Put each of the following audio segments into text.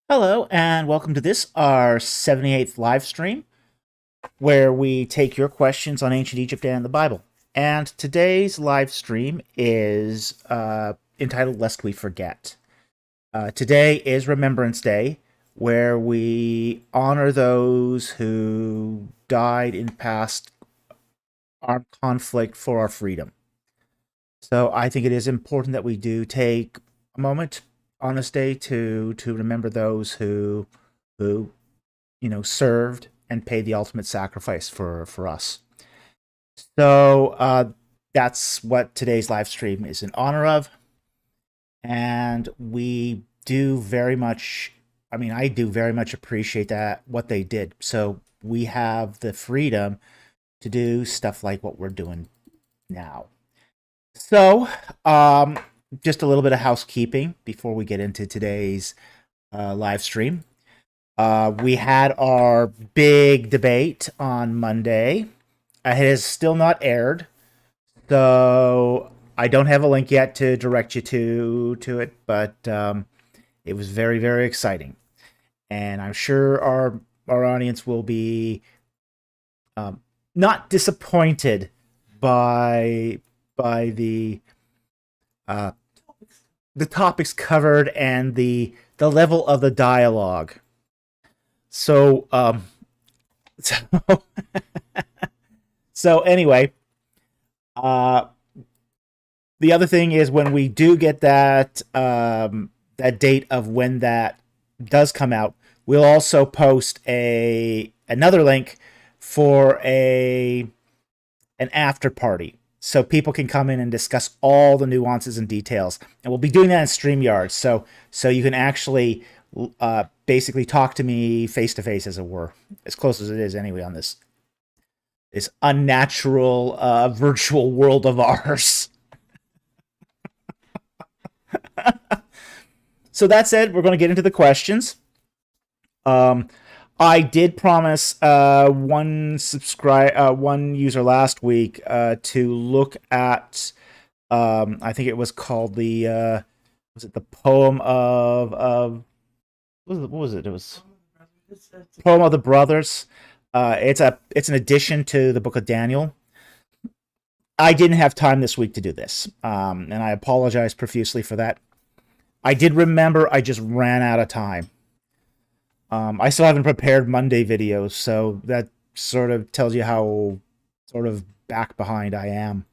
Hello, and welcome to this, our 78th live stream, where we take your questions on ancient Egypt and the Bible. And today's live stream is entitled Lest We Forget. Today is Remembrance Day, where we honor those who died in past armed conflict for our freedom. So I think it is important that we do take a moment on this day to remember those who served and paid the ultimate sacrifice for us. So that's what today's live stream is in honor of, and we do very much. I do very much appreciate that what they did. So we have the freedom to do stuff like what we're doing now. So, just a little bit of housekeeping before we get into today's live stream. We had our big debate on Monday. It has still not aired, so I don't have a link yet to direct you to it, but it was very, very exciting. And I'm sure our audience will be not disappointed by the topics covered and the level of the dialogue. So so anyway, the other thing is when we do get that that date of when that does come out, we'll also post another link for an after party, so people can come in and discuss all the nuances and details. And we'll be doing that in StreamYard, so you can actually basically talk to me face to face, as it were, as close as it is anyway, on this unnatural virtual world of ours. So that said, we're going to get into the questions. I did promise one user last week to look at I think it was called the poem of what was it? It was Poem of the Brothers. It's an addition to the Book of Daniel. I didn't have time this week to do this, and I apologize profusely for that. I did remember, I just ran out of time. I still haven't prepared Monday videos, so that sort of tells you how sort of back behind I am.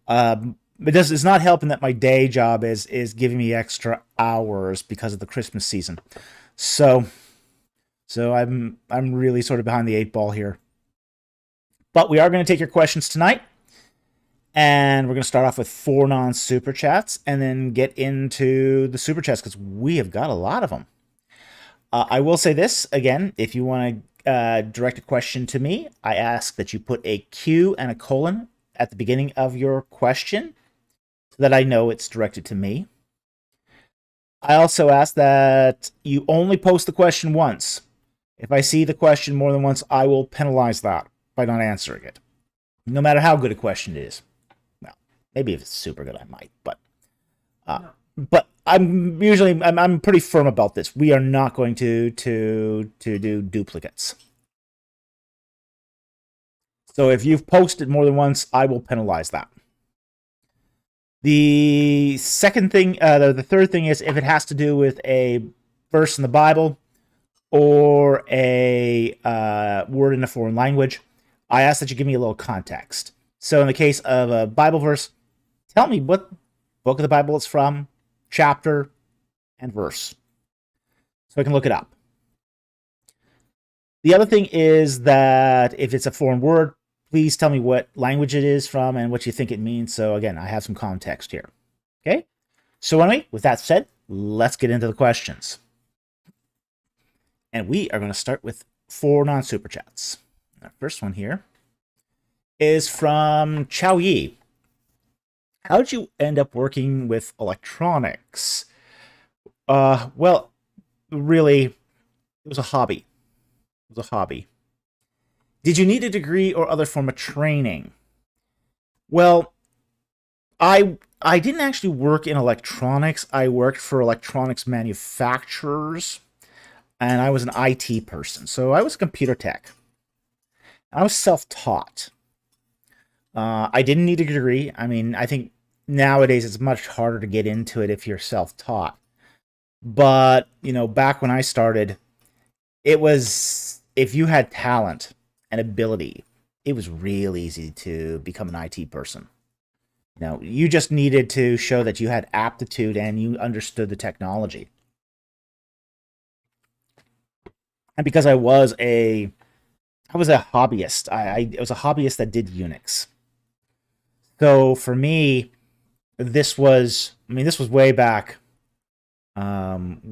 But it's not helping that my day job is giving me extra hours because of the Christmas season. So I'm really sort of behind the 8 ball here. But we are going to take your questions tonight. And we're going to start off with 4 non-super chats and then get into the super chats because we have got a lot of them. I will say this again: if you want to direct a question to me, I ask that you put a Q and a colon at the beginning of your question so that I know it's directed to me. I also ask that you only post the question once. If I see the question more than once, I will penalize that by not answering it, no matter how good a question it is. Well, maybe if it's super good, I might, but I'm pretty firm about this. We are not going to do duplicates. So if you've posted more than once, I will penalize that. The second thing, the third thing is if it has to do with a verse in the Bible or a word in a foreign language, I ask that you give me a little context. So in the case of a Bible verse, tell me what book of the Bible it's from, chapter, and verse, so I can look it up. The other thing is that if it's a foreign word, please tell me what language it is from and what you think it means. So again, I have some context here. Okay? So anyway, with that said, let's get into the questions. And we are going to start with 4 non-super chats. The first one here is from Chow Yi. How'd you end up working with electronics? Well, really, it was a hobby. It was a hobby. Did you need a degree or other form of training? Well, I didn't actually work in electronics. I worked for electronics manufacturers. and I was an IT person, so I was computer tech. I was self-taught. I didn't need a degree. I mean, I think nowadays it's much harder to get into it if you're self-taught. But, back when I started, it was, if you had talent and ability, it was real easy to become an IT person. You just needed to show that you had aptitude and you understood the technology. And because I was a hobbyist. I was a hobbyist that did Unix. So for me, this was way back. I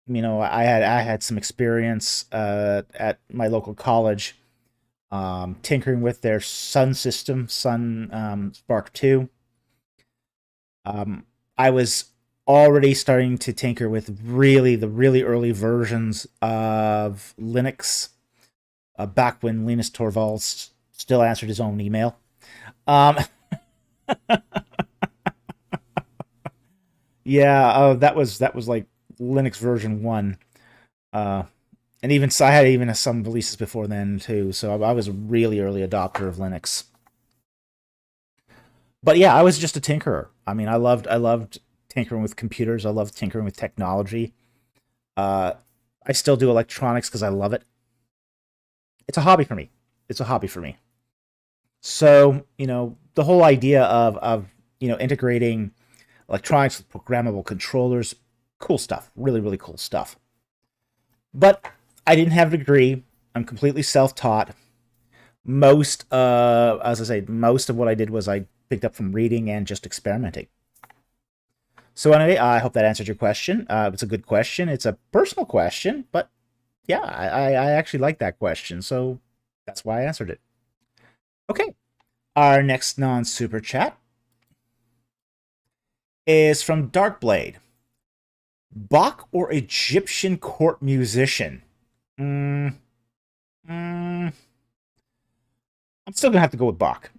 had some experience at my local college, tinkering with their Sun system, Sun Spark 2. I was already starting to tinker with the really early versions of Linux, back when Linus Torvalds still answered his own email. Um, yeah, that was like Linux version 1. Uh, and even so, I had even some releases before then too. So I was a really early adopter of Linux. But yeah, I was just a tinkerer. I mean, I loved tinkering with computers. I loved tinkering with technology. Uh, I still do electronics because I love it. It's a hobby for me. It's a hobby for me. So the whole idea of integrating electronics with programmable controllers, cool stuff. Really really cool stuff. But I didn't have a degree. I'm completely self-taught. As I say, most of what I did was I picked up from reading and just experimenting. So anyway, I hope that answered your question. It's a good question. It's a personal question, but yeah, I actually like that question, so that's why I answered it. Okay, our next non-super chat is from Darkblade. Bach or Egyptian court musician? Mm, mm, I'm still gonna have to go with Bach.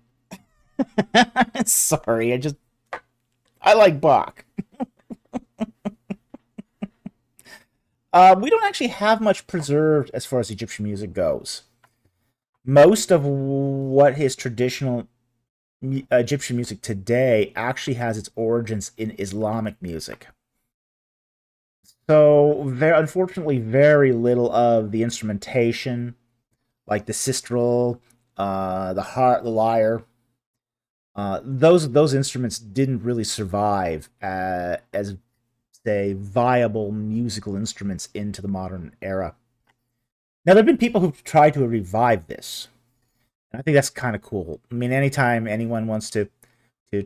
Sorry, I like Bach. We don't actually have much preserved as far as Egyptian music goes. Most of what his traditional Egyptian music today actually has its origins in Islamic music. So, unfortunately, very little of the instrumentation, like the sistral, the harp, the lyre, those instruments didn't really survive as say viable musical instruments into the modern era. Now, there have been people who've tried to revive this. And I think that's kind of cool. I mean, anytime anyone wants to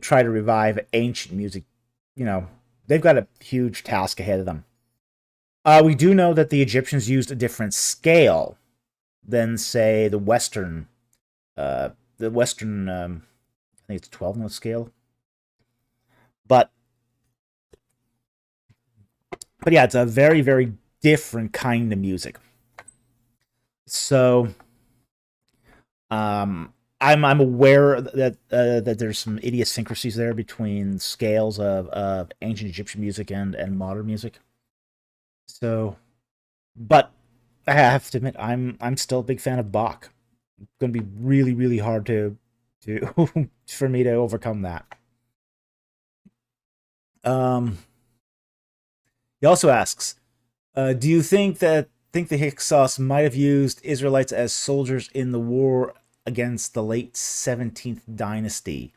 try to revive ancient music, you know, they've got a huge task ahead of them. We do know that the Egyptians used a different scale than, say, the Western. I think it's 12-note scale. But yeah, it's a very very different kind of music. So I'm aware that there's some idiosyncrasies there between scales of ancient Egyptian music and modern music. So, but I have to admit, I'm still a big fan of Bach. It's going to be really really hard to for me to overcome that. Um, he also asks, do you think the Hyksos might have used Israelites as soldiers in the war against the late 17th dynasty?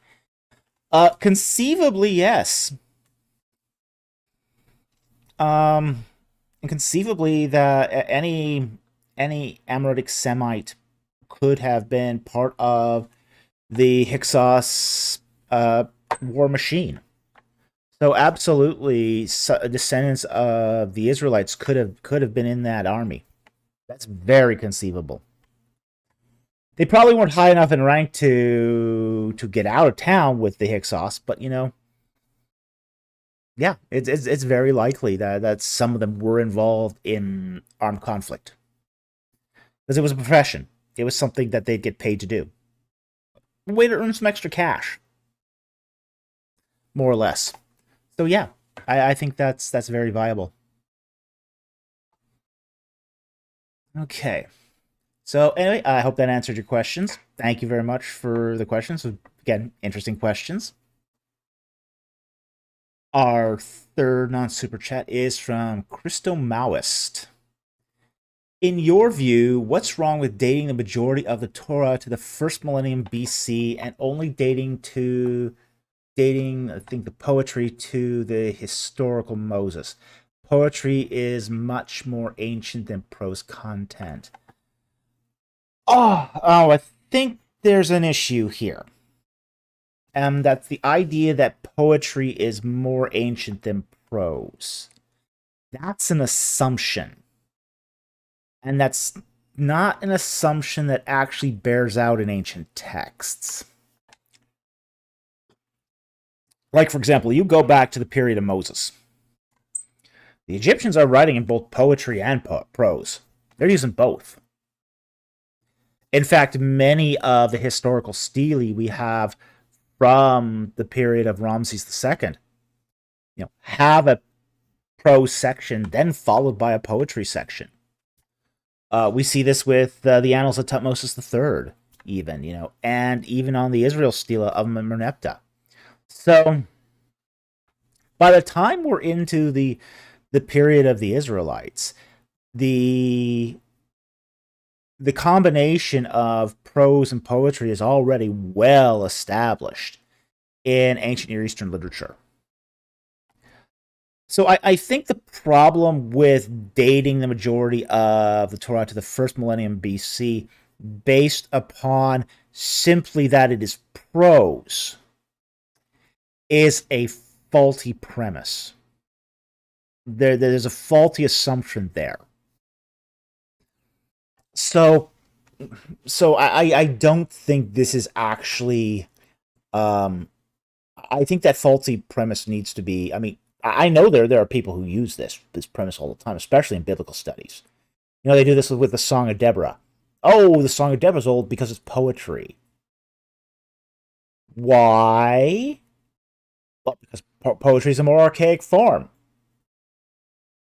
Conceivably, yes. Um, and conceivably, that any Amoritic Semite could have been part of the Hyksos war machine. So absolutely, descendants of the Israelites could have been in that army. That's very conceivable. They probably weren't high enough in rank to get out of town with the Hyksos, but yeah, it's very likely that some of them were involved in armed conflict because it was a profession. It was something that they'd get paid to do. A way to earn some extra cash, more or less. So yeah, I think that's very viable. Okay. So anyway, I hope that answered your questions. Thank you very much for the questions. Again, interesting questions. Our third non-super chat is from Christo Maoist. In your view, what's wrong with dating the majority of the Torah to the first millennium BC and only dating, I think, the poetry to the historical Moses? Poetry is much more ancient than prose content. I think there's an issue here. That's the idea that poetry is more ancient than prose. That's an assumption. And that's not an assumption that actually bears out in ancient texts. Like, for example, you go back to the period of Moses. The Egyptians are writing in both poetry and prose. They're using both. In fact, many of the historical stele we have from the period of Ramses II, have a prose section, then followed by a poetry section. We see this with the Annals of Tutmosis III, even, and even on the Israel stela of Merneptah. So, by the time we're into the period of the Israelites, the combination of prose and poetry is already well established in ancient Near Eastern literature. So I think the problem with dating the majority of the Torah to the first millennium BC based upon simply that it is prose is a faulty premise. There's a faulty assumption there. So I don't think this is actually. I think that faulty premise needs to be. I mean, I know there are people who use this premise all the time, especially in biblical studies. They do this with the Song of Deborah. Oh, the Song of Deborah is old because it's poetry. Why? Well, because poetry is a more archaic form.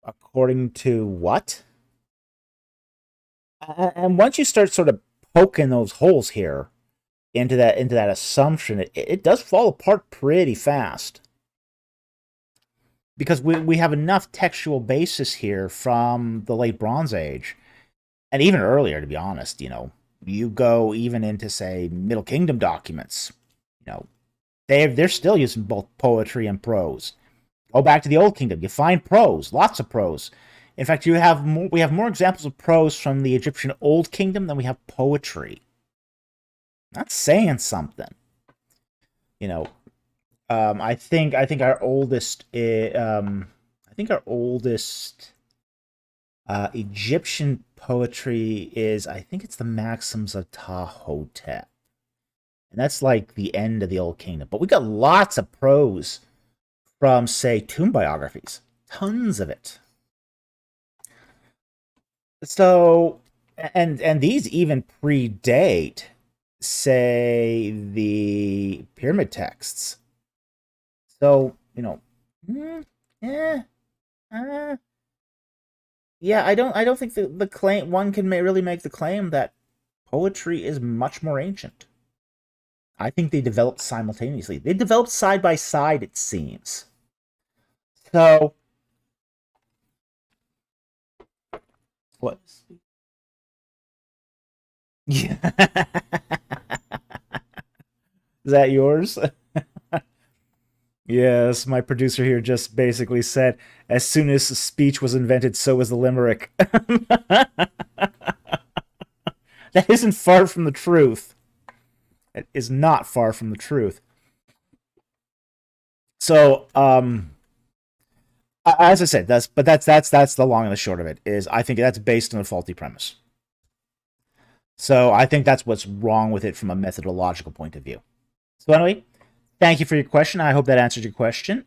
According to what? And once you start sort of poking those holes here into that assumption, it does fall apart pretty fast. Because we have enough textual basis here from the late Bronze Age, and even earlier, to be honest. You go even into, say, Middle Kingdom documents. They're still using both poetry and prose. Go back to the Old Kingdom, you find prose, lots of prose. In fact, we have more examples of prose from the Egyptian Old Kingdom than we have poetry. That's saying something. I think our oldest Egyptian poetry is, I think it's the Maxims of Ptah-hotep. And that's like the end of the Old Kingdom. But we got lots of prose from, say, tomb biographies. Tons of it. So, and these even predate, say, the pyramid texts. So, yeah, I don't think the claim one can really make the claim that poetry is much more ancient. I think they developed simultaneously. They developed side by side, it seems. So, what? Yeah. Is that yours? Yes, my producer here just basically said, as soon as speech was invented, so was the limerick. That isn't far from the truth. It is not far from the truth. So, as I said, that's the long and the short of it. Is I think that's based on a faulty premise. So I think that's what's wrong with it from a methodological point of view. So anyway, thank you for your question. I hope that answered your question.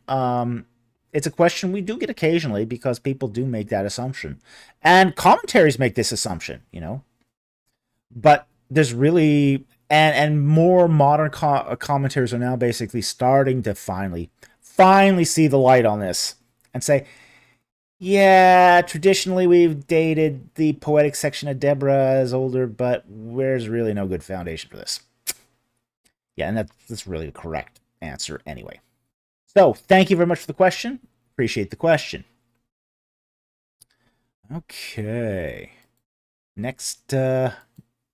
It's a question we do get occasionally because people do make that assumption. And commentaries make this assumption, But there's really... And more modern commentators are now basically starting to finally see the light on this and say, Yeah, traditionally we've dated the poetic section of Deborah as older, but there's really no good foundation for this. Yeah, and that's really the correct answer anyway. So, thank you very much for the question. Appreciate the question. Okay. Next, and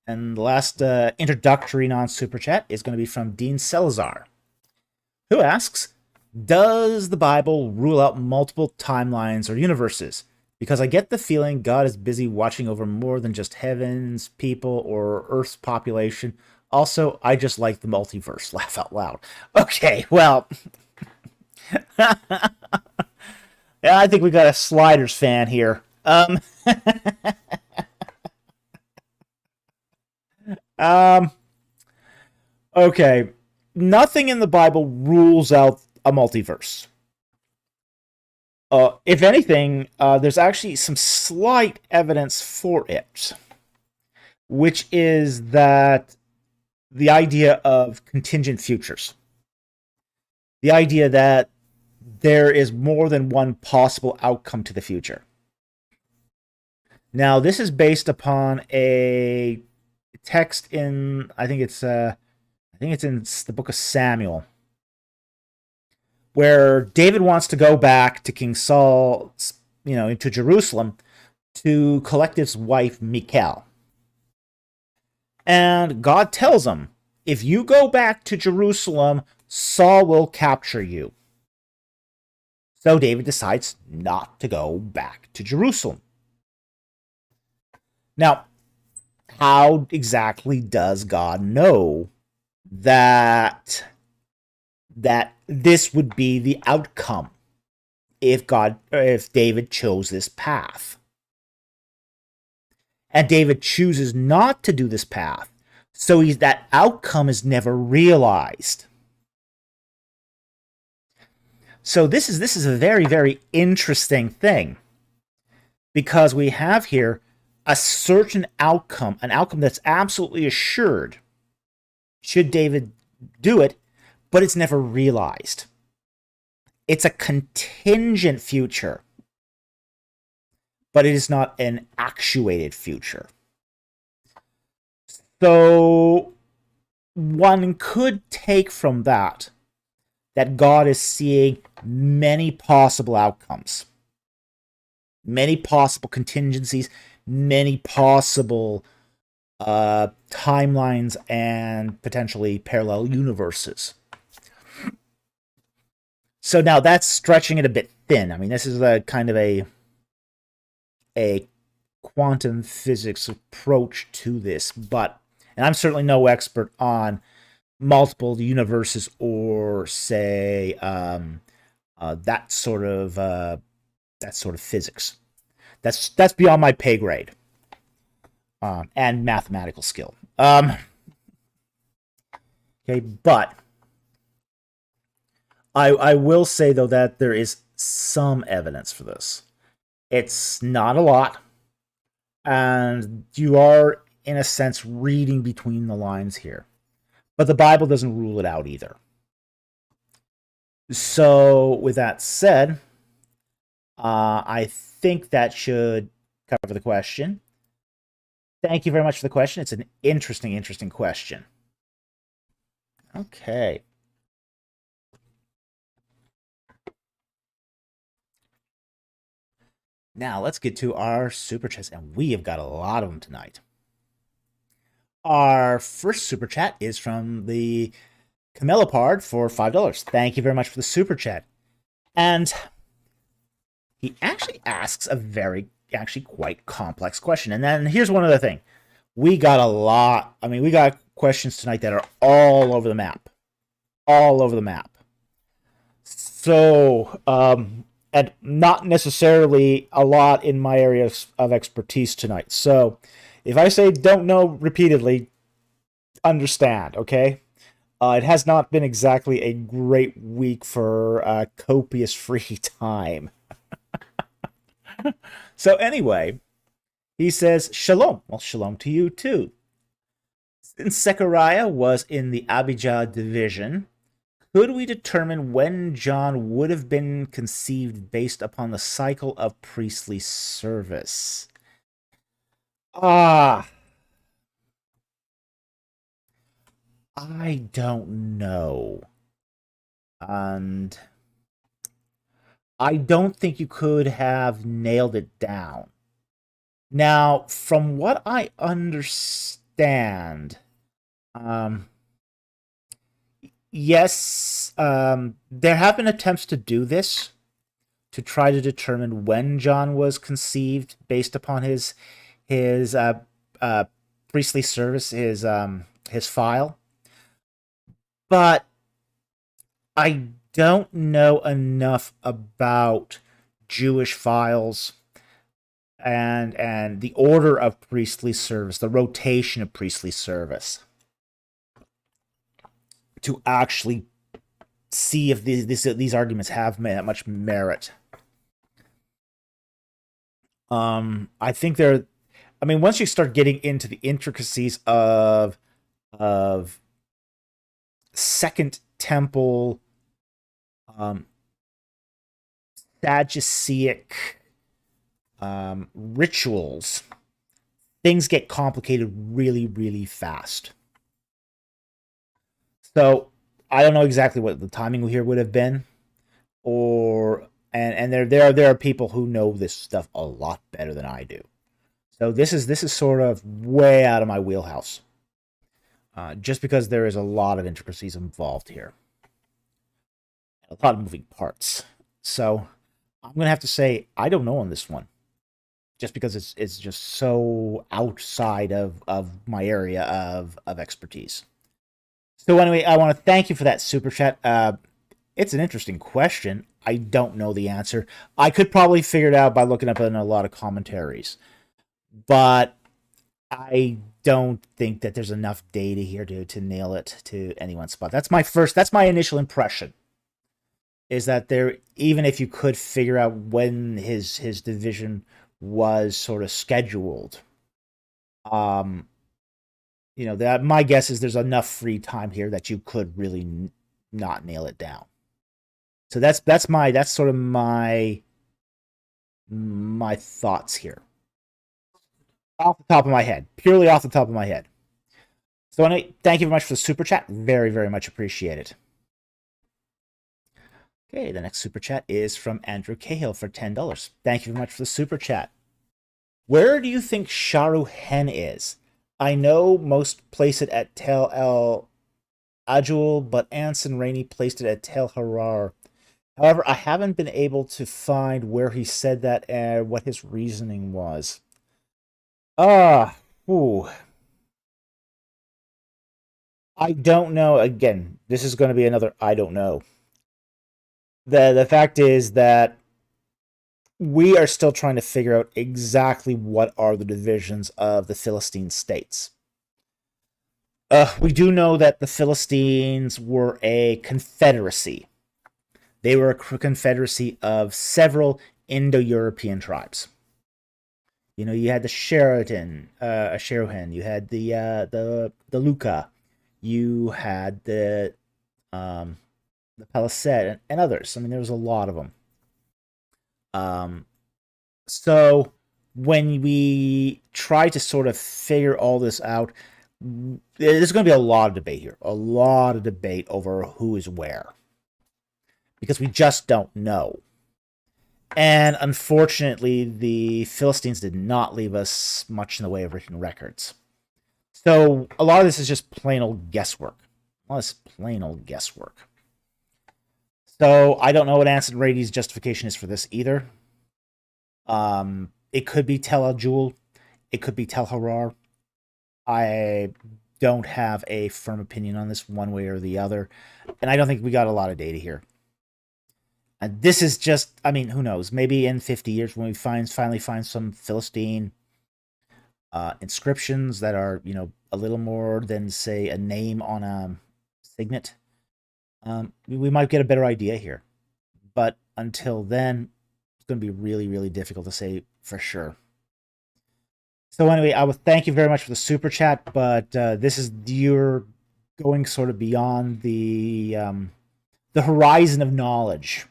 the last introductory non-super chat is going to be from Dean Salazar, who asks, does the Bible rule out multiple timelines or universes? Because I get the feeling God is busy watching over more than just heaven's people or Earth's population. Also, I just like the multiverse. Laugh out loud. Okay, well, yeah, I think we got a Sliders fan here. Um, okay, nothing in the Bible rules out a multiverse. If anything, there's actually some slight evidence for it, which is that the idea of contingent futures, the idea that there is more than one possible outcome to the future. Now, this is based upon a text in I think it's in the book of Samuel, where David wants to go back to King Saul, into Jerusalem to collect his wife Michal. And God tells him, if you go back to Jerusalem, Saul will capture you. So David decides not to go back to Jerusalem. Now, how exactly does God know that this would be the outcome if David chose this path? And David chooses not to do this path, so that outcome is never realized. So this is a very, very interesting thing, because we have here a certain outcome, an outcome that's absolutely assured should David do it, but it's never realized. It's a contingent future, but it is not an actuated future. So one could take from that God is seeing many possible outcomes, many possible contingencies, many possible timelines, and potentially parallel universes. So now that's stretching it a bit thin. I mean, this is a kind of a quantum physics approach to this, and I'm certainly no expert on multiple universes or say that sort of physics. That's beyond my pay grade and mathematical skill. Okay, but I will say though that there is some evidence for this. It's not a lot, and you are in a sense reading between the lines here. But the Bible doesn't rule it out either. So, with that said, I think that should cover the question. Thank you very much for the question. It's an interesting question. Okay. Now, let's get to our super chats, and we have got a lot of them tonight. Our first super chat is from the Camelopard for $5. Thank you very much for the super chat. And he actually asks a actually quite complex question. And then here's one other thing. We got a lot. I mean, we got questions tonight that are all over the map. All over the map. So, and not necessarily a lot in my area of expertise tonight. So, if I say don't know repeatedly, understand, okay? It has not been exactly a great week for copious free time. So anyway, he says, Shalom. Well, Shalom to you too. Since Zechariah was in the Abijah division, Could we determine when John would have been conceived based upon the cycle of priestly service? Ah, I don't know. And I don't think you could have nailed it down. Now, from what I understand, um, yes, there have been attempts to do this to try to determine when John was conceived based upon his uh, priestly service, his file, but I don't know enough about Jewish files and the order of priestly service, the rotation of priestly service, to actually see if these arguments have much merit. I think they're. I mean, once you start getting into the intricacies of Second Temple, um, Sadduceic rituals, things get complicated really, really fast. So I don't know exactly what the timing here would have been, or and there are people who know this stuff a lot better than I do. So this is sort of way out of my wheelhouse, just because there is a lot of intricacies involved here, a lot of moving parts. So I'm gonna have to say I don't know on this one, just because it's just so outside of my area of expertise. So anyway, I want to thank you for that super chat. It's an interesting question. I don't know the answer. I could probably figure it out by looking up in a lot of commentaries, but I don't think that there's enough data here to nail it to anyone's spot. That's my initial impression, is that there, even if you could figure out when his division was sort of scheduled, um, that my guess is there's enough free time here that you could really not nail it down. So that's sort of my thoughts here, off the top of my head, purely off the top of my head. So anyway, thank you very much for the super chat. Very, very much appreciated. Okay, the next super chat is from Andrew Cahill for $10. Thank you very much for the super chat. Where do you think Sharuhen is? I know most place it at Tel El Ajul, but Anson Rainey placed it at Tel Harar. However, I haven't been able to find where he said that and what his reasoning was. Ooh. I don't know. Again, this is going to be another I don't know. The fact is that we are still trying to figure out exactly what are the divisions of the Philistine states. We do know that the Philistines were a confederacy. They were a confederacy of several Indo-European tribes. You had the Sherahan, you had the Luca, you had the Palisade, and others. I mean, there was a lot of them. So when we try to sort of figure all this out, there's going to be a lot of debate here, a lot of debate over who is where, because we just don't know. And unfortunately, the Philistines did not leave us much in the way of written records. So a lot of this is just plain old guesswork. A lot of this plain old guesswork. So I don't know what Anson Rady's justification is for this either. It could be Tel El Jul. It could be Tel Harar. I don't have a firm opinion on this one way or the other. And I don't think we got a lot of data here. And this is just, I mean, who knows? Maybe in 50 years when we finally find some Philistine inscriptions that are, a little more than, say, a name on a signet, we might get a better idea here. But until then, it's going to be really, really difficult to say for sure. So anyway, I would thank you very much for the super chat, but you're going sort of beyond the the horizon of knowledge.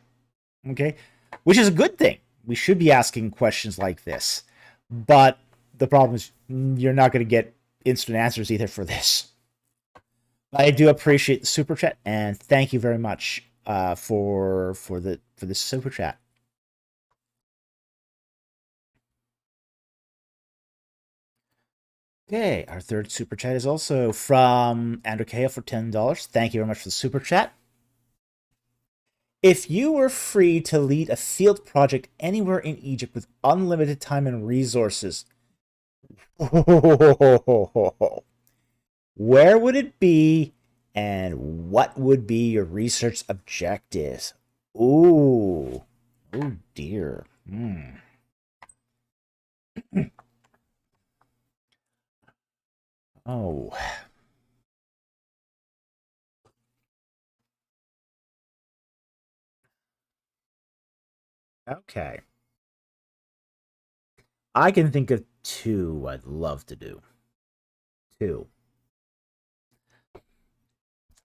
Okay, which is a good thing. We should be asking questions like this, but the problem is you're not going to get instant answers either for this. I do appreciate the super chat, and thank you very much for this super chat. Okay, our third super chat is also from Andrew Cahill for $10. Thank you very much for the super chat. If you were free to lead a field project anywhere in Egypt with unlimited time and resources, where would it be, and what would be your research objectives? Ooh. Oh, dear. Oh. Okay. I can think of two I'd love to do. Two.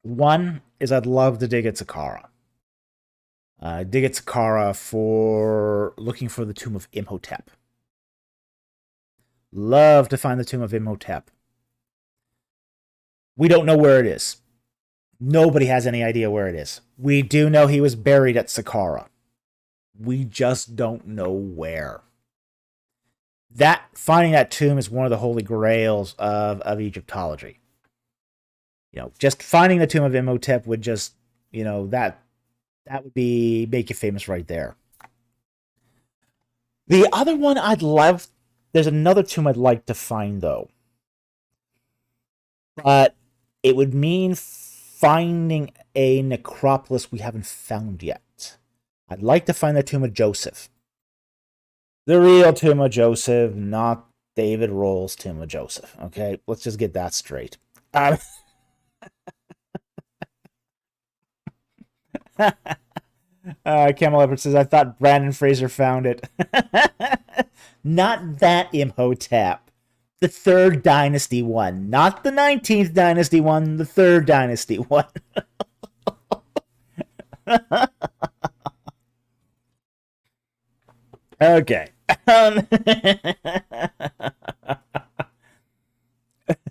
One is I'd love to dig at Saqqara. Dig at Saqqara for looking for the tomb of Imhotep. Love to find the tomb of Imhotep. We don't know where it is. Nobody has any idea where it is. We do know he was buried at Saqqara. We just don't know where. Finding that tomb is one of the holy grails of Egyptology. Just finding the tomb of Imhotep would just, that would make you famous right there. The other one there's another tomb I'd like to find, though. But it would mean finding a necropolis we haven't found yet. I'd like to find the tomb of Joseph. The real tomb of Joseph, not David Roll's tomb of Joseph. Okay, let's just get that straight. Camel Leopard says, I thought Brandon Fraser found it. Not that Imhotep. The 3rd dynasty one. Not the 19th dynasty one, the 3rd dynasty one. Okay.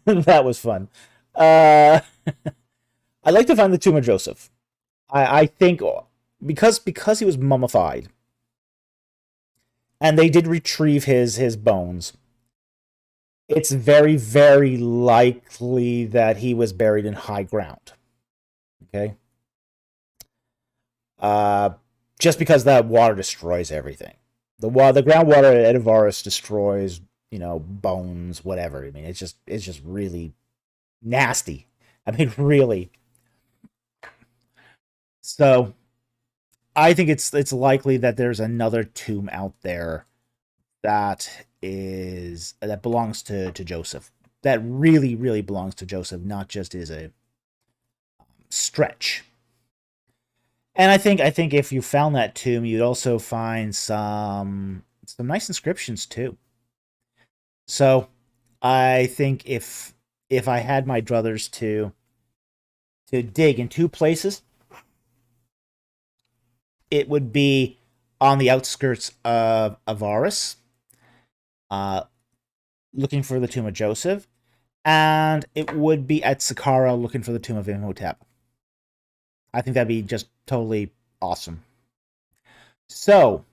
That was fun. I'd like to find the tomb of Joseph. I think because he was mummified, and they did retrieve his bones, it's very, very likely that he was buried in high ground. Okay? Just because that water destroys everything. The groundwater at Avaris destroys, bones, whatever. I mean, it's just really nasty. I mean, really. So, I think it's likely that there's another tomb out there that belongs to Joseph. That really, really belongs to Joseph, not just is a stretch. And I think if you found that tomb, you'd also find some nice inscriptions too. So I think if I had my druthers to dig in two places, it would be on the outskirts of Avaris, looking for the tomb of Joseph, and it would be at Saqqara looking for the tomb of Imhotep. I think that'd be just totally awesome. So,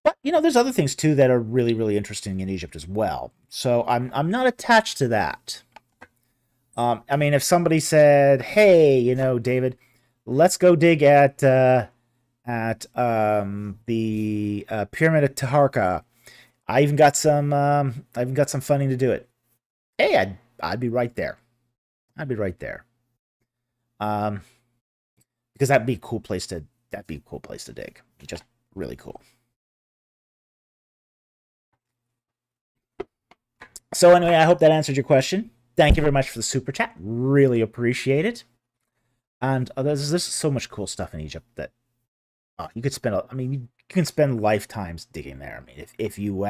but there's other things too that are really, really interesting in Egypt as well. So I'm not attached to that. I mean, if somebody said, "Hey, David, let's go dig at the Pyramid of Taharqa. I even got some funding to do it." Hey, I'd be right there. I'd be right there. Because that'd be a cool place to dig. Just really cool. So anyway, I hope that answered your question. Thank you very much for the super chat. Really appreciate it. And there's so much cool stuff in Egypt that you could spend. You can spend lifetimes digging there. I mean, if you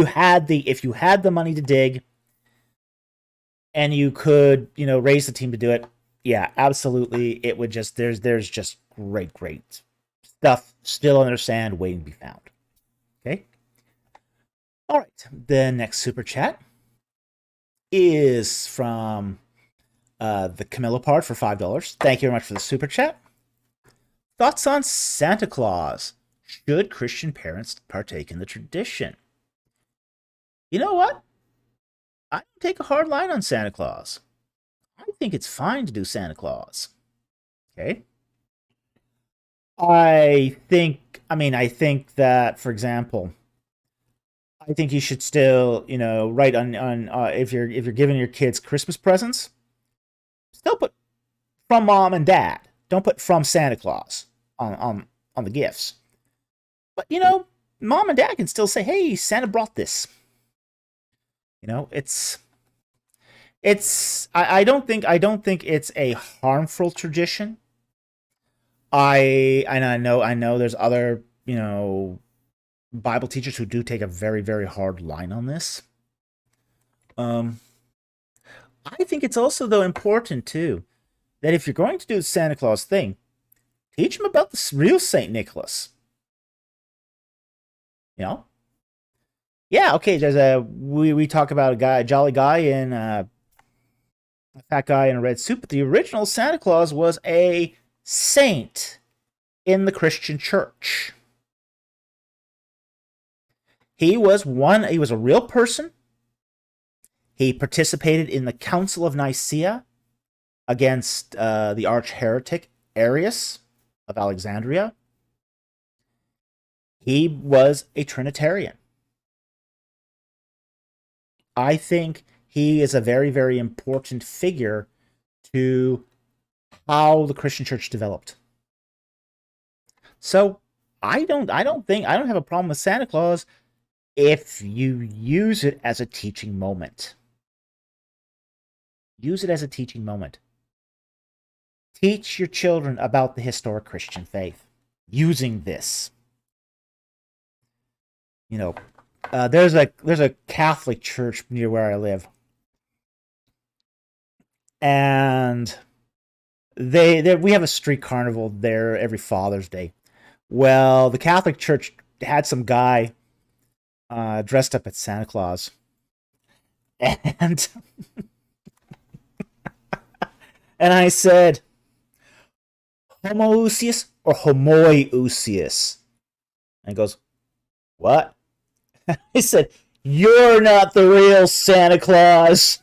had the money to dig, and you could raise the team to do it, Yeah, absolutely. It would just there's just great stuff still under sand waiting to be found. Okay. All right. The next super chat is from the Camilla Part for $5. Thank you very much for the super chat. Thoughts on Santa Claus? Should Christian parents partake in the tradition? You know what? I don't take a hard line on Santa Claus. I think it's fine to do Santa Claus. Okay. I think that, for example, I think you should still, write on if you're giving your kids Christmas presents, still put from mom and dad. Don't put from Santa Claus on the gifts. But mom and dad can still say, "Hey, Santa brought this." It's I don't think it's a harmful tradition. I know there's other, Bible teachers who do take a very hard line on this. Um I think it's also though important too that if you're going to do the Santa Claus thing, teach them about the real Saint Nicholas. You know? Yeah, okay, there's we talk about a jolly guy in a fat guy in a red suit, but the original Santa Claus was a saint in the Christian church. He was a real person. He participated in the Council of Nicaea against the arch heretic Arius of Alexandria. He was a Trinitarian. I think he is a very important figure to how the Christian church developed. So I don't have a problem with Santa Claus if you use it as a teaching moment. Use it as a teaching moment. Teach your children about the historic Christian faith using this. There's a Catholic church near where I live, and we have a street carnival there every Father's Day. Well, the Catholic church had some guy dressed up as Santa Claus, and and I said, "Homoousius or homoiousius?" And he goes, "What?" I said, "You're not the real Santa Claus."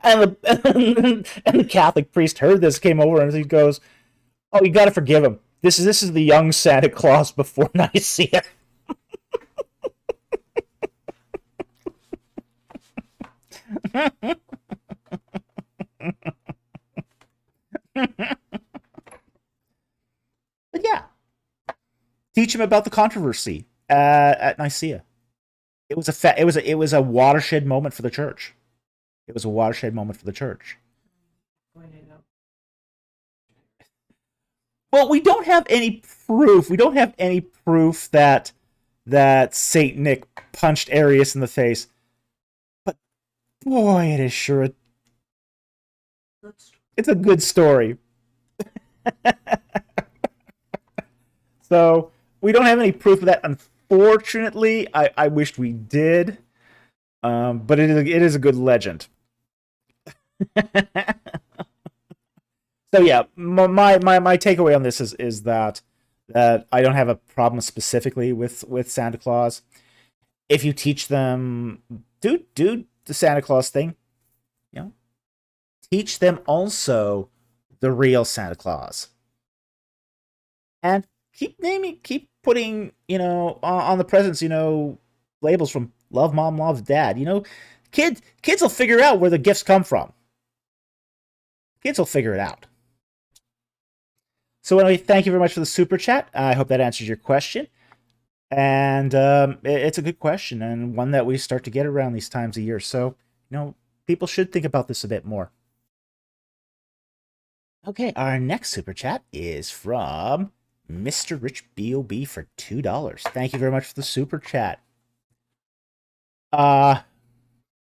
And the Catholic priest heard this, came over, and he goes, "Oh, you got to forgive him. This is the young Santa Claus before Nicaea." But yeah, teach him about the controversy at Nicaea. It was a watershed moment for the church. It was a watershed moment for the church. Well, we don't have any proof. We don't have any proof that Saint Nick punched Arius in the face. But boy, it is sure it's a good story. So we don't have any proof of that. Unfortunately, I wished we did. But it is a good legend. So yeah, my takeaway on this is that I don't have a problem specifically with Santa Claus. If you teach them do the Santa Claus thing, teach them also the real Santa Claus, and keep putting on the presents labels from love mom, love dad. Kids will figure out where the gifts come from. Kids will figure it out. So anyway, thank you very much for the super chat. I hope that answers your question. And it's a good question, and one that we start to get around these times of year. So, people should think about this a bit more. Okay, our next super chat is from Mr. Rich B.O.B. for $2. Thank you very much for the super chat.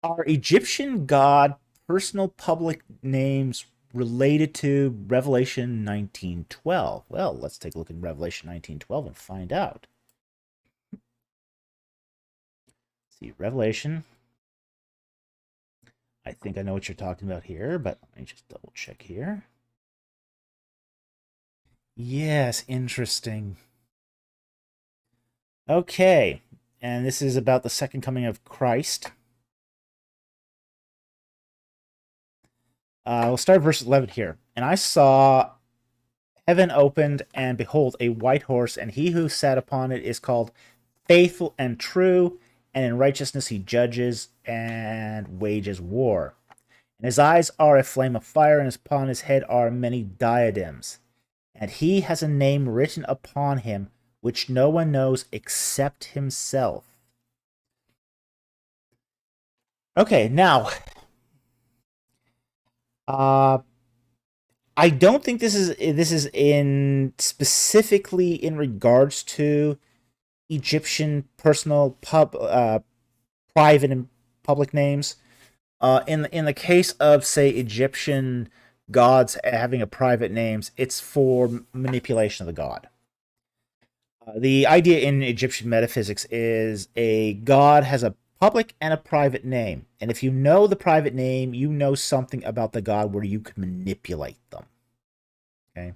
Are Egyptian god personal public names related to Revelation 19:12? Well, let's take a look at Revelation 19:12 and find out. Let's see, Revelation. I think I know what you're talking about here, but let me just double check here. Yes, interesting. Okay, and this is about the second coming of Christ. We'll start verse 11 here. And I saw heaven opened, and behold, a white horse, and he who sat upon it is called Faithful and True, and in righteousness he judges and wages war. And his eyes are a flame of fire, and upon his head are many diadems. And he has a name written upon him which no one knows except himself. Okay, now, I don't think this is in specifically in regards to Egyptian personal private and public names. In the case of, say, Egyptian gods having a private names, it's for manipulation of the god. The idea in Egyptian metaphysics is a god has a public and a private name, and if you know the private name, you know something about the god where you can manipulate them. Okay.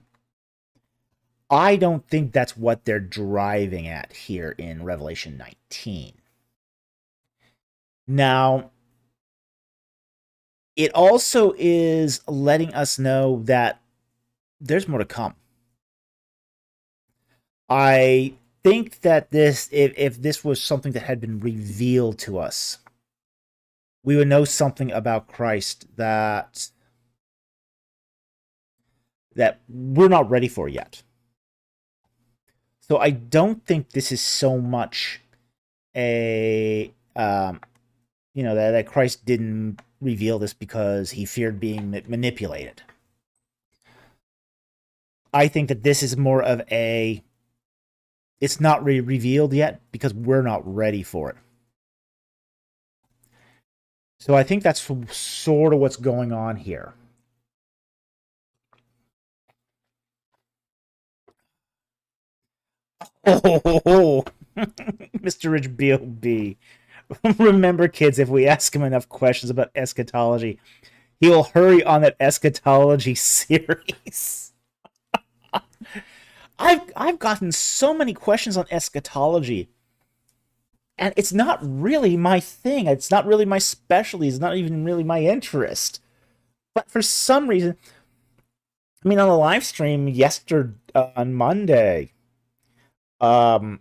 I don't think that's what they're driving at here in Revelation 19. Now, it also is letting us know that there's more to come. I think that this, if this was something that had been revealed to us, we would know something about Christ that we're not ready for yet. So I don't think this is so much a that Christ didn't reveal this because he feared being manipulated. I think that this is more of a it's not revealed yet because we're not ready for it. So I think that's sort of what's going on here. Oh, Mr. Rich B.O.B. Remember, kids, if we ask him enough questions about eschatology, he'll hurry on that eschatology series. I've gotten so many questions on eschatology, and it's not really my thing. It's not really my specialty. It's not even really my interest. But for some reason, I mean, on the live stream yesterday on Monday, I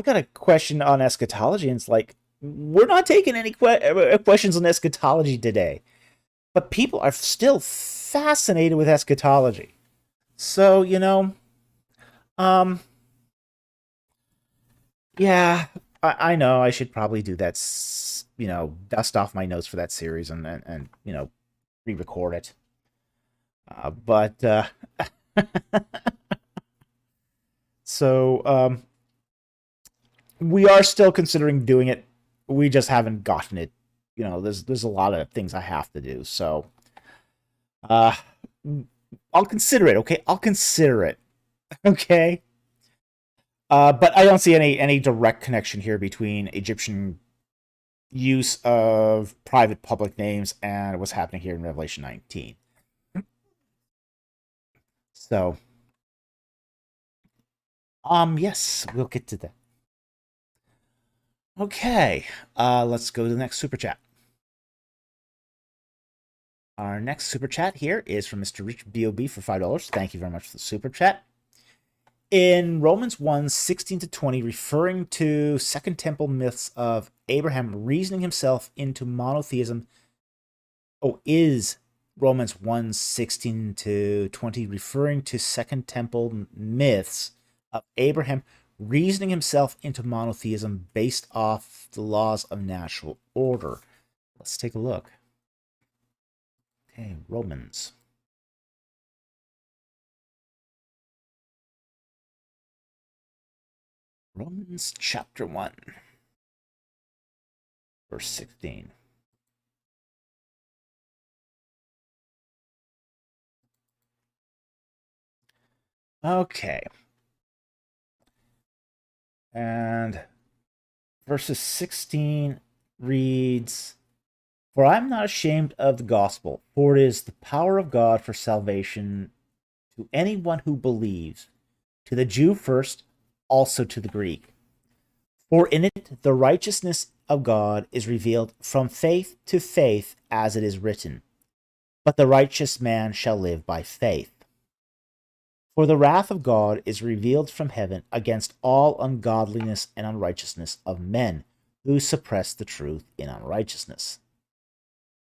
got a question on eschatology, and it's like, we're not taking any questions on eschatology today. But people are still fascinated with eschatology. So, yeah, I know I should probably do that, dust off my notes for that series and re-record it. But so we are still considering doing it. We just haven't gotten it. There's a lot of things I have to do. So I'll consider it. Okay, I'll consider it. Okay. But I don't see any direct connection here between Egyptian use of private public names and what's happening here in Revelation 19. So, yes, we'll get to that. Okay, let's go to the next super chat. Our next super chat here is from Mr. Rich B.O.B. for $5. Thank you very much for the super chat. In Romans 1:16-20, referring to Second Temple myths of Abraham reasoning himself into monotheism. Is Romans 1:16-20 referring to Second Temple myths of Abraham reasoning himself into monotheism based off the laws of natural order? Let's take a look. Okay, Romans. Romans chapter 1. verse 16. Okay. And verses 16 reads, "For I am not ashamed of the gospel, for it is the power of God for salvation to anyone who believes, to the Jew first, also to the Greek. For in it the righteousness of God is revealed from faith to faith, as it is written, but the righteous man shall live by faith. For the wrath of God is revealed from heaven against all ungodliness and unrighteousness of men who suppress the truth in unrighteousness.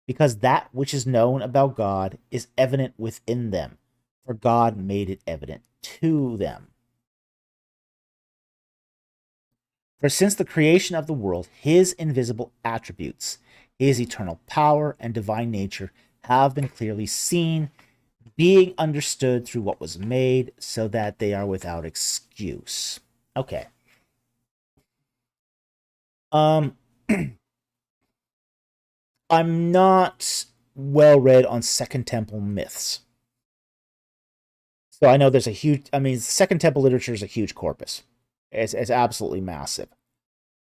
Because that which is known about God is evident within them, for God made it evident to them. For since the creation of the world, his invisible attributes, his eternal power and divine nature, have been clearly seen, being understood through what was made, so that they are without excuse." Okay. I'm not well read on Second Temple myths. So I know there's a huge, Second Temple literature is a huge corpus. It's absolutely massive.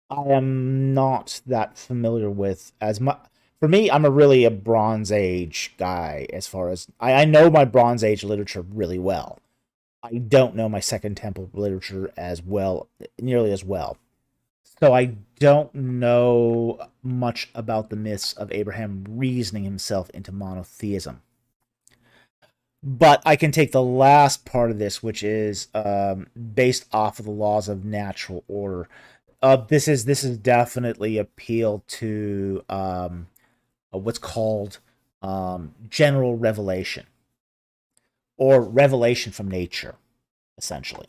I am not that familiar with as much. For me, I'm really a Bronze Age guy as far as I know my Bronze Age literature really well. I don't know my Second Temple literature as well, nearly as well. So I don't know much about the myths of Abraham reasoning himself into monotheism. But I can take the last part of this, which is based off of the laws of natural order. This is definitely appeal to what's called general revelation, or revelation from nature, essentially.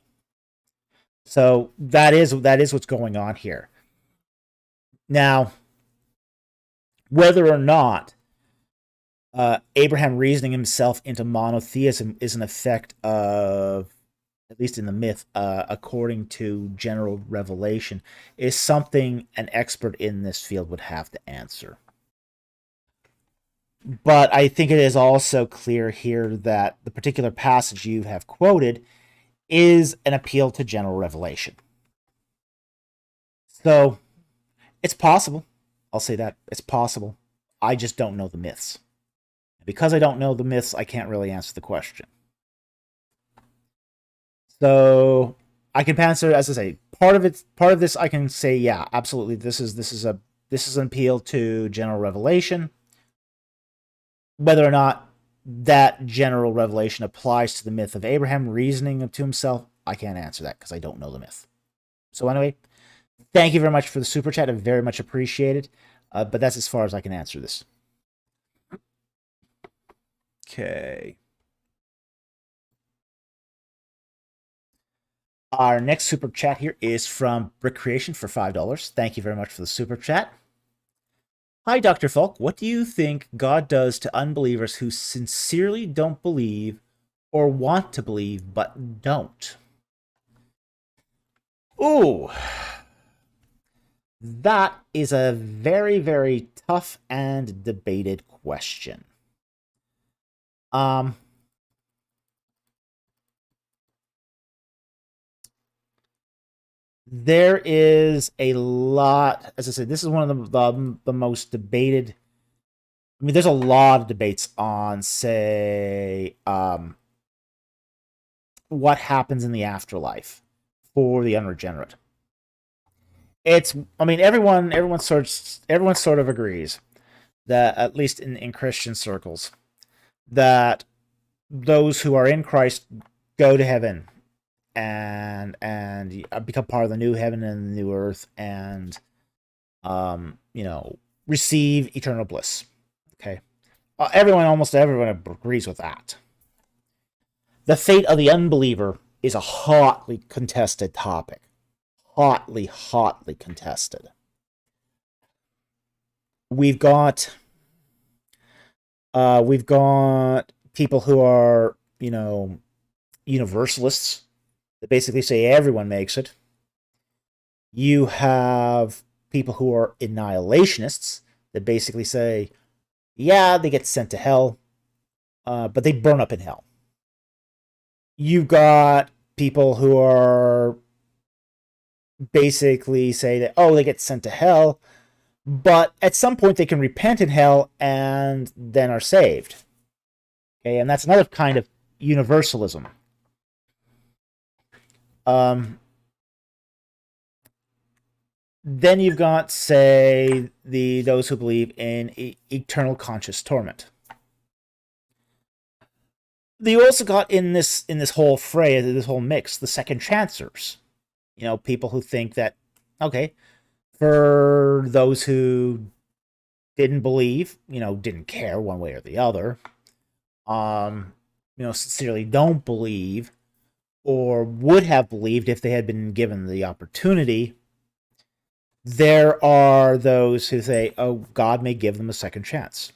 So that is what's going on here. Now, whether or not Abraham reasoning himself into monotheism is an effect of, at least in the myth, according to general revelation, is something an expert in this field would have to answer. But I think it is also clear here that the particular passage you have quoted is an appeal to general revelation. So it's possible. I'll say that. It's possible. I just don't know the myths. Because I don't know the myths, I can't really answer the question. So I can answer, as I say, part of this I can say, yeah, absolutely. This is an appeal to general revelation. Whether or not that general revelation applies to the myth of Abraham reasoning to himself, I can't answer that because I don't know the myth. So anyway, thank you very much for the super chat. I very much appreciate it. But that's as far as I can answer this. Okay. Our next super chat here is from Brick Creation for $5. Thank you very much for the super chat. Hi, Dr. Falk. What do you think God does to unbelievers who sincerely don't believe or want to believe but don't? Ooh. That is a very, very tough and debated question. There is a lot, as I said, this is one of the most debated. There's a lot of debates on, say, what happens in the afterlife for the unregenerate. Everyone sort of agrees that, at least in Christian circles, that those who are in Christ go to heaven and become part of the new heaven and the new earth, and receive eternal bliss. Okay, almost everyone agrees with that. The fate of the unbeliever is a hotly contested topic. Hotly contested. We've got people who are, universalists that basically say everyone makes it. You have people who are annihilationists that basically say, yeah, they get sent to hell, but they burn up in hell. You've got people who are basically say that, oh, they get sent to hell, but at some point they can repent in hell and then are saved. Okay, and that's another kind of universalism. Then you've got, say, those who believe in eternal conscious torment. You also got in this whole fray, this whole mix, the second chancers. People who think that, okay, for those who didn't believe, didn't care one way or the other, sincerely don't believe, or would have believed if they had been given the opportunity, there are those who say, oh, God may give them a second chance.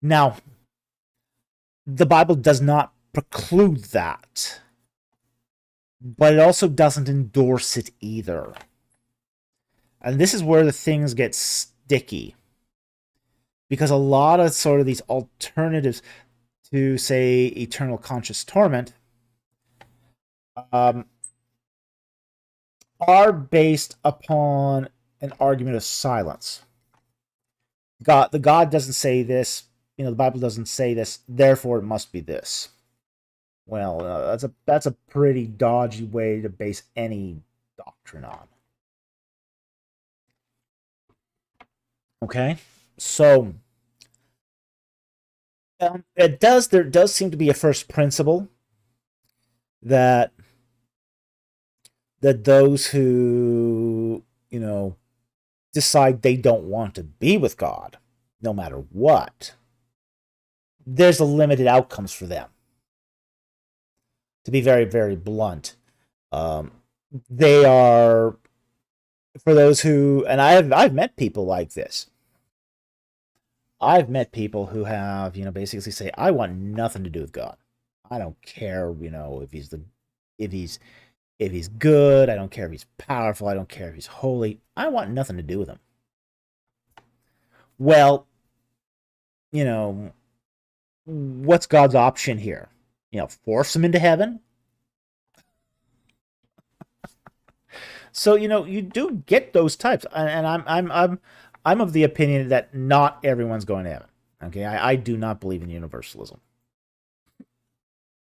Now, the Bible does not preclude that, but it also doesn't endorse it either. And this is where the things get sticky. Because a lot of sort of these alternatives to, say, eternal conscious torment are based upon an argument of silence. The God doesn't say this, the Bible doesn't say this, therefore it must be this. Well, that's a pretty dodgy way to base any doctrine on. Okay, so there does seem to be a first principle that those who decide they don't want to be with God, no matter what, there's a limited outcomes for them. To be very, very blunt, they are, for those who, and I've met people like this. I've met people who have, basically say, I want nothing to do with God. I don't care, if he's good. I don't care if he's powerful. I don't care if he's holy. I want nothing to do with him. Well, what's God's option here? Force him into heaven? So, you do get those types, and I'm of the opinion that not everyone's going to heaven. Okay, I do not believe in universalism.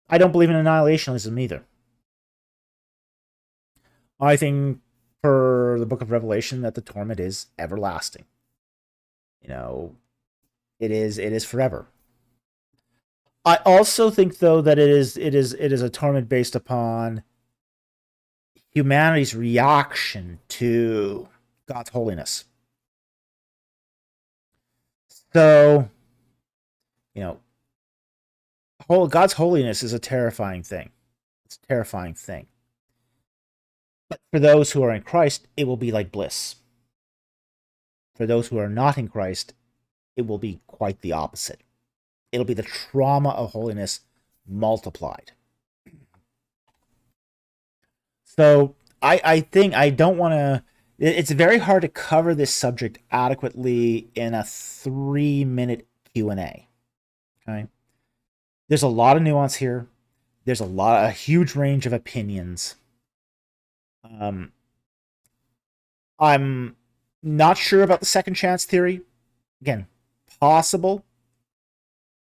I don't believe in annihilationism either. I think, per the book of Revelation, that the torment is everlasting. It is forever. I also think, though, that it is a torment based upon humanity's reaction to God's holiness. So, God's holiness is a terrifying thing. It's a terrifying thing. But for those who are in Christ, it will be like bliss. For those who are not in Christ, it will be quite the opposite. It'll be the trauma of holiness multiplied. So I think I don't want to. It's very hard to cover this subject adequately in a 3-minute Q&A. Okay, there's a lot of nuance here. There's a huge range of opinions. I'm not sure about the second chance theory. Again, possible.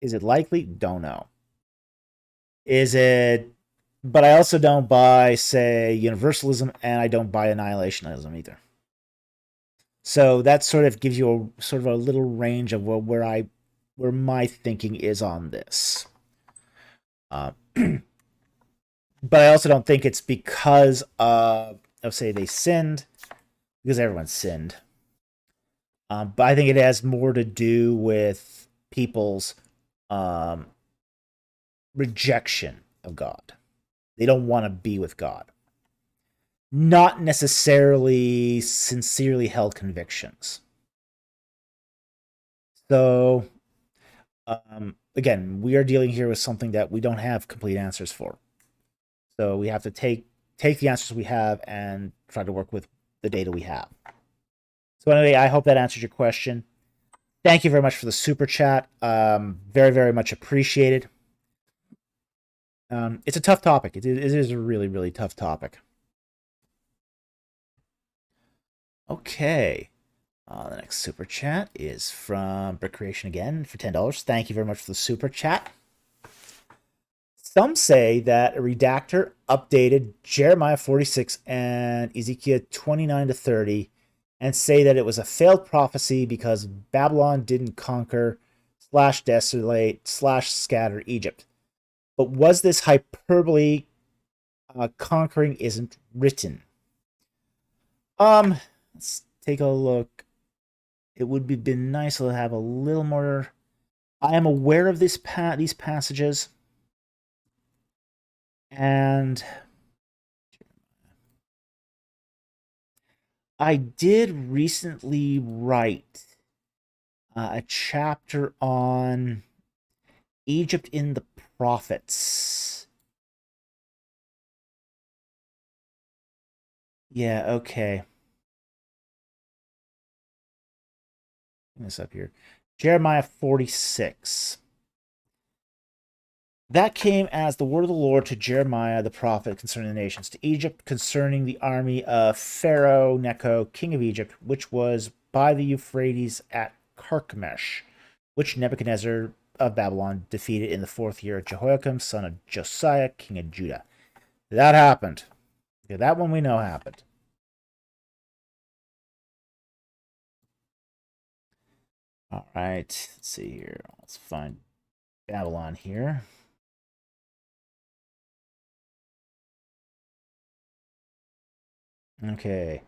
Is it likely? Don't know. Is it? But I also don't buy, say, universalism, and I don't buy annihilationism either. So that sort of gives you a little range of where my thinking is on this. But I also don't think it's because of say they sinned, because everyone sinned. But I think it has more to do with people's rejection of God. They don't want to be with God. Not necessarily sincerely held convictions. So, again, we are dealing here with something that we don't have complete answers for. So we have to take the answers we have and try to work with the data we have. So anyway, I hope that answered your question. Thank you very much for the super chat. Very, very much appreciated. It's a tough topic. It is a really, really tough topic. Okay. The next super chat is from Brick Creation again for $10. Thank you very much for the super chat. Some say that a redactor updated Jeremiah 46 and Ezekiel 29 to 30 and say that it was a failed prophecy because Babylon didn't conquer / desolate / scatter Egypt. But was this hyperbole? Conquering isn't written. Let's take a look. It would have been nice to have a little more. I am aware of these passages, and I did recently write a chapter on Egypt in the prophets. Yeah, okay. This up here. Jeremiah 46. That came as the word of the Lord to Jeremiah the prophet concerning the nations, to Egypt concerning the army of Pharaoh Necho, king of Egypt, which was by the Euphrates at Carchemish, which Nebuchadnezzar of Babylon defeated in the 4th year of Jehoiakim, son of Josiah, king of Judah. That happened. Okay, that one we know happened. All right, let's see here. Let's find Babylon here. Okay,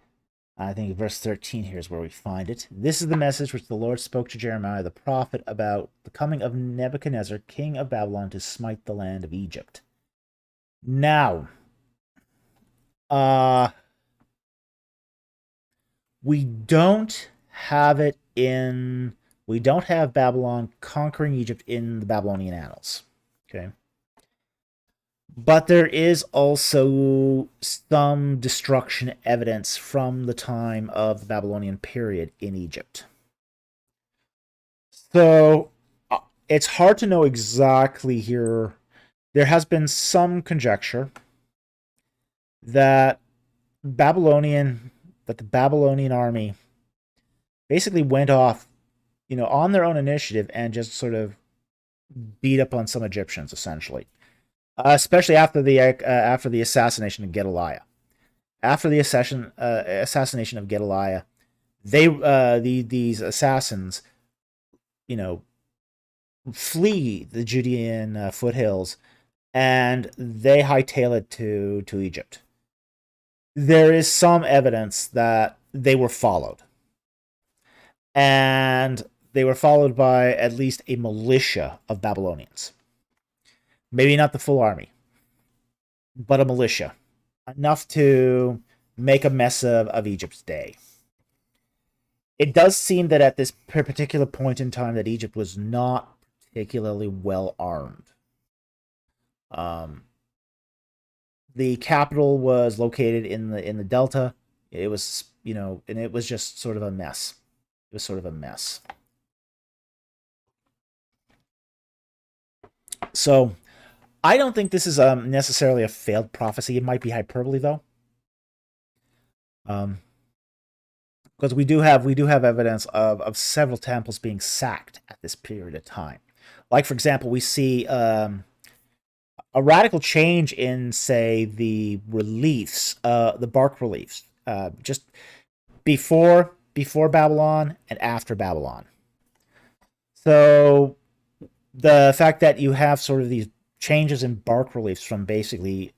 I think verse 13 here is where we find it. This is the message which the Lord spoke to Jeremiah the prophet about the coming of Nebuchadnezzar, king of Babylon, to smite the land of Egypt. Now, we don't have it in. We don't have Babylon conquering Egypt in the Babylonian annals. Okay. But there is also some destruction evidence from the time of the Babylonian period in Egypt. So it's hard to know exactly here. There has been some conjecture that the Babylonian army basically went off, on their own initiative and just sort of beat up on some Egyptians, essentially. Especially after the assassination of Gedaliah. After the assassination of Gedaliah, these assassins, flee the Judean foothills, and they hightail it to Egypt. There is some evidence that they were followed, and they were followed by at least a militia of Babylonians. Maybe not the full army, but a militia. Enough to make a mess of Egypt's day. It does seem that at this particular point in time that Egypt was not particularly well armed. The capital was located in the Delta. It was, and it was just sort of a mess. It was sort of a mess. So I don't think this is necessarily a failed prophecy. It might be hyperbole, though, because we do have evidence of several temples being sacked at this period of time. Like, for example, we see a radical change in, say, the reliefs, the bark reliefs, just before Babylon and after Babylon. So the fact that you have sort of these changes in bark reliefs from basically,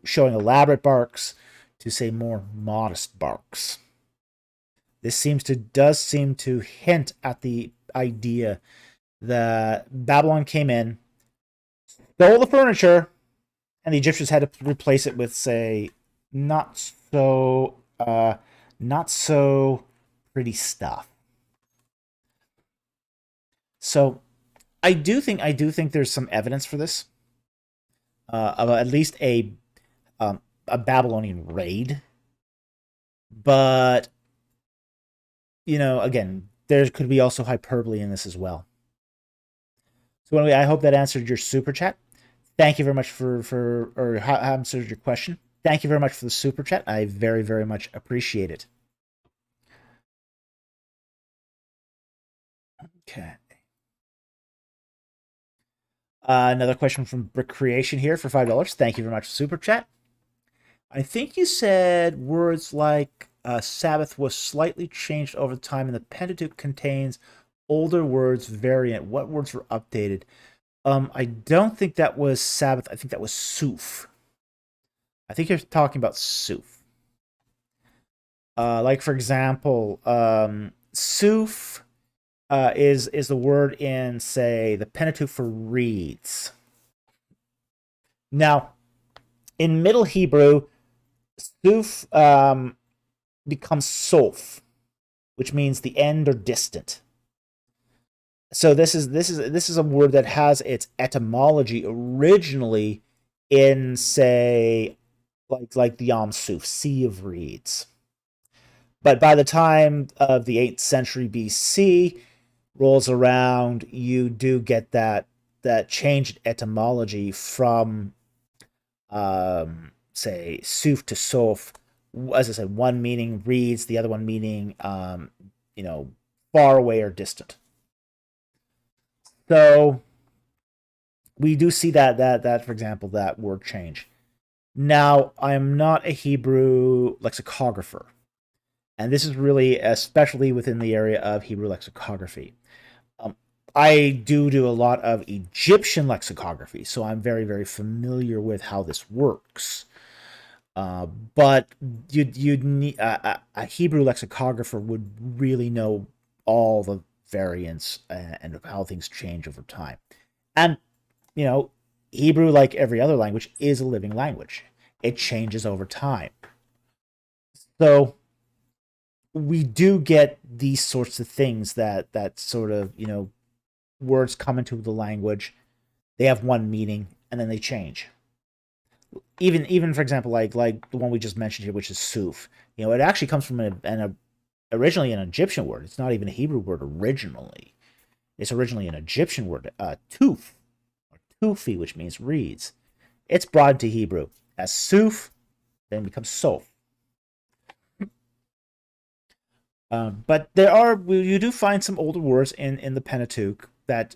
showing elaborate barks to, say, more modest barks. This does seem to hint at the idea that Babylon came in, stole the furniture, and the Egyptians had to replace it with, say, not so pretty stuff. So I do think there's some evidence for this, of at least a Babylonian raid, but again, there could be also hyperbole in this as well. So anyway, I hope that answered your super chat. Thank you very much or answered your question. Thank you very much for the super chat. I very, very much appreciate it. Okay. Another question from Brick Creation here for $5. Thank you very much for super chat. I think you said words like Sabbath was slightly changed over time, and the Pentateuch contains older words variant. What words were updated? I don't think that was Sabbath. I think that was Suf. I think you're talking about Suf. Like, for example, Suf is the word in, say, the Pentateuch for reeds. Now, in Middle Hebrew, Suf becomes Sof, which means the end or distant. So this is a word that has its etymology originally in, say, like the Yam Suf, Sea of Reeds. But by the time of the 8th century BC rolls around, you do get that changed etymology from say Suf to Sof. As I said, one meaning reeds, the other one meaning far away or distant. So we do see that for example, that word change. Now, I am not a Hebrew lexicographer, and this is really especially within the area of Hebrew lexicography. I do a lot of Egyptian lexicography, so I'm very, very familiar with how this works. But you'd need a Hebrew lexicographer would really know all the variants and how things change over time. And Hebrew, like every other language, is a living language. It changes over time. So we do get these sorts of things that sort of, words come into the language, they have one meaning, and then they change. Even for example, like the one we just mentioned here, which is Suf. It actually comes from originally an Egyptian word. It's not even a Hebrew word originally. It's originally an Egyptian word, tuf, or tufi, which means reeds. It's brought into Hebrew as Suf, then becomes Sof. But you do find some older words in the Pentateuch that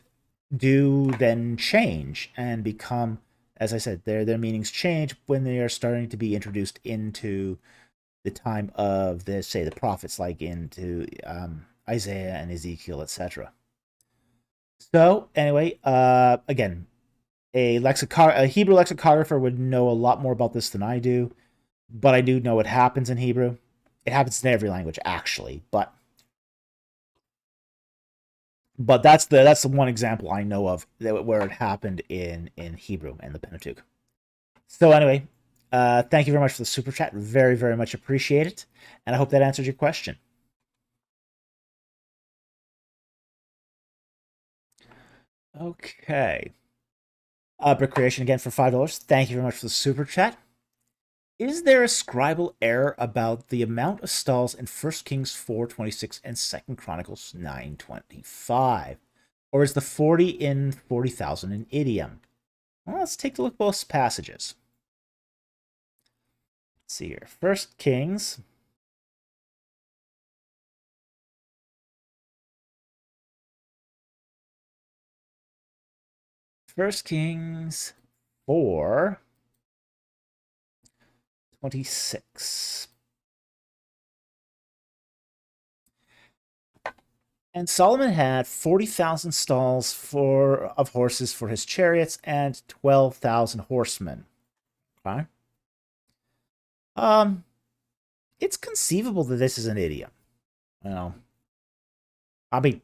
do then change and become, as I said, their meanings change when they are starting to be introduced into the time of the prophets, like into Isaiah and Ezekiel, etc. So anyway, again, a Hebrew lexicographer would know a lot more about this than I do, but I do know it happens in Hebrew. It happens in every language, actually, but that's the one example I know of where it happened in Hebrew and the Pentateuch. So anyway, thank you very much for the super chat. Very, very much appreciate it, and I hope that answered your question. Okay. Brick Creation again for $5. Thank you very much for the super chat. Is there a scribal error about the amount of stalls in 1 Kings 4:26 and 2 Chronicles 9:25? Or is the 40 in 40,000 an idiom? Well, let's take a look at both passages. Let's see here. 1 Kings. First Kings 4:26. And Solomon had 40,000 stalls of horses for his chariots and 12,000 horsemen. Okay. It's conceivable that this is an idiom. I mean,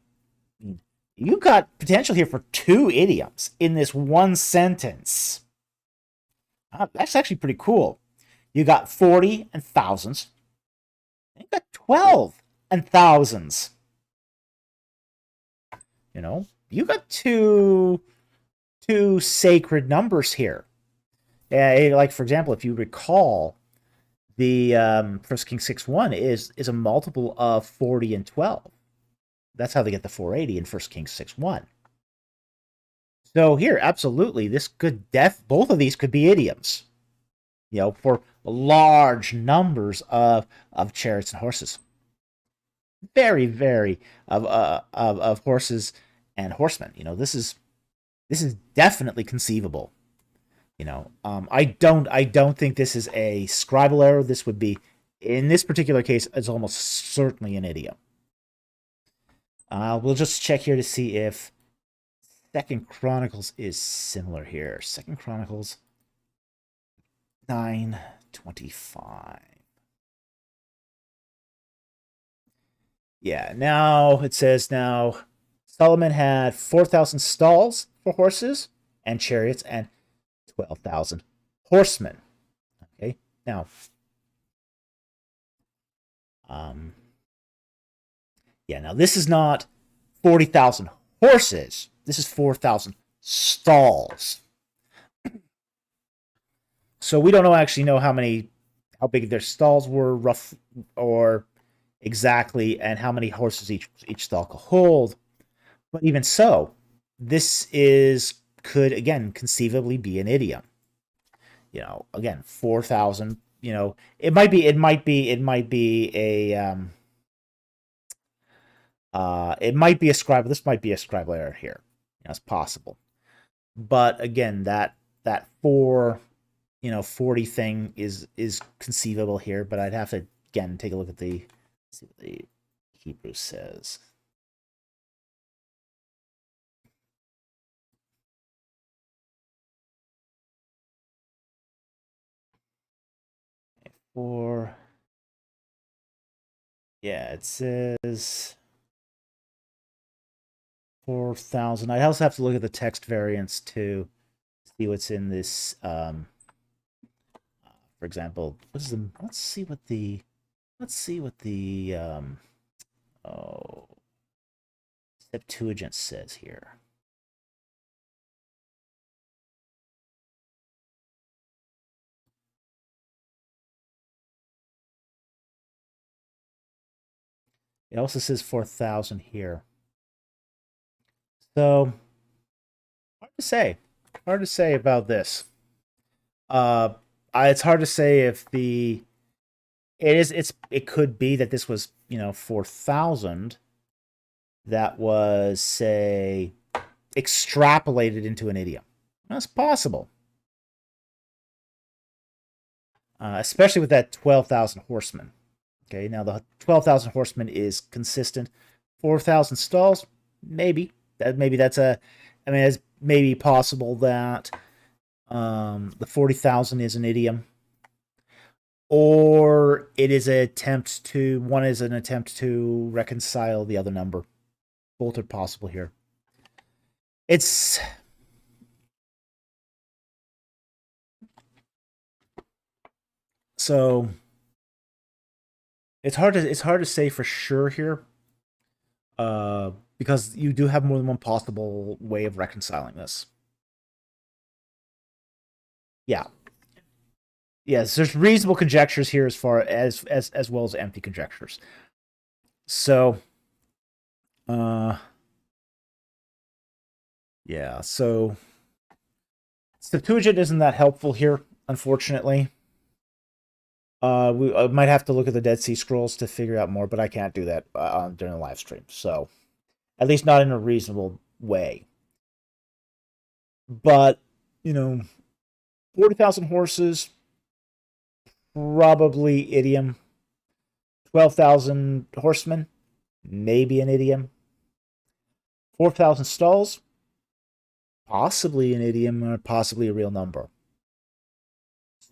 you got potential here for two idioms in this one sentence. That's actually pretty cool. You got 40 and thousands. You got 12 and thousands. You got two sacred numbers here. Like, for example, if you recall The 1 Kings 6:1 is a multiple of 40 and 12. That's how they get the 480 in 1 Kings 6:1. So here, absolutely, this could both of these could be idioms, for large numbers of chariots and horses. Very, very of horses and horsemen. This is definitely conceivable. I don't think this is a scribal error. This would be, in this particular case, it's almost certainly an idiom. We'll just check here to see if Second Chronicles is similar here. Second Chronicles 9:25. Yeah, now it says Solomon had 4,000 stalls for horses and chariots and 12,000 horsemen. Okay, now, now this is not 40,000 horses. This is 4,000 stalls. So we don't actually know how big their stalls were, rough or exactly, and how many horses each stall could hold. But even so, this could again conceivably be an idiom. Again, 4,000. It might be a scribal. This might be a scribal error here. It's possible. But again, that 40 thing is conceivable here. But I'd have to again take a look at see what the Hebrew says. It says 4,000. I also have to look at the text variants to see what's in this. For example, let's see what the Septuagint says here. It also says 4,000 here. So hard to say. Hard to say about this. It's hard to say if it could be that this was 4,000 that was, say, extrapolated into an idiom. That's possible. Especially with that 12,000 horsemen. Okay, now the 12,000 horsemen is consistent. 4,000 stalls, maybe. It's maybe possible that the 40,000 is an idiom. Or it is an attempt to reconcile the other number. Both are possible here. So it's hard to say for sure here, because you do have more than one possible way of reconciling this. Yeah. Yes, there's reasonable conjectures here as well as empty conjectures. So, yeah. So Septuagint isn't that helpful here, unfortunately. We might have to look at the Dead Sea Scrolls to figure out more, but I can't do that during the live stream. So, at least not in a reasonable way. But 40,000 horses, probably idiom. 12,000 horsemen, maybe an idiom. 4,000 stalls, possibly an idiom or possibly a real number.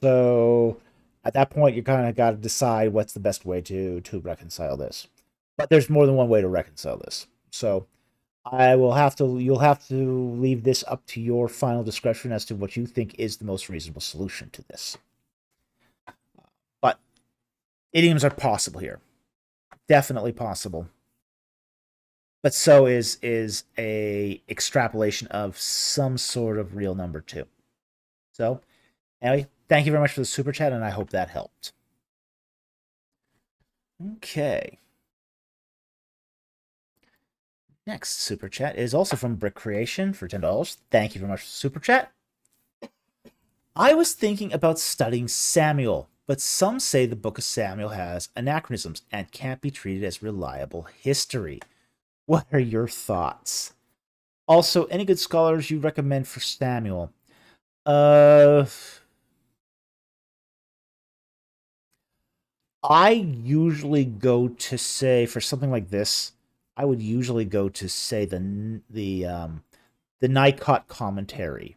So at that point, you kind of got to decide what's the best way to reconcile this. But there's more than one way to reconcile this. So you'll have to leave this up to your final discretion as to what you think is the most reasonable solution to this. But idioms are possible here. Definitely possible. But so is a extrapolation of some sort of real number too. So anyway, thank you very much for the super chat, and I hope that helped. Okay. Next super chat is also from Brick Creation for $10. Thank you very much for super chat. I was thinking about studying Samuel, but some say the book of Samuel has anachronisms and can't be treated as reliable history. What are your thoughts? Also, any good scholars you recommend for Samuel? I usually go to say for something like this, I would usually go to say the Nikot commentary,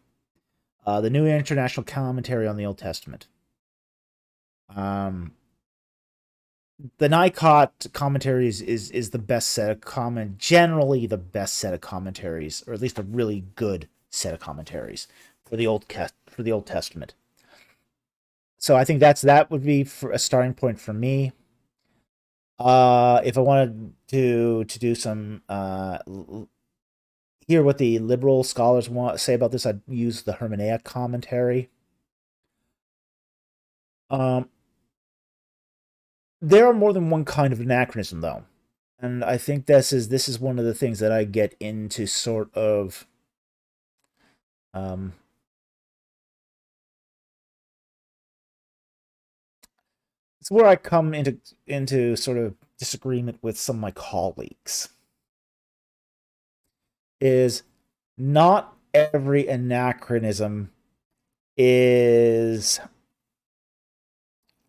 the New International Commentary on the Old Testament. Um, the Nikot commentary is the best set of generally the best set of commentaries, or at least a really good set of commentaries for the Old Testament. So I think that would be for a starting point for me. If I wanted to do some hear what the liberal scholars want to say about this, I'd use the Hermeneutic commentary. There are more than one kind of anachronism, though, and I think this is one of the things that I get into sort of it's where I come into sort of disagreement with some of my colleagues. Is not every anachronism is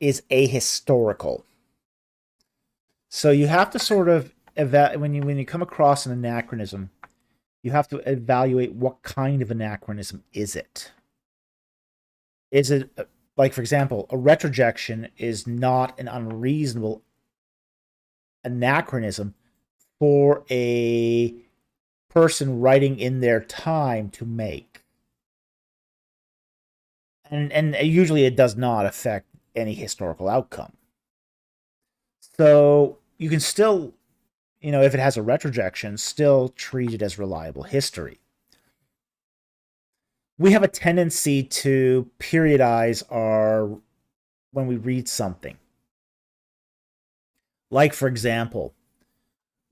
ahistorical. So you have to sort of when you come across an anachronism, you have to evaluate what kind of anachronism is it. Is it like, for example, a retrojection is not an unreasonable anachronism for a person writing in their time to make. And usually it does not affect any historical outcome. So you can still, if it has a retrojection, still treat it as reliable history. We have a tendency to periodize when we read something. Like, for example,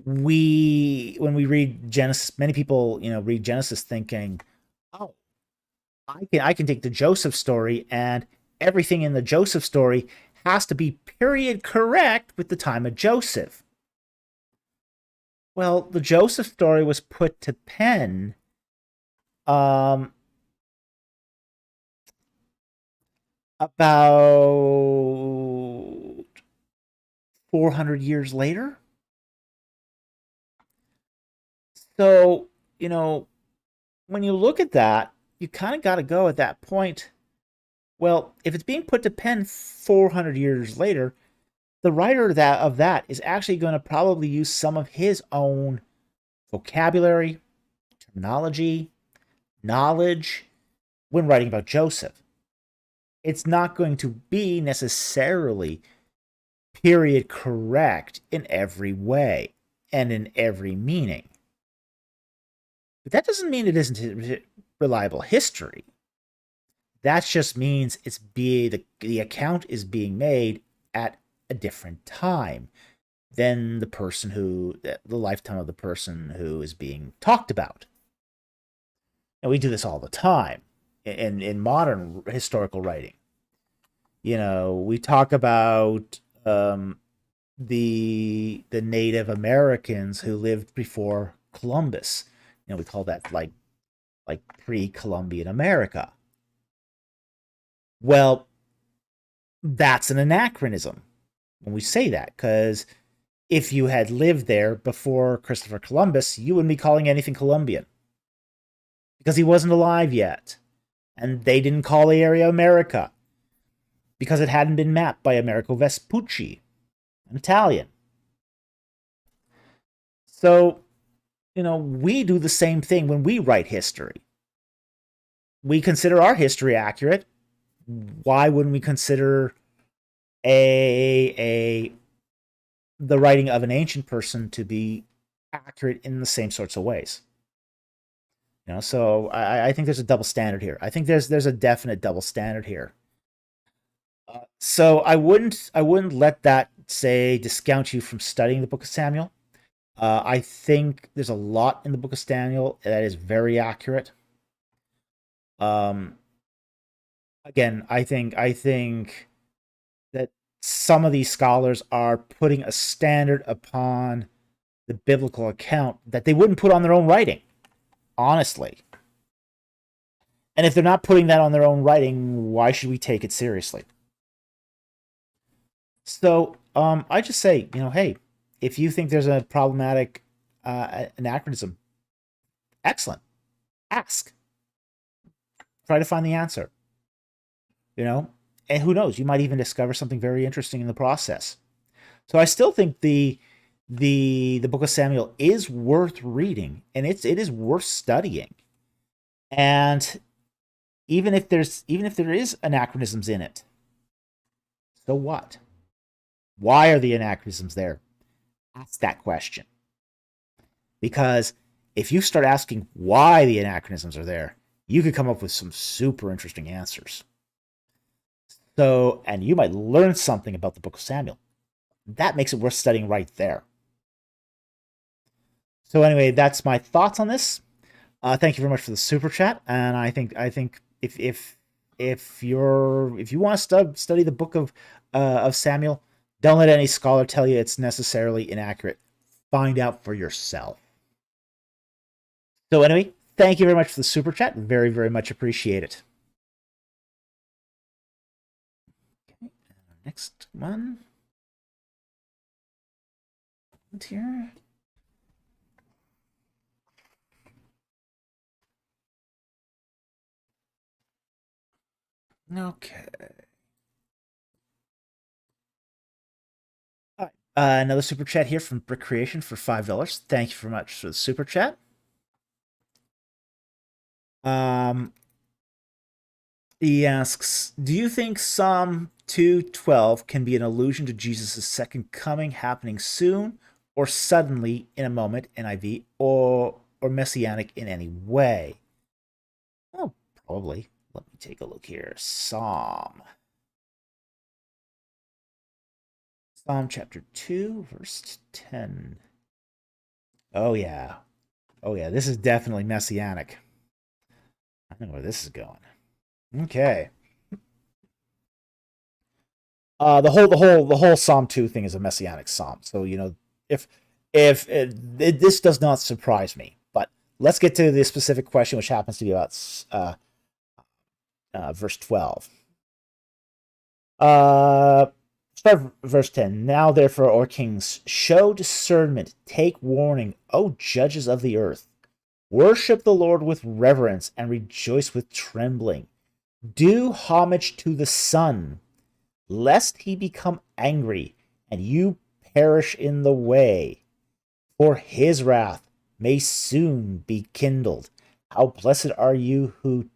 when we read Genesis, many people, read Genesis thinking, oh, I can take the Joseph story and everything in the Joseph story has to be period correct with the time of Joseph. Well, the Joseph story was put to pen about 400 years later. So, when you look at that, you kind of got to go at that point. Well, if it's being put to pen 400 years later, the writer of that is actually going to probably use some of his own vocabulary, terminology, knowledge when writing about Joseph. It's not going to be necessarily period correct in every way and in every meaning. But that doesn't mean it isn't reliable history. That just means the account is being made at a different time than the lifetime of the person who is being talked about. And we do this all the time in modern historical writing. We talk about the Native Americans who lived before Columbus. We call that like pre-Columbian America. Well, that's an anachronism when we say that, because if you had lived there before Christopher Columbus, you wouldn't be calling anything Columbian because he wasn't alive yet. And they didn't call the area America because it hadn't been mapped by Amerigo Vespucci, an Italian. So, we do the same thing when we write history. We consider our history accurate. Why wouldn't we consider the writing of an ancient person to be accurate in the same sorts of ways? So I think there's a double standard here. I think there's a definite double standard here. So I wouldn't let that say discount you from studying the Book of Samuel. I think there's a lot in the Book of Samuel that is very accurate. Again, I think that some of these scholars are putting a standard upon the biblical account that they wouldn't put on their own writing, honestly. And if they're not putting that on their own writing, why should we take it seriously? So I just say, hey, if you think there's a problematic anachronism, excellent. Ask. Try to find the answer. And who knows? You might even discover something very interesting in the process. So I still think the Book of Samuel is worth reading, and it is worth studying. And even if there is anachronisms in it, so what? Why are the anachronisms there? Ask that question. Because if you start asking why the anachronisms are there, you could come up with some super interesting answers. So, and you might learn something about the Book of Samuel. That makes it worth studying right there. So anyway, that's my thoughts on this. Thank you very much for the super chat. And I think if you want to study the Book of Samuel, don't let any scholar tell you it's necessarily inaccurate. Find out for yourself. So anyway, thank you very much for the super chat. Very, very much appreciate it. Okay, next one. Here. Okay. All right. Another super chat here from Brick Creation for $5. Thank you very much for the super chat. He asks, do you think Psalm 2:12 can be an allusion to Jesus' second coming happening soon or suddenly in a moment, NIV, or Messianic in any way? Oh, probably. Let me take a look here. Psalm chapter 2, verse 10. Oh, yeah. Oh, yeah. This is definitely Messianic. I know where this is going. Okay. The whole Psalm 2 thing is a Messianic psalm. So, if this does not surprise me, but let's get to the specific question, which happens to be about verse 12. Start verse 10. Now, therefore, O kings, show discernment, take warning, O judges of the earth. Worship the Lord with reverence and rejoice with trembling. Do homage to the Son, lest he become angry and you perish in the way. For his wrath may soon be kindled. How blessed are you who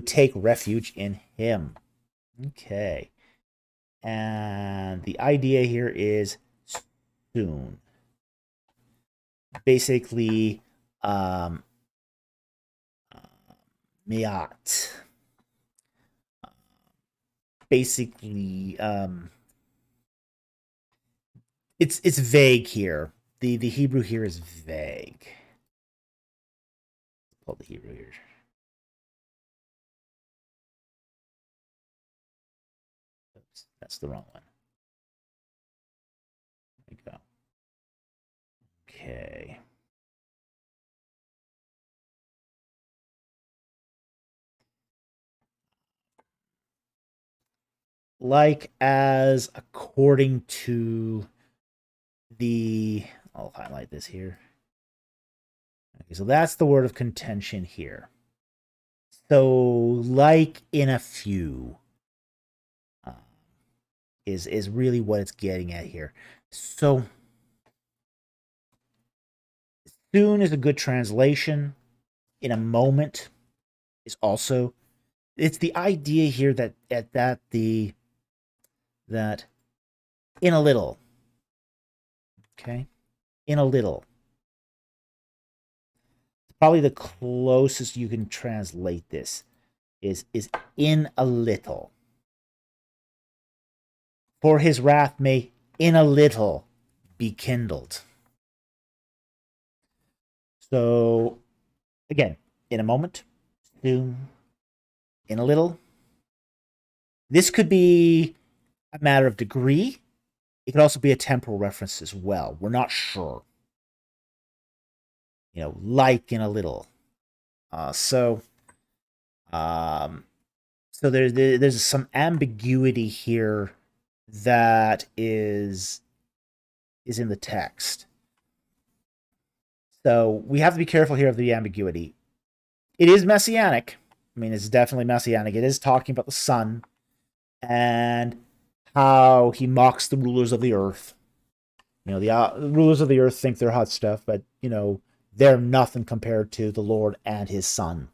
take refuge in him. Okay. And the idea here is soon. Basically, Miat. Basically, it's vague here. The Hebrew here is vague. Let's pull the Hebrew here. Oops, that's the wrong one. There we go. Okay. Like as according to I'll highlight this here. Okay, so that's the word of contention here. So, like in a few, is really what it's getting at here. So, soon is a good translation. In a moment is also. It's the idea here that in a little. Okay, in a little. Probably the closest you can translate this is in a little. For his wrath may in a little be kindled. So, again, in a moment, soon, in a little. This could be a matter of degree. It could also be a temporal reference as well. We're not sure. Like in a little. So um, so there's some ambiguity here that is in the text. So we have to be careful here of the ambiguity. It is messianic. I mean, it's definitely messianic. It is talking about the Son and how he mocks the rulers of the earth. The rulers of the earth think they're hot stuff, but they're nothing compared to the Lord and his Son.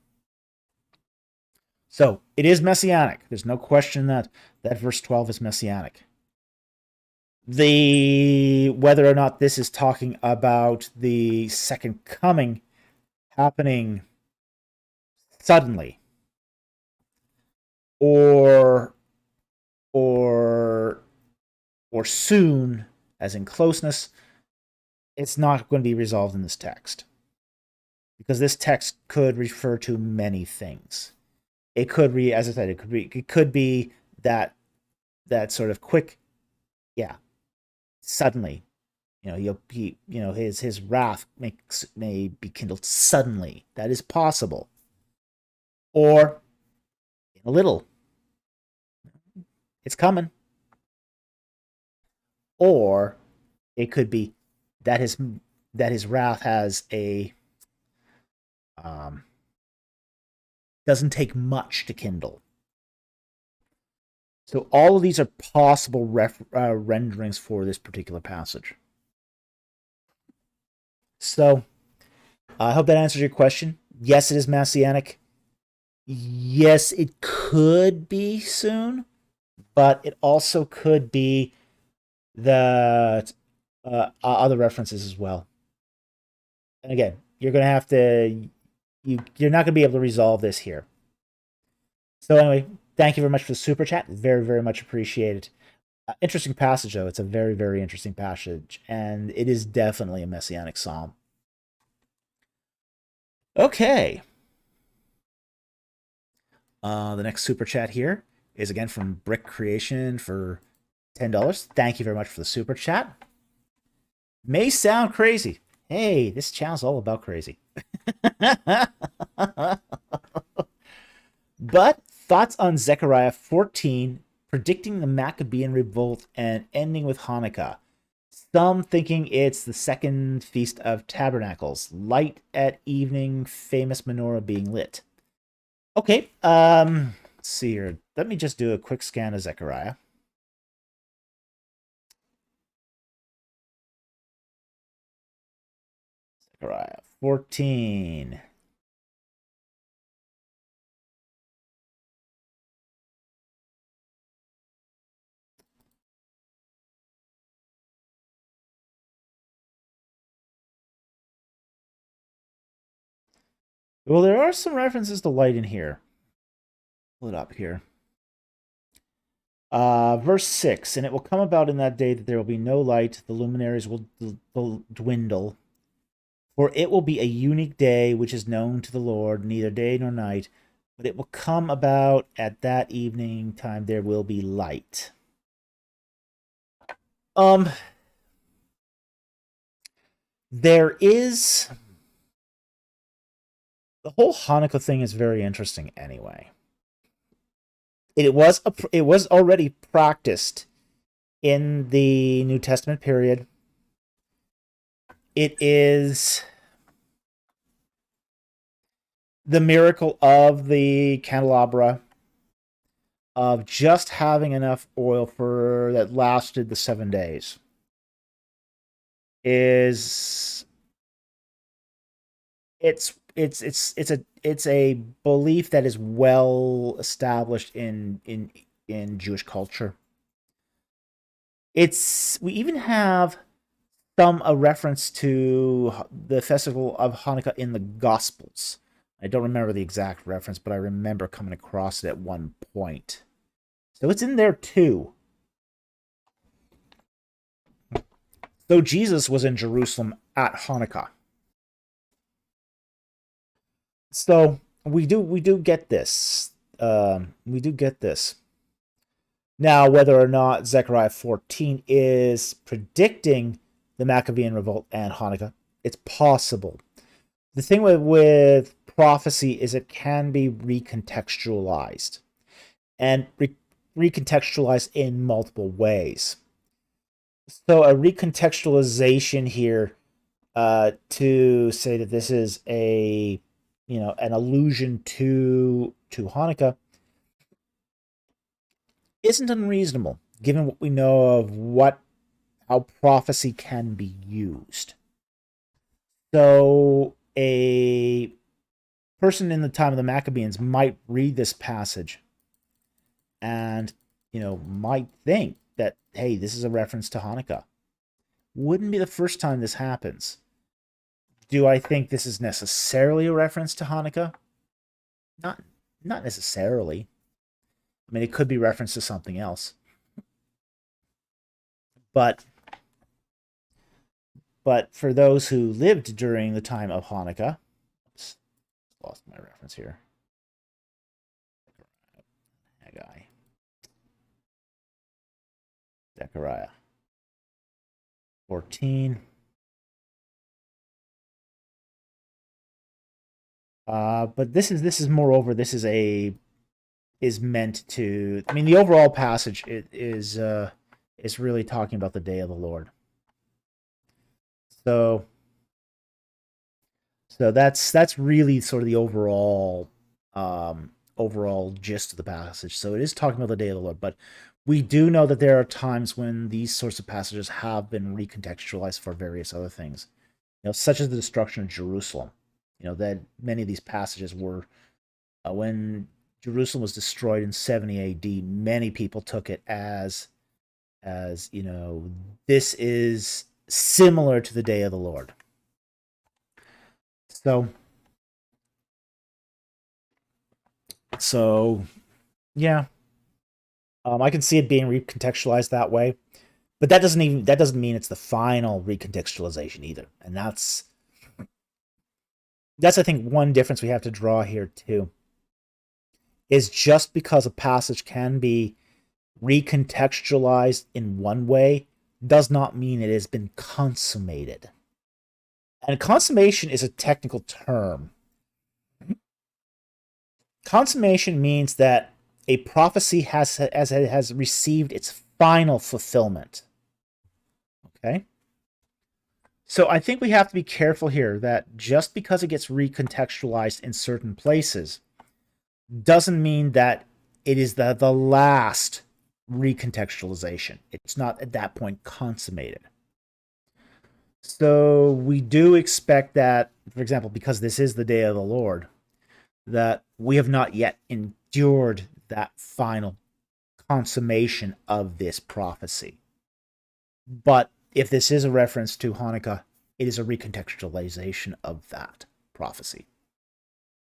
So it is messianic. There's no question that verse 12 is messianic. Whether or not this is talking about the second coming happening suddenly or soon, as in closeness, it's not going to be resolved in this text, because this text could refer to many things. It could be, as I said, it could be that sort of quick, suddenly, his wrath may be kindled suddenly. That is possible. Or in a little, it's coming. Or it could be that his wrath has a doesn't take much to kindle. So all of these are possible renderings for this particular passage. So I hope that answers your question. Yes, it is messianic. Yes, it could be soon, but it also could be the other references as well. And again, you're going to have to you're not going to be able to resolve this here. So anyway, thank you very much for the super chat. Very, very much appreciated. Interesting passage, though. It's a very, very interesting passage, and it is definitely a messianic psalm. Okay. The next super chat here is again from Brick Creation for $10. Thank you very much for the super chat. May sound crazy. Hey, this channel's all about crazy. But thoughts on Zechariah 14, predicting the Maccabean revolt and ending with Hanukkah. Some thinking it's the second Feast of Tabernacles, light at evening, famous menorah being lit. Okay, let's see here. Let me just do a quick scan of Zechariah. Zechariah 14. Well, there are some references to light in here. Pull it up here. Verse 6, and it will come about in that day that there will be no light, the luminaries will dwindle. For it will be a unique day which is known to the Lord, neither day nor night, but it will come about at that evening time there will be light. There is... The whole Hanukkah thing is very interesting anyway. It was already practiced in the New Testament period. It is the miracle of the candelabra, of just having enough oil for that lasted the 7 days. It's a belief that is well established in Jewish culture. We even have a reference to the festival of Hanukkah in the Gospels. I don't remember the exact reference, but I remember coming across it at one point. So it's in there too. So Jesus was in Jerusalem at Hanukkah. So we do get this. We do get this. Now, whether or not Zechariah 14 is predicting the Maccabean revolt and Hanukkah, it's possible. The thing with prophecy is it can be recontextualized, and recontextualized in multiple ways. So a recontextualization here to say that this is an allusion to Hanukkah isn't unreasonable, given what we know of how prophecy can be used. So a person in the time of the Maccabees might read this passage and, might think that, hey, this is a reference to Hanukkah. Wouldn't be the first time this happens. Do I think this is necessarily a reference to Hanukkah? Not necessarily. I mean, it could be reference to something else. But for those who lived during the time of Hanukkah, oops, lost my reference here. Haggai. Zechariah 14. But this is moreover, this is meant to. I mean, the overall passage is really talking about the day of the Lord. So that's really sort of the overall gist of the passage. So it is talking about the day of the Lord, but we do know that there are times when these sorts of passages have been recontextualized for various other things, such as the destruction of Jerusalem. That many of these passages were when Jerusalem was destroyed in 70 A.D. Many people took it as this is similar to the day of the Lord. So yeah, I can see it being recontextualized that way, but that doesn't mean it's the final recontextualization either, and that's I think one difference we have to draw here too. Is just because a passage can be recontextualized in one way does not mean it has been consummated. And consummation is a technical term. Consummation means that a prophecy has received its final fulfillment. Okay? So I think we have to be careful here that just because it gets recontextualized in certain places doesn't mean that it is the last recontextualization. It's not at that point consummated. So we do expect that, for example, because this is the day of the Lord, that we have not yet endured that final consummation of this prophecy. But if this is a reference to Hanukkah, it is a recontextualization of that prophecy.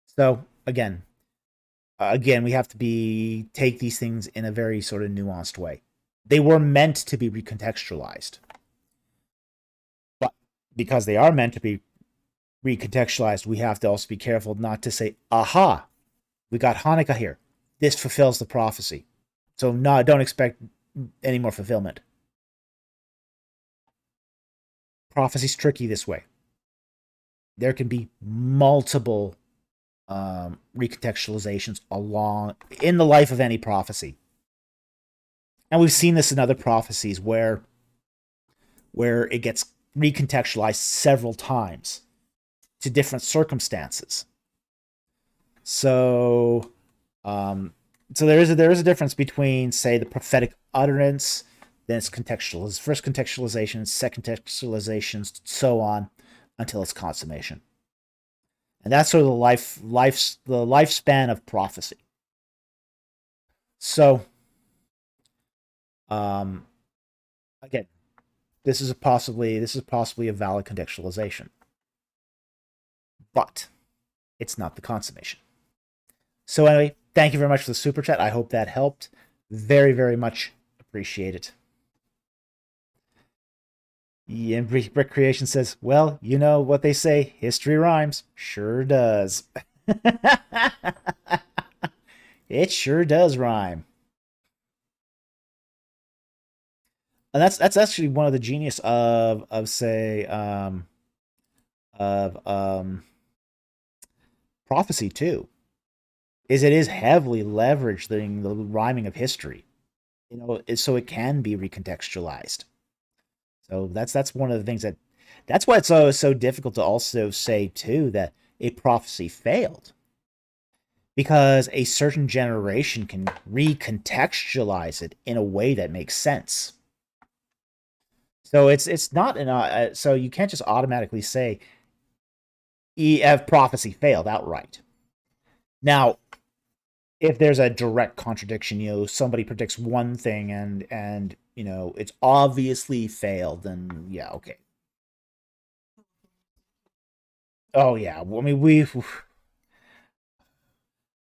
So again, we have to take these things in a very sort of nuanced way. They were meant to be recontextualized. But because they are meant to be recontextualized, we have to also be careful not to say, aha, we got Hanukkah here. This fulfills the prophecy. So no, don't expect any more fulfillment. Prophecy's tricky this way. There can be multiple recontextualizations in the life of any prophecy. And we've seen this in other prophecies where it gets recontextualized several times to different circumstances. So there is a difference between, say, the prophetic utterance, then its first contextualization, second contextualizations, so on, until its consummation. And that's sort of the lifespan of prophecy. So, again, this is possibly a valid contextualization, but it's not the consummation. So anyway, thank you very much for the super chat. I hope that helped. Very, very much appreciate it. Yeah, and Recreation says, well, you know what they say, history rhymes. Sure does. It sure does rhyme. And that's actually one of the genius of say of prophecy too, is it is heavily leveraging the rhyming of history. So it can be recontextualized. So that's one of the things that's why it's so difficult to also say too that a prophecy failed, because a certain generation can recontextualize it in a way that makes sense. So it's not so you can't just automatically say EF prophecy failed outright. Now, if there's a direct contradiction, somebody predicts one thing and it's obviously failed, then yeah, okay. Oh yeah, I mean we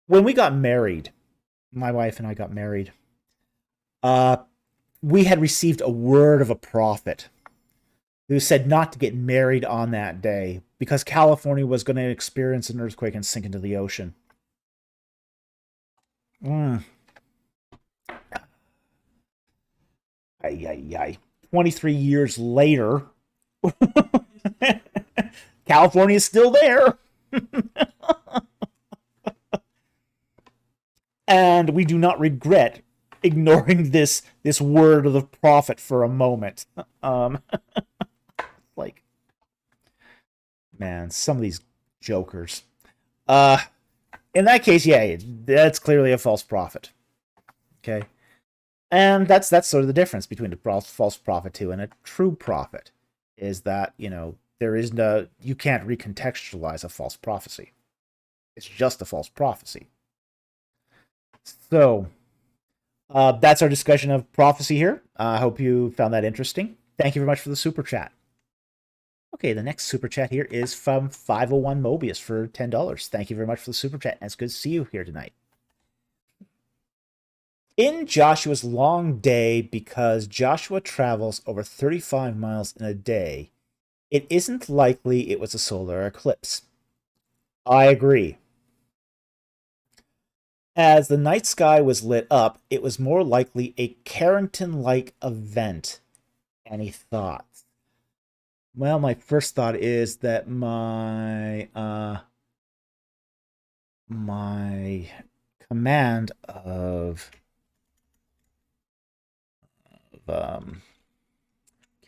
when we got married, my wife and I got married. Uh, we had received a word of a prophet who said not to get married on that day because California was going to experience an earthquake and sink into the ocean. Mm. Ay, ay, ay. 23 years later, California is still there. And we do not regret ignoring this word of the prophet for a moment. Um, like, man, some of these jokers. Uh, in that case, yeah, that's clearly a false prophet. Okay, and that's sort of the difference between a false prophet too and a true prophet, is that there is no, you can't recontextualize a false prophecy. It's just a false prophecy. So that's our discussion of prophecy here. I hope you found that interesting. Thank you very much for the super chat. Okay, the next super chat here is from 501 Mobius for $10. Thank you very much for the super chat, and it's good to see you here tonight. In Joshua's long day, because Joshua travels over 35 miles in a day, it isn't likely it was a solar eclipse. I agree. As the night sky was lit up, it was more likely a Carrington-like event. Any thoughts? Well, my first thought is that my command of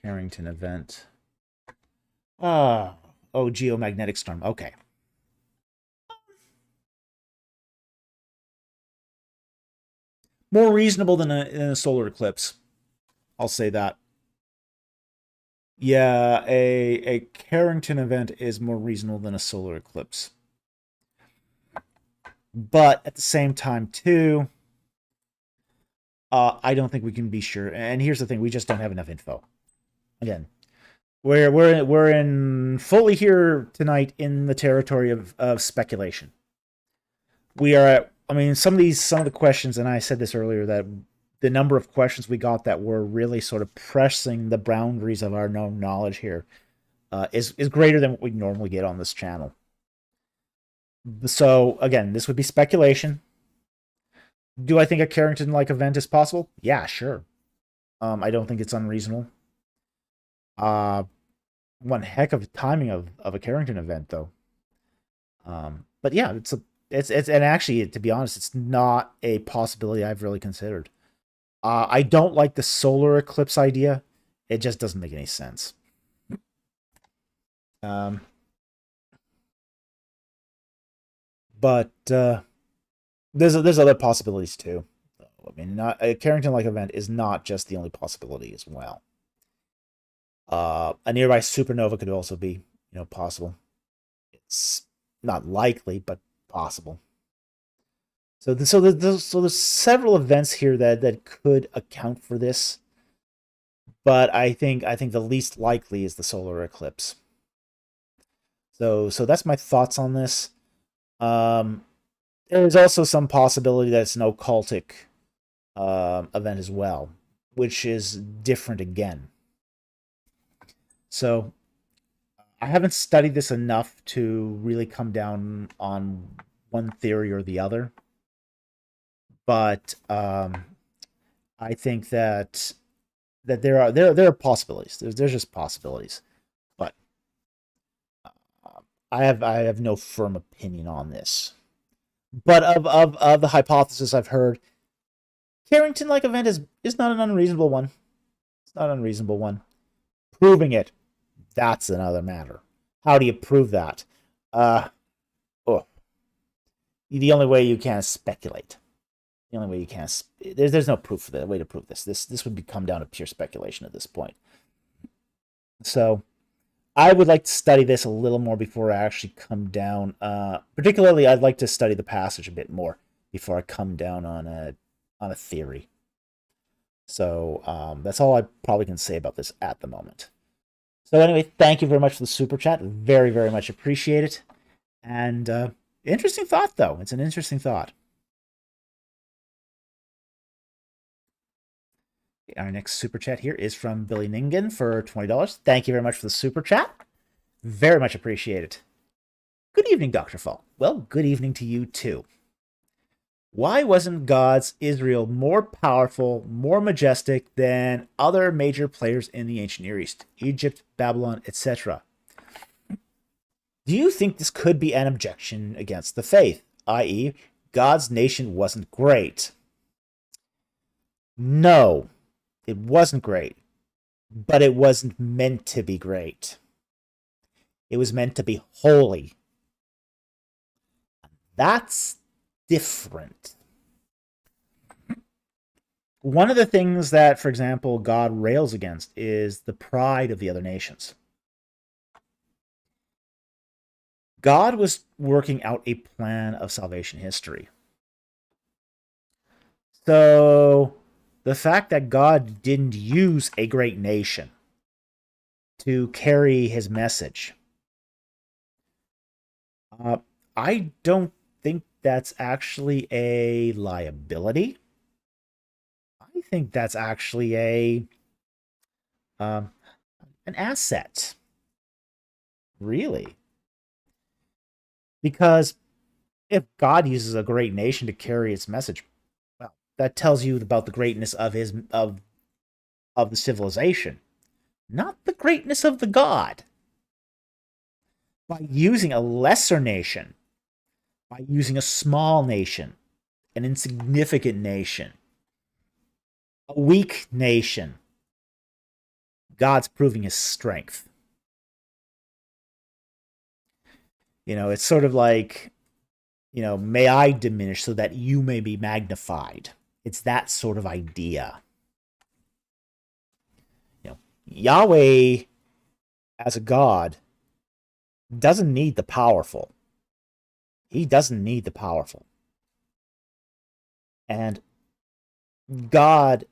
Carrington event. Oh, geomagnetic storm. Okay. More reasonable than a solar eclipse. I'll say that. Yeah, a Carrington event is more reasonable than a solar eclipse. But at the same time, too, I don't think we can be sure. And here's the thing: we just don't have enough info. Again, we're in fully here tonight in the territory of speculation. We are at, I mean, some of the questions, and I said this earlier, that the number of questions we got that were really sort of pressing the boundaries of our known knowledge here is greater than what we normally get on this channel. So again, this would be speculation. Do I think a Carrington-like event is possible? Yeah, sure. I don't think it's unreasonable. One heck of a timing of a Carrington event, though. But yeah, it's and actually, to be honest, it's not a possibility I've really considered. I don't like the solar eclipse idea. It just doesn't make any sense. But there's other possibilities too. I mean, a Carrington-like event is not just the only possibility as well. A nearby supernova could also be, possible. It's not likely, but possible. So there's several events here that could account for this, but I think the least likely is the solar eclipse. So that's my thoughts on this. There's also some possibility that it's an occultic event as well, which is different again. So I haven't studied this enough to really come down on one theory or the other, but I think that there are possibilities. There's just possibilities, but I have no firm opinion on this. But of the hypothesis I've heard, Carrington-like event is not an unreasonable one. It's not an unreasonable one. Proving it, that's another matter. How do you prove that? Uh, oh, the only way you can is speculate. The only way you can there's no proof for the way to prove this. This would come down to pure speculation at this point. So I would like to study this a little more before I actually come down. Particularly, I'd like to study the passage a bit more before I come down on a theory. So that's all I probably can say about this at the moment. So anyway, thank you very much for the super chat. Very, very much appreciate it. And interesting thought, though. It's an interesting thought. Our next super chat here is from Billy Ningen for $20. Thank you very much for the super chat. Very much appreciate it. Good evening, Dr. Fall. Well, good evening to you too. Why wasn't God's Israel more powerful, more majestic than other major players in the ancient Near East, Egypt, Babylon, etc.? Do you think this could be an objection against the faith, i.e., God's nation wasn't great? No, it wasn't great, but it wasn't meant to be great. It was meant to be holy. That's different. One of the things that, for example, God rails against is the pride of the other nations. God was working out a plan of salvation history. So the fact that God didn't use a great nation to carry his message, I don't think that's actually a liability. I think that's actually an asset, really. Because if God uses a great nation to carry its message, well, that tells you about the greatness of the civilization, not the greatness of the God. By using a lesser nation, by using a small nation, an insignificant nation, a weak nation, God's proving his strength. It's sort of like, may I diminish so that you may be magnified. It's that sort of idea. Yahweh, as a God, doesn't need the powerful. He doesn't need the powerful. And God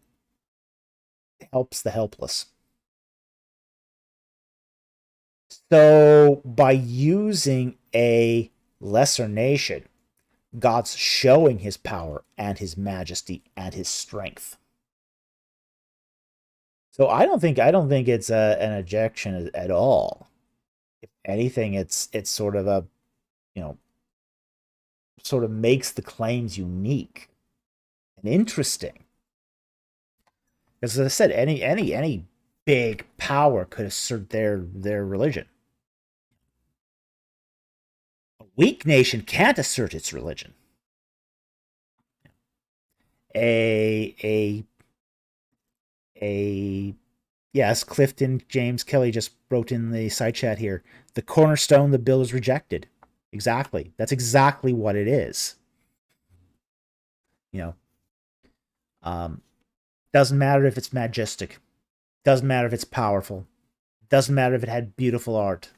helps the helpless. So by using a lesser nation, God's showing his power and his majesty and his strength. So I don't think it's an objection at all. If anything, it's sort of a, sort of makes the claims unique and interesting. As I said, any big power could assert their religion. A weak nation can't assert its religion. Yes, Clifton James Kelly just wrote in the side chat here, the cornerstone the builders rejected. Exactly. That's exactly what it is. Doesn't matter if it's majestic. Doesn't matter if it's powerful. Doesn't matter if it had beautiful art.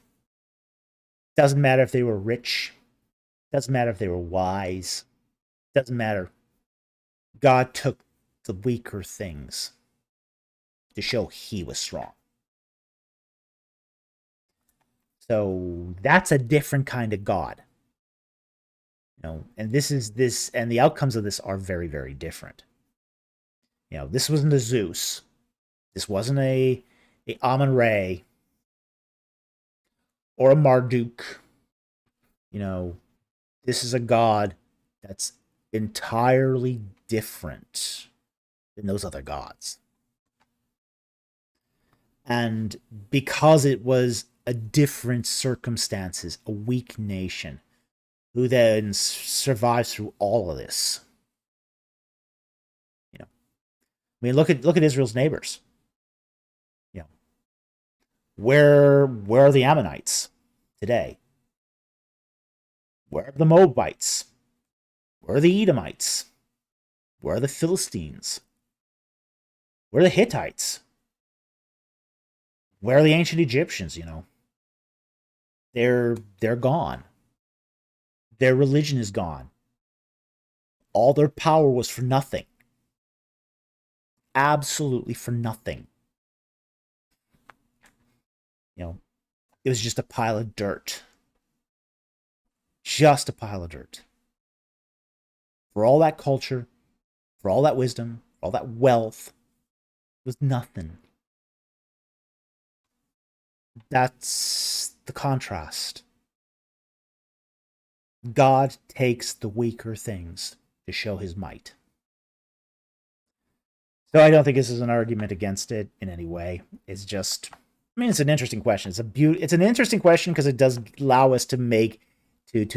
Doesn't matter if they were rich. Doesn't matter if they were wise. Doesn't matter. God took the weaker things to show he was strong. So that's a different kind of God. And and the outcomes of this are very, very different. This wasn't a Zeus. This wasn't a Amun-Re. or a Marduk. This is a god that's entirely different than those other gods. And because it was a different circumstances, a weak nation, who then survives through all of this. Look at Israel's neighbors. Where are the Ammonites today? Where are the Moabites? Where are the Edomites? Where are the Philistines? Where are the Hittites? Where are the ancient Egyptians? They're gone. Their religion is gone. All their power was for nothing. Absolutely for nothing. It was just a pile of dirt. Just a pile of dirt. For all that culture, for all that wisdom, for all that wealth, it was nothing. That's the contrast. God takes the weaker things to show his might. So I don't think this is an argument against it in any way. It's just, it's an interesting question. It's an interesting question because it does allow us to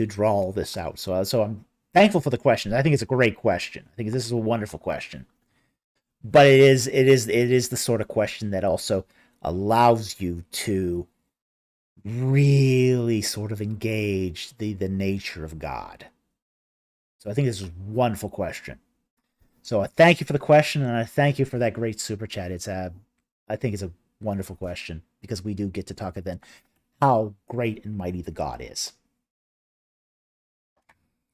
draw all this out. So I'm thankful for the question. I think it's a great question. I think this is a wonderful question. But it is the sort of question that also allows you to really sort of engage the nature of God. So I think this is a wonderful question. So I thank you for the question, and I thank you for that great super chat. I think it's a wonderful question because we do get to talk then how great and mighty the God is.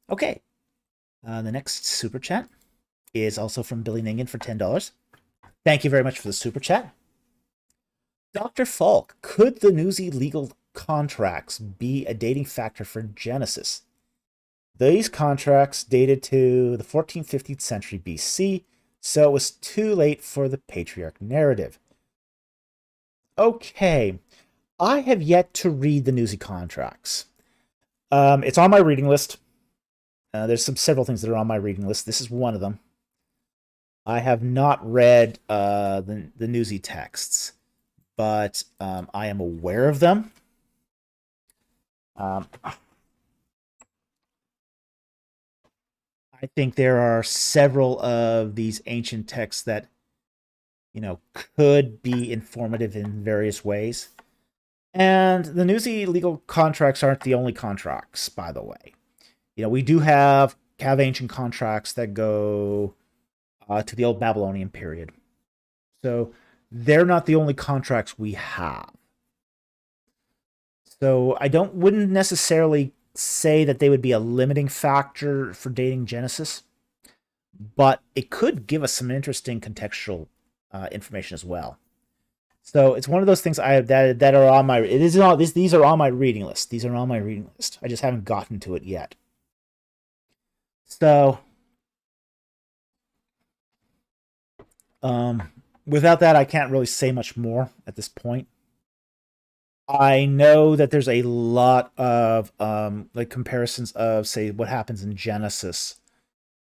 Okay, the next super chat is also from Billy Ningen for $10. Thank you very much for the super chat. Dr. Falk, could the newsy legal contracts be a dating factor for Genesis? These contracts dated to the 14th, 15th century BC, so it was too late for the patriarch narrative. Okay, I have yet to read the newsy contracts. It's on my reading list. There's several things that are on my reading list. This is one of them. I have not read the newsy texts, but I am aware of them. I think there are several of these ancient texts that, could be informative in various ways. And the newsy legal contracts aren't the only contracts, by the way. We do have ancient contracts that go to the old Babylonian period. So they're not the only contracts we have. So I wouldn't necessarily say that they would be a limiting factor for dating Genesis, but it could give us some interesting contextual information as well. So it's one of those things that are on my. These are on my reading list. These are on my reading list. I just haven't gotten to it yet. So, without that, I can't really say much more at this point. I know that there's a lot of comparisons of, say, what happens in Genesis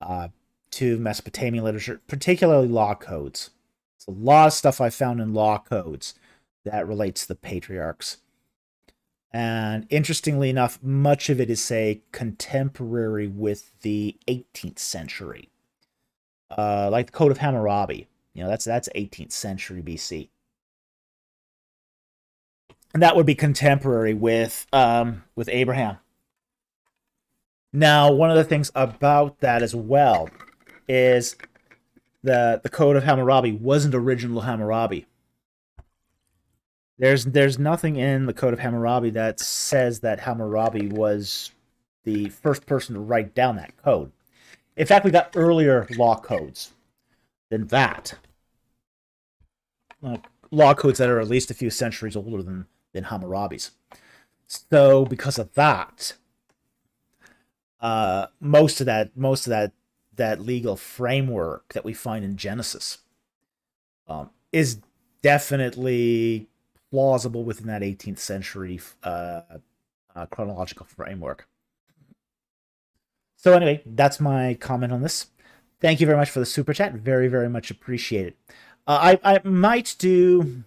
to Mesopotamian literature, particularly law codes. It's a lot of stuff I found in law codes that relates to the patriarchs. And interestingly enough, much of it is, say, contemporary with the 18th century. Like the Code of Hammurabi. That's 18th century BC. And that would be contemporary with Abraham. Now, one of the things about that as well is the Code of Hammurabi wasn't original Hammurabi. There's nothing in the Code of Hammurabi that says that Hammurabi was the first person to write down that code. In fact, we got earlier law codes than that. Law codes that are at least a few centuries older than Hammurabi's. So because of that, most of that legal framework that we find in Genesis is definitely plausible within that 18th century chronological framework. So anyway, that's my comment on this. Thank you very much for the super chat. Very, very much appreciated. I might do.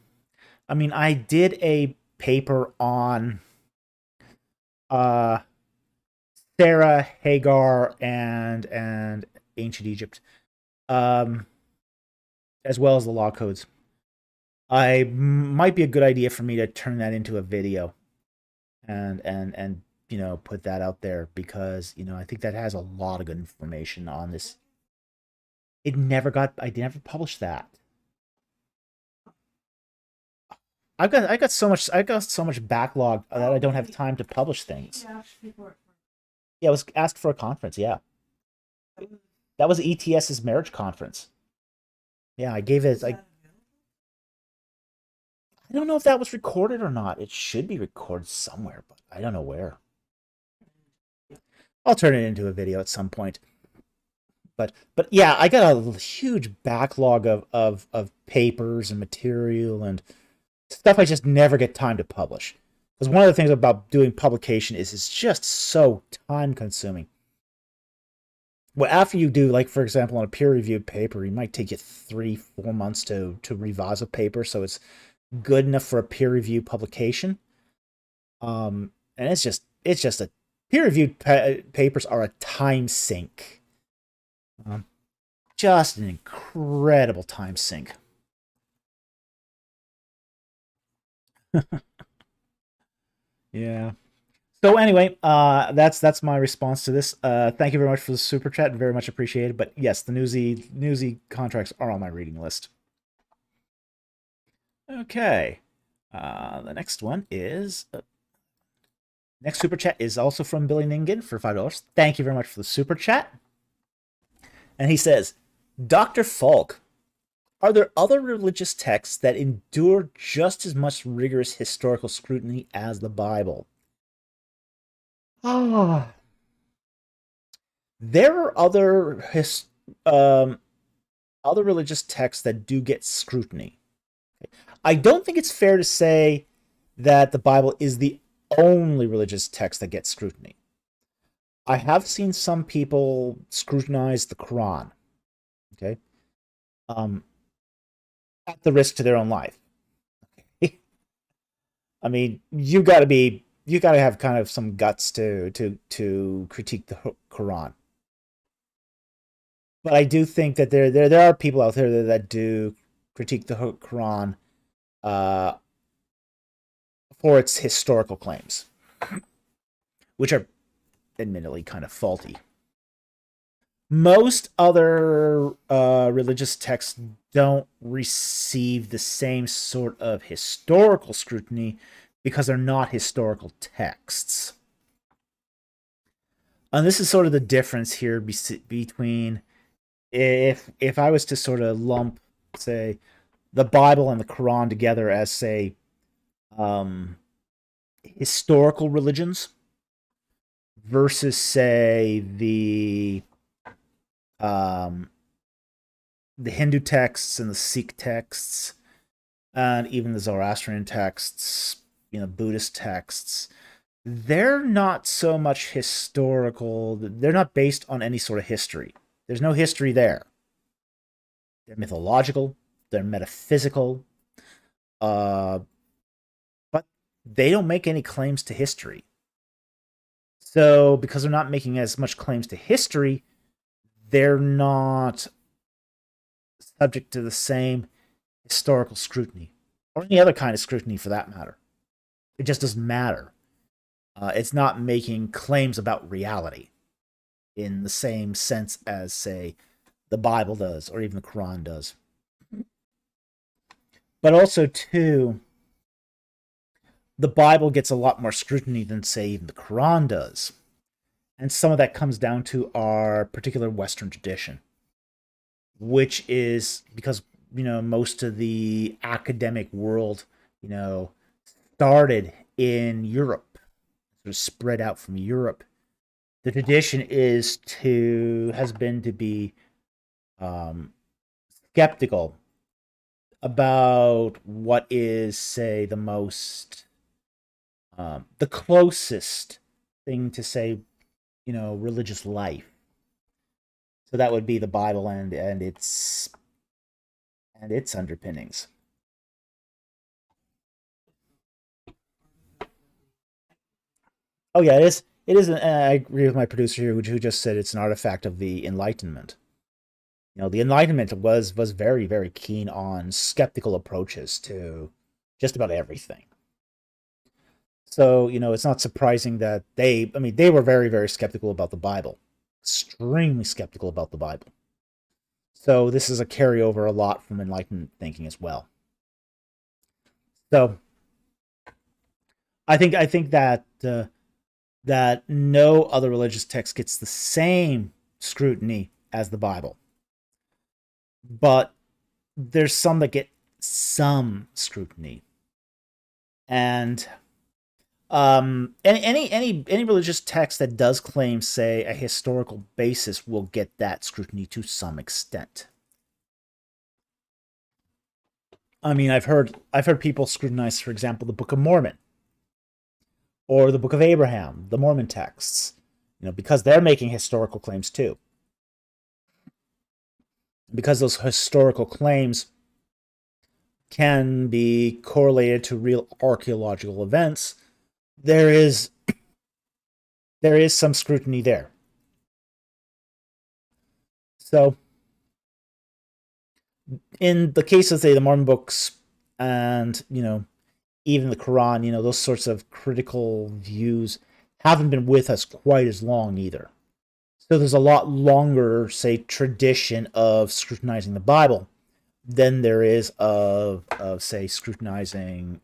I mean, I did a paper on Sarah, Hagar, and ancient Egypt, as well as the law codes. I might be a good idea for me to turn that into a video, and put that out there, because I think that has a lot of good information on this. I never published that. I got so much backlog that I don't have time to publish things. Yeah, I was asked for a conference. Yeah, that was ETS's marriage conference. Yeah, I gave it. I don't know if that was recorded or not. It should be recorded somewhere, but I don't know where. I'll turn it into a video at some point. But yeah, I got a huge backlog of papers and material and stuff I just never get time to publish. Because one of the things about doing publication is it's just so time consuming. Well, after you do, like, for example, on a peer-reviewed paper, it might take you 3-4 months to revise a paper, so it's good enough for a peer-reviewed publication. And it's just a peer-reviewed papers are a time sink. Just an incredible time sink. Yeah. So anyway, that's my response to this. Thank you very much for the super chat, very much appreciated. But yes, the newsy contracts are on my reading list. Okay, the next one is next super chat is also from Billy Ningen for $5. Thank you very much for the super chat. And he says, Dr. Falk, are there other religious texts that endure just as much rigorous historical scrutiny as the Bible? There are other religious texts that do get scrutiny. I don't think it's fair to say that the Bible is the only religious text that gets scrutiny. I have seen some people scrutinize the Quran, okay, at the risk to their own life. I mean, you got to have kind of some guts to critique the Quran. But I do think that there are people out there that do critique the Quran for its historical claims, which are admittedly kind of faulty. Most other religious texts don't receive the same sort of historical scrutiny because they're not historical texts. And this is sort of the difference here between, if I was to sort of lump, say, the Bible and the Quran together as, say, historical religions versus, say, the Hindu texts and the Sikh texts, and even the Zoroastrian texts, Buddhist texts, they're not so much historical. They're not based on any sort of history. There's no history there. They're mythological. They're metaphysical. But they don't make any claims to history. So, because they're not making as much claims to history, they're not subject to the same historical scrutiny, or any other kind of scrutiny for that matter. It just doesn't matter. It's not making claims about reality in the same sense as, say, the Bible does, or even the Quran does. But also, too, the Bible gets a lot more scrutiny than, say, even the Quran does. And some of that comes down to our particular Western tradition, which is because, most of the academic world, started in Europe, sort of spread out from Europe. The tradition has been to be skeptical about what is, say, the closest thing to, say, religious life. So that would be the Bible and its underpinnings. Oh yeah, it is. It is. I agree with my producer here, who just said it's an artifact of the Enlightenment. The Enlightenment was very, very keen on skeptical approaches to just about everything. So it's not surprising that they were very, very skeptical about the Bible, extremely skeptical about the Bible. So this is a carryover a lot from Enlightenment thinking as well. So I think that no other religious text gets the same scrutiny as the Bible, but there's some that get some scrutiny, and any religious text that does claim, say, a historical basis will get that scrutiny to some extent. I mean, I've heard people scrutinize, for example, the Book of Mormon or the Book of Abraham, the Mormon texts, because they're making historical claims too. Because those historical claims can be correlated to real archaeological events, there is some scrutiny there. So, in the case of, say, the Mormon books and even the Quran, those sorts of critical views haven't been with us quite as long either. So there's a lot longer, say, tradition of scrutinizing the Bible than there is of say, scrutinizing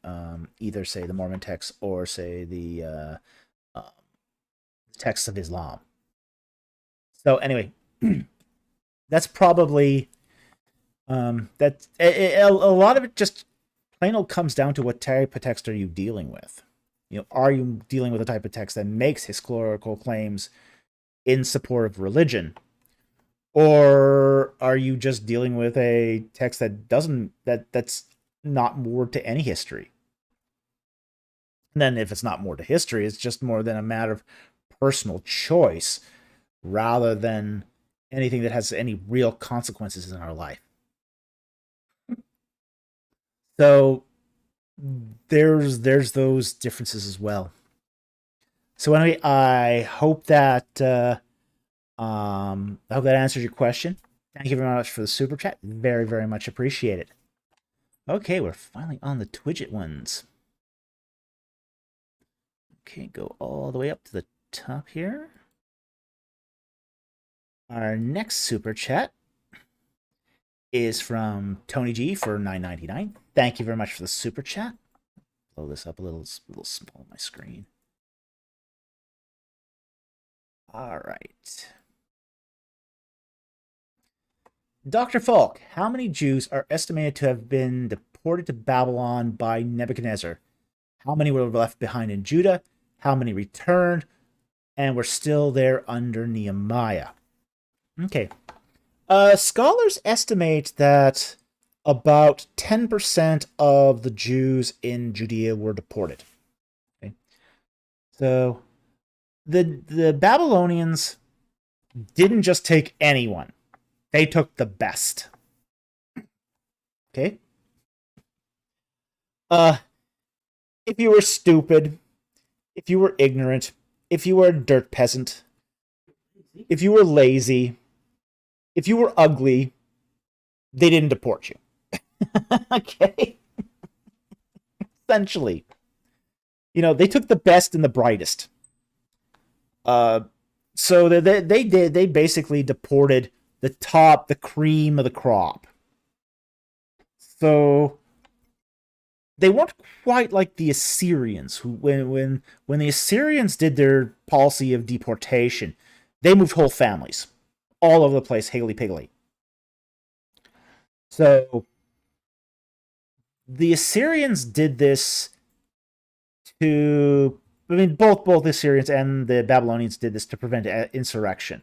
either, say, the Mormon text or, say, the texts of Islam. So anyway, that's probably that a lot of it just plain old comes down to what type of text are you dealing with. Are you dealing with a type of text that makes historical claims in support of religion, or are you just dealing with a text that's not moored to any history? And then if it's not moored to history, it's just more than a matter of personal choice rather than anything that has any real consequences in our life. So there's those differences as well. So anyway, I hope that answers your question. Thank you very much for the super chat. Very, very much appreciated. Okay, we're finally on the Twidget ones. Okay, go all the way up to the top here. Our next super chat is from Tony G for $9.99. Thank you very much for the super chat. Blow this up a little small on my screen. All right. Dr. Falk, how many Jews are estimated to have been deported to Babylon by Nebuchadnezzar? How many were left behind in Judah? How many returned and were still there under Nehemiah? Okay. Scholars estimate that about 10% of the Jews in Judea were deported. Okay. So the Babylonians didn't just take anyone. They took the best. Okay? If you were stupid, if you were ignorant, if you were a dirt peasant, if you were lazy, if you were ugly, they didn't deport you. Okay? Essentially. They took the best and the brightest. So they basically deported the cream of the crop. So they weren't quite like the Assyrians, who when the Assyrians did their policy of deportation, they moved whole families all over the place, higgly-piggly. So the Assyrians did this to, both the Assyrians and the Babylonians did this to prevent insurrection.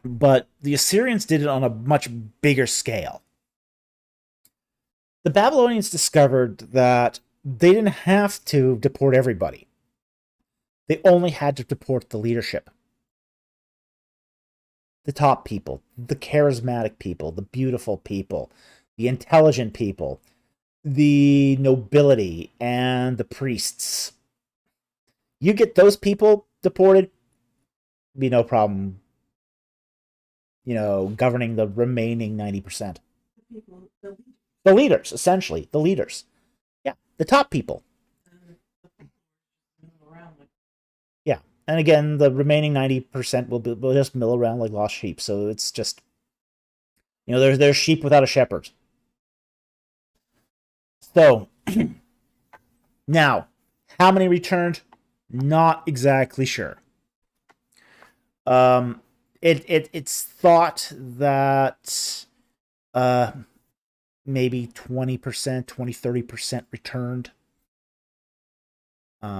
But the Assyrians did it on a much bigger scale. The Babylonians discovered that they didn't have to deport everybody. They only had to deport the leadership. The top people, the charismatic people, the beautiful people, the intelligent people, the nobility, and the priests. You get those people deported, be no problem, governing the remaining 90%. The leaders, essentially, the leaders. Yeah, the top people. Yeah, and again, the remaining 90% will just mill around like lost sheep. So it's just, there's sheep without a shepherd. So now, how many returned? Not exactly sure. It's thought that maybe 20%, 30% returned.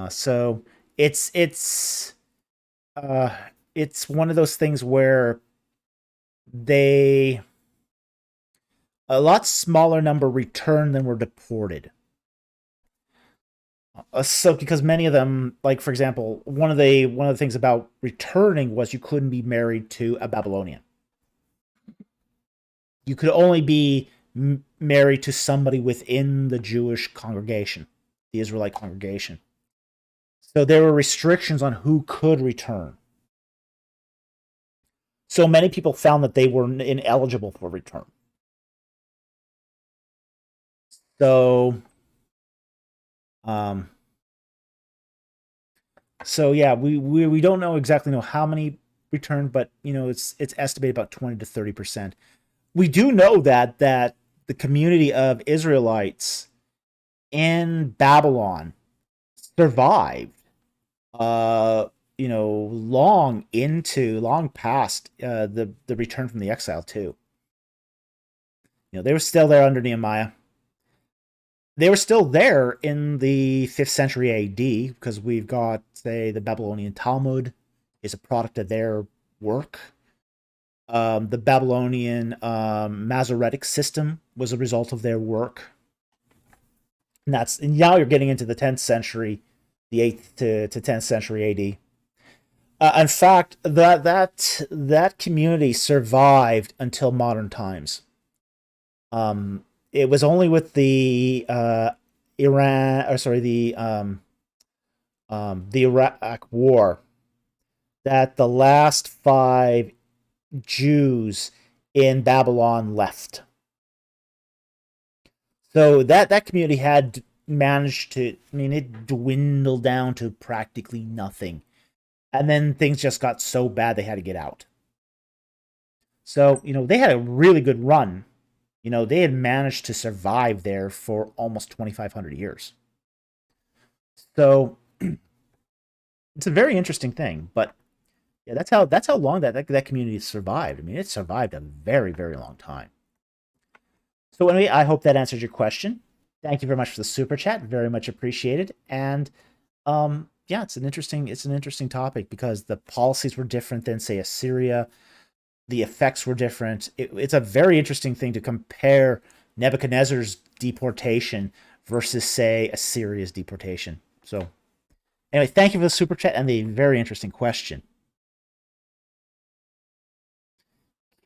So it's one of those things where a lot smaller number returned than were deported. So because many of them, like for example, one of the things about returning was you couldn't be married to a Babylonian. You could only be married to somebody within the Jewish congregation, the Israelite congregation. So there were restrictions on who could return. So many people found that they were ineligible for return. So, yeah, we don't know exactly how many returned, but it's estimated about 20 to 30%. We do know that the community of Israelites in Babylon survived long past the return from the exile too. They were still there under Nehemiah. They were still there in the 5th century AD because we've got, say, the Babylonian Talmud is a product of their work. The Babylonian Masoretic system was a result of their work. And now you're getting into the 10th century, the 8th to 10th century AD. In fact, that community survived until modern times. It was only with the the Iraq War that the last 5 Jews in Babylon left. So that community had managed to, it dwindled down to practically nothing. And then things just got so bad they had to get out. So, they had a really good run. They had managed to survive there for almost 2,500 years. So it's a very interesting thing, but yeah, that's how long that community survived. It survived a very, very long time. So anyway, I hope that answers your question. Thank you very much for the super chat. Very much appreciated. And yeah, it's an interesting topic because the policies were different than, say, Assyria. The effects were different. It's a very interesting thing to compare Nebuchadnezzar's deportation versus, say, Assyria's deportation. So anyway, thank you for the super chat and the very interesting question.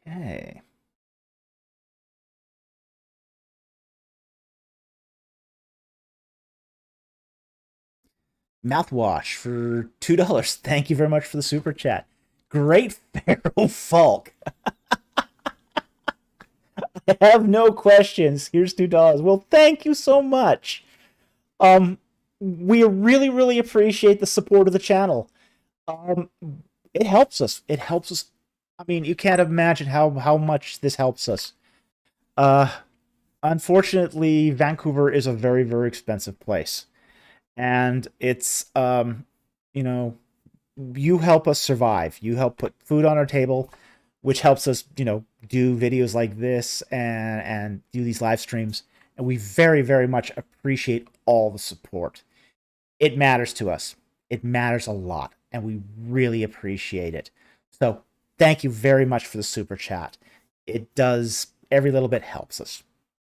Okay. Mouthwash for $2. Thank you very much for the super chat. Great Pharaoh Falk. I have no questions. Here's $2. Well, thank you so much. We really, really appreciate the support of the channel. It helps us. It helps us. You can't imagine how much this helps us. Unfortunately, Vancouver is a very, very expensive place. And it's, you help us survive. You help put food on our table, which helps us, do videos like this and do these live streams. And we very, very much appreciate all the support. It matters to us. It matters a lot, and we really appreciate it. So thank you very much for the super chat. It does, every little bit helps us.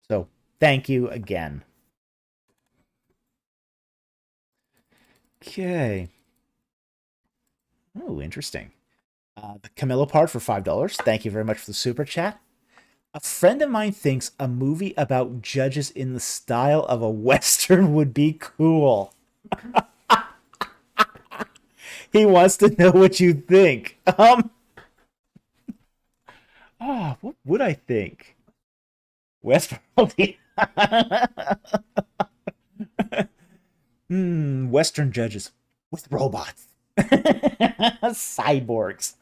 So thank you again. Okay. Oh, interesting. The Camilla part for $5. Thank you very much for the super chat. A friend of mine thinks a movie about judges in the style of a Western would be cool. He wants to know what you think. What would I think? Westworld. Western judges with robots. Cyborgs.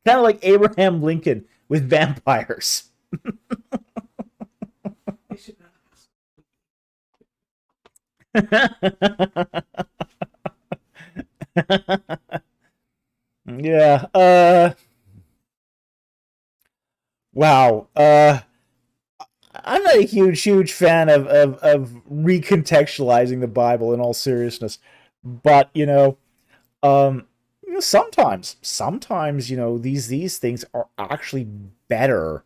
Kind of like Abraham Lincoln with vampires. Yeah. Wow. I'm not a huge fan of recontextualizing the Bible in all seriousness, but sometimes these things are actually better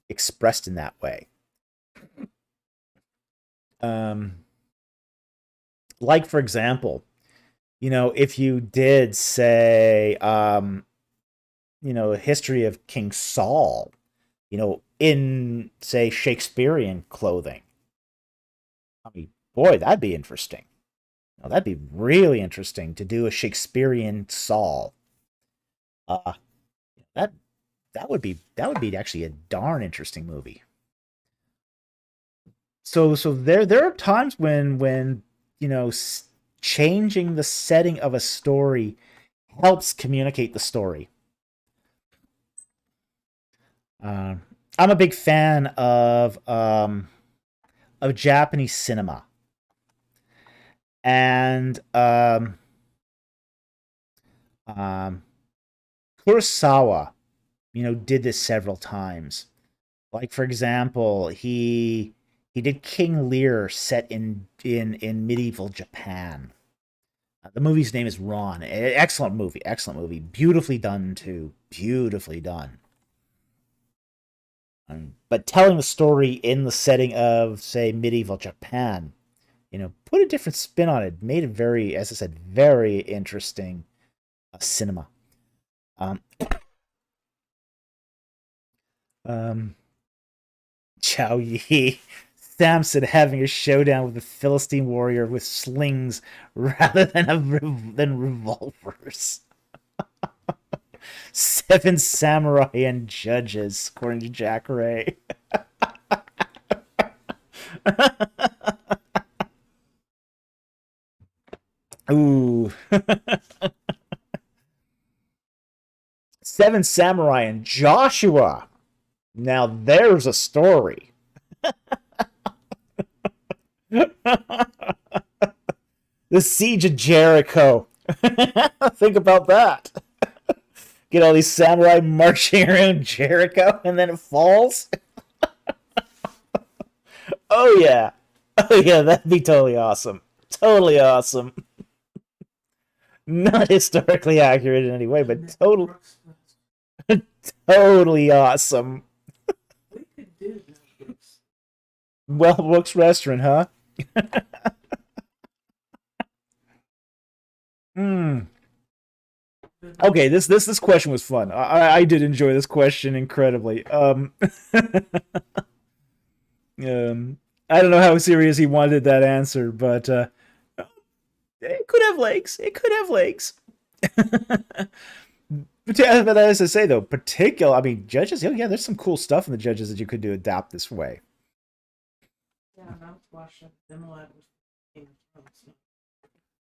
expressed in that way. Like for example, if you did say a history of King Saul, in say Shakespearean clothing. I mean, boy, that'd be interesting. That'd be really interesting to do a Shakespearean Saul. That would be actually a darn interesting movie. So there are times when changing the setting of a story helps communicate the story. I'm a big fan of Japanese cinema, and Kurosawa, did this several times. Like for example, he did King Lear set in medieval Japan. The movie's name is Ron. Excellent movie, beautifully done too, beautifully done. But telling the story in the setting of, say, medieval Japan, put a different spin on it, made it very, as I said, very interesting cinema. Chow Yi, Samson having a showdown with a Philistine warrior with slings rather than revolvers. 7 samurai and judges, according to Jack Ray. Ooh. 7 samurai and Joshua. Now there's a story. The Siege of Jericho. Think about that. Get all these samurai marching around Jericho and then it falls. Oh yeah, that'd be totally awesome. Totally awesome. Not historically accurate in any way, but totally awesome. Well, Brooks Restaurant, huh? Okay, this question was fun. I did enjoy this question incredibly. I don't know how serious he wanted that answer, but it could have legs. It could have legs. But as I say, though, judges, yeah, there's some cool stuff in the judges that you could do adapt this way.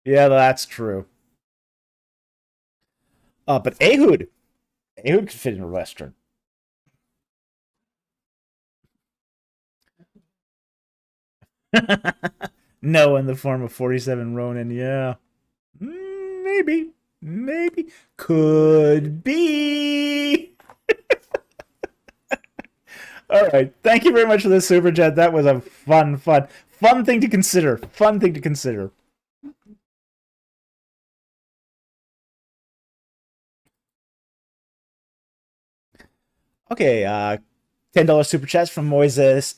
Yeah, that's true. But Ehud could fit in a Western. No, in the form of 47 Ronin, yeah. Maybe. Could be. All right. Thank you very much for this super chat. That was a fun thing to consider. Fun thing to consider. Okay, $10 super chats from Moises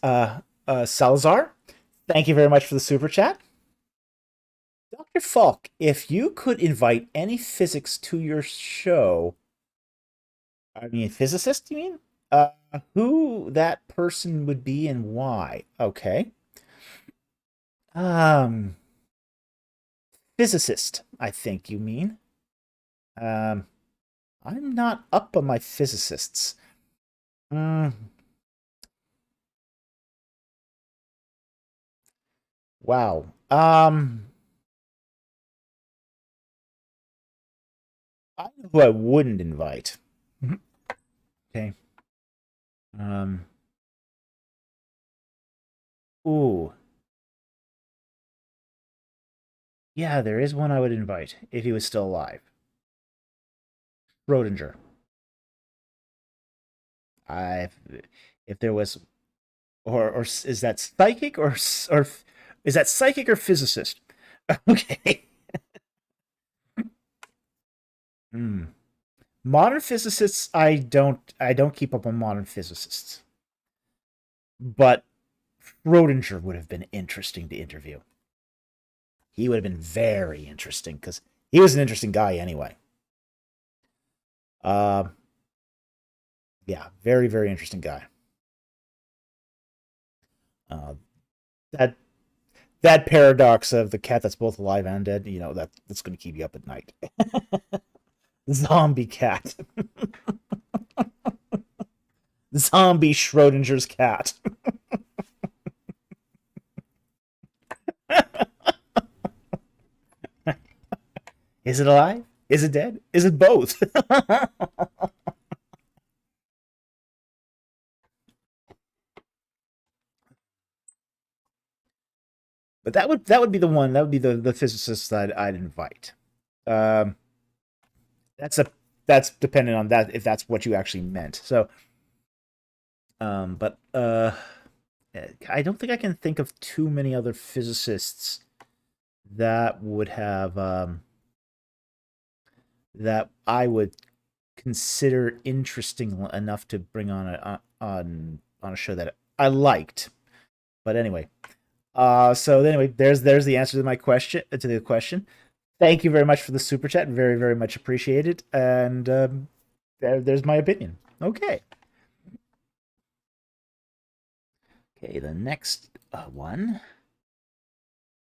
Salazar. Thank you very much for the super chat. Dr. Falk, if you could invite any physics to your show, I mean, physicist, you mean? Who that person would be and why? Okay. Um, Physicist, I think you mean. Um, I'm not up on my physicists. Mm, wow. I know who I wouldn't invite. Mhm. Okay. Um, ooh. Yeah, there is one I would invite if he was still alive. Rodinger. I, if there was, or is that psychic or is that psychic or physicist? Okay. Hmm. Modern physicists, I don't keep up on modern physicists, but Rodinger would have been interesting to interview. He would have been very interesting because he was an interesting guy anyway. Uh, yeah, very very interesting guy. Uh, that that paradox of the cat that's both alive and dead, that's going to keep you up at night. Zombie cat, zombie Schrodinger's cat. Is it alive? Is it dead? Is it both? But that would be the one. That would be the physicist that I'd invite. Um, that's a that's dependent on that if that's what you actually meant. So, but I don't think I can think of too many other physicists that would have that I would consider interesting enough to bring on a show that I liked. But anyway, so anyway, there's the answer to my question to the question. Thank you very much for the super chat. Very very much appreciated. And there's my opinion. Okay. Okay. The next one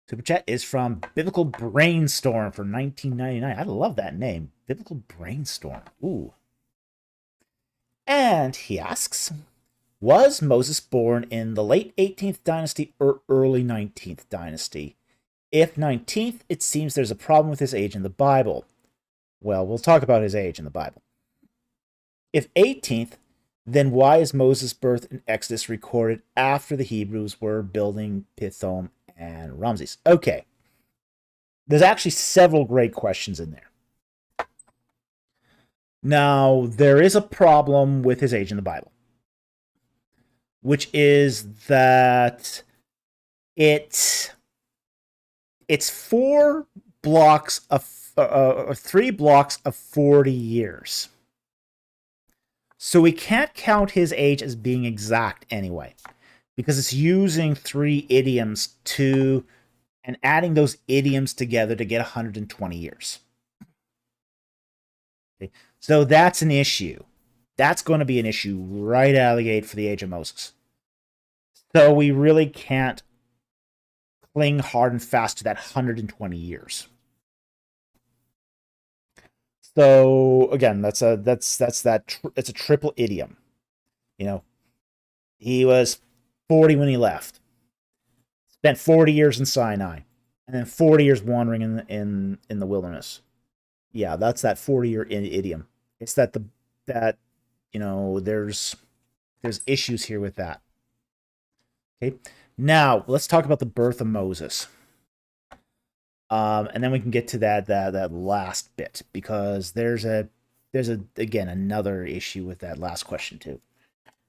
super chat is from Biblical Brainstorm for 1999. I love that name, Biblical Brainstorm. Ooh. And he asks, was Moses born in the late 18th dynasty or early 19th dynasty? If 19th, it seems there's a problem with his age in the Bible. Well, we'll talk about his age in the Bible. If 18th, then why is Moses' birth in Exodus recorded after the Hebrews were building Pithom and Ramses? Okay. There's actually several great questions in there. Now, there is a problem with his age in the Bible, which is that it's four blocks of or 3 blocks of 40 years. So we can't count his age as being exact anyway, because it's using 3 idioms and adding those idioms together to get 120 years. Okay. So that's an issue. That's going to be an issue right out of the gate for the age of Moses. So we really can't cling hard and fast to that 120 years. So again, it's a triple idiom. You know, he was 40 when he left. Spent 40 years in Sinai, and then 40 years wandering in the wilderness. Yeah, that's that 40-year idiom. It's that there's issues here with that. Okay, now let's talk about the birth of Moses. And then we can get to that last bit because there's again another issue with that last question too.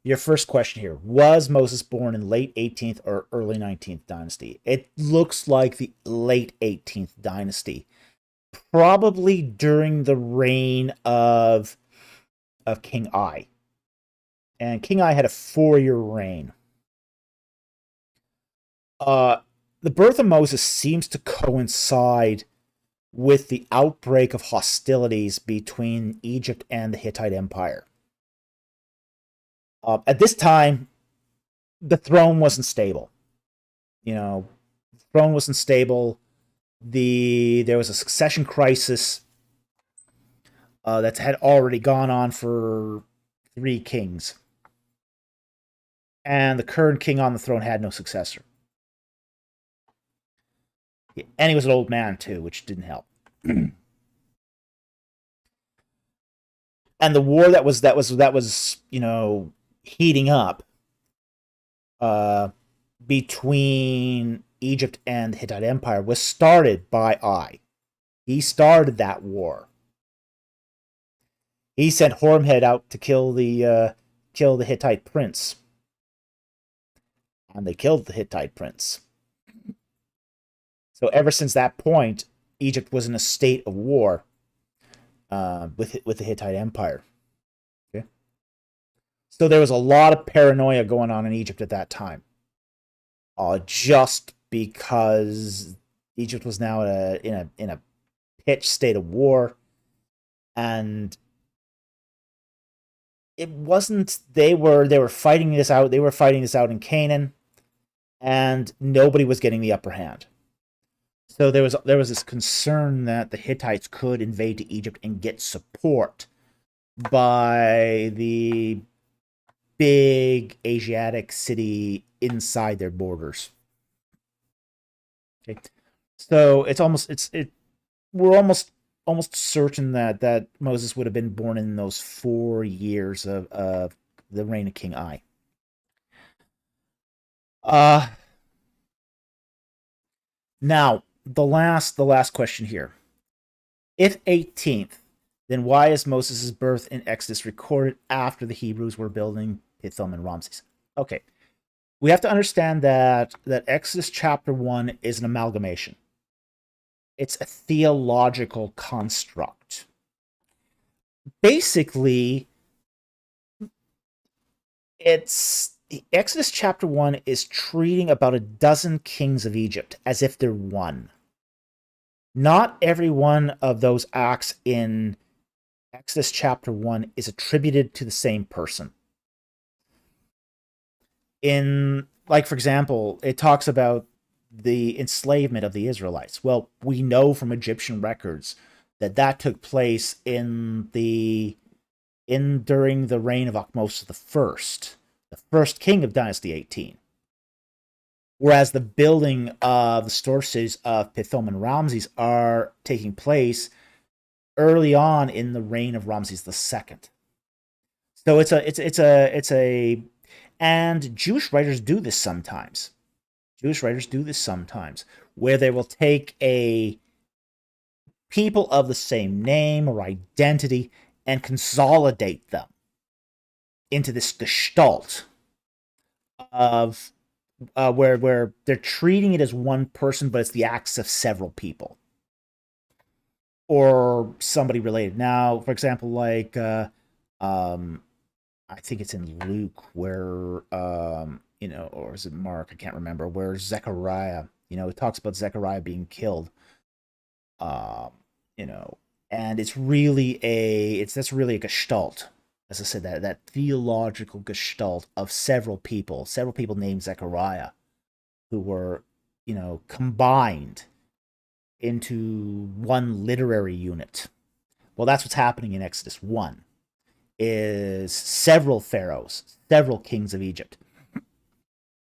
Your first question here, was Moses born in late 18th or early 19th dynasty? It looks like the late 18th dynasty, probably during the reign of King I. And King Ai had a 4-year reign. The birth of Moses seems to coincide with the outbreak of hostilities between Egypt and the Hittite Empire. At this time, the throne wasn't stable. The throne wasn't stable. There was a succession crisis that had already gone on for 3 kings. And the current king on the throne had no successor. And he was an old man too, which didn't help. And the war that was heating up between Egypt and the Hittite Empire was started by Ai. He started that war. He sent Horemheb out to kill the Hittite prince, and they killed the Hittite prince. So ever since that point, Egypt was in a state of war with the Hittite Empire. Okay, so there was a lot of paranoia going on in Egypt at that time, just because Egypt was now in a pitched state of war, and it wasn't. They were fighting this out. They were fighting this out in Canaan, and nobody was getting the upper hand. So there was this concern that the Hittites could invade to Egypt and get support by the big Asiatic city inside their borders. Okay, so we're almost certain that Moses would have been born in those 4 years of the reign of King Ai. Now, the last question here. If 18th, then why is Moses' birth in Exodus recorded after the Hebrews were building Pithom and Ramses? Okay, we have to understand that Exodus chapter 1 is an amalgamation. It's a theological construct. Basically, Exodus chapter 1 is treating about a dozen kings of Egypt as if they're one. Not every one of those acts in Exodus chapter 1 is attributed to the same person. For example, it talks about the enslavement of the Israelites. Well, we know from Egyptian records that took place during the reign of Ahmose the first king of Dynasty 18. Whereas the building of the storage cities of Pithom and Ramses are taking place early on in the reign of Ramses II. So and Jewish writers do this sometimes. Where they will take a people of the same name or identity and consolidate them into this gestalt of where they're treating it as one person, but it's the acts of several people or somebody related. Now, for example, I think it's in Luke where or is it Mark? I can't remember. Where Zechariah, it talks about Zechariah being killed. And it's really that's really a gestalt. As I said, that theological gestalt of several people named Zechariah, who were, combined into one literary unit. Well, that's what's happening in Exodus 1, is several pharaohs, several kings of Egypt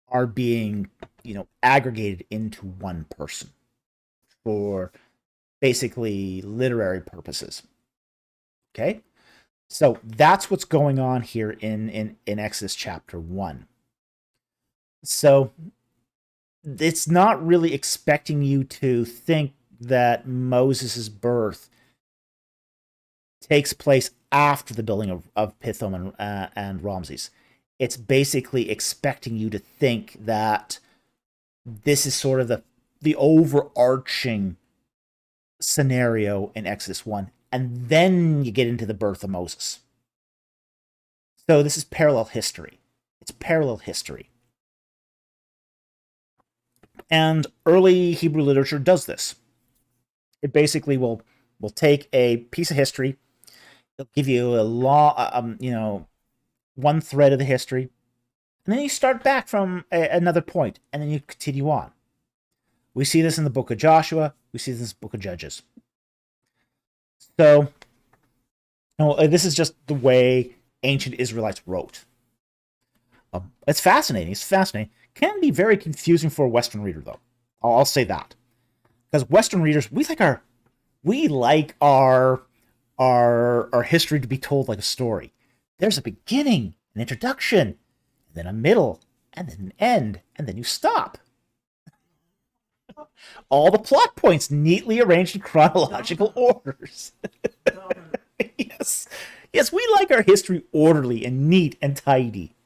are being, aggregated into one person for basically literary purposes. Okay? So that's what's going on here in Exodus chapter 1. So it's not really expecting you to think that Moses' birth takes place after the building of Pithom and Ramses. It's basically expecting you to think that this is sort of the overarching scenario in Exodus 1. And then you get into the birth of Moses. So this is parallel history. It's parallel history. And early Hebrew literature does this. It basically will take a piece of history. It'll give you a one thread of the history, and then you start back from another point, and then you continue on. We see this in the book of Joshua. We see this in the book of Judges. So, this is just the way ancient Israelites wrote. It's fascinating. It's fascinating. Can be very confusing for a Western reader, though. I'll say that, because Western readers, we like our history to be told like a story. There's a beginning, an introduction, and then a middle, and then an end, and then you stop. All the plot points neatly arranged in chronological orders. Yes, we like our history orderly and neat and tidy.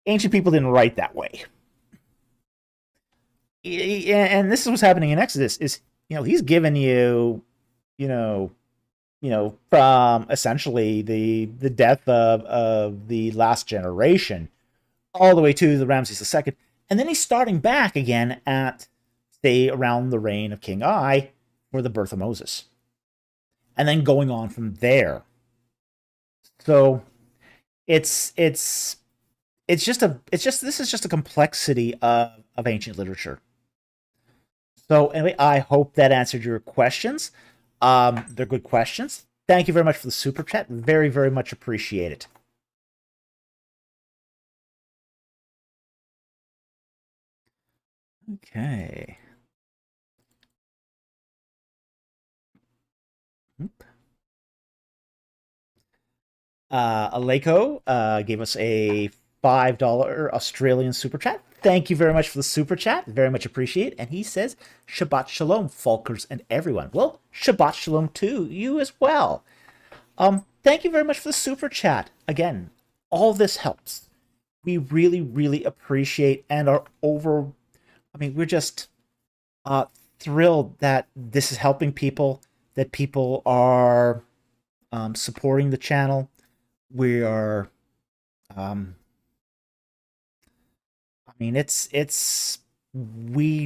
Ancient people didn't write that way. And this is what's happening in Exodus. Is he's given you, from essentially the death of the last generation, all the way to the Ramses II, and then he's starting back again at, say, around the reign of King I for the birth of Moses, and then going on from there. So this is just a complexity of ancient literature. So anyway, I hope that answered your questions. They're good questions. Thank you very much for the super chat. Very, very much appreciate it. Okay. Aleko gave us a $5 Australian super chat. Thank you very much for the super chat. Very much appreciate it. And he says, Shabbat Shalom, Falkers and everyone. Well, Shabbat Shalom to you as well. Thank you very much for the super chat. Again, all this helps. We really, really appreciate and are we're just thrilled that this is helping people, that people are supporting the channel. We are, we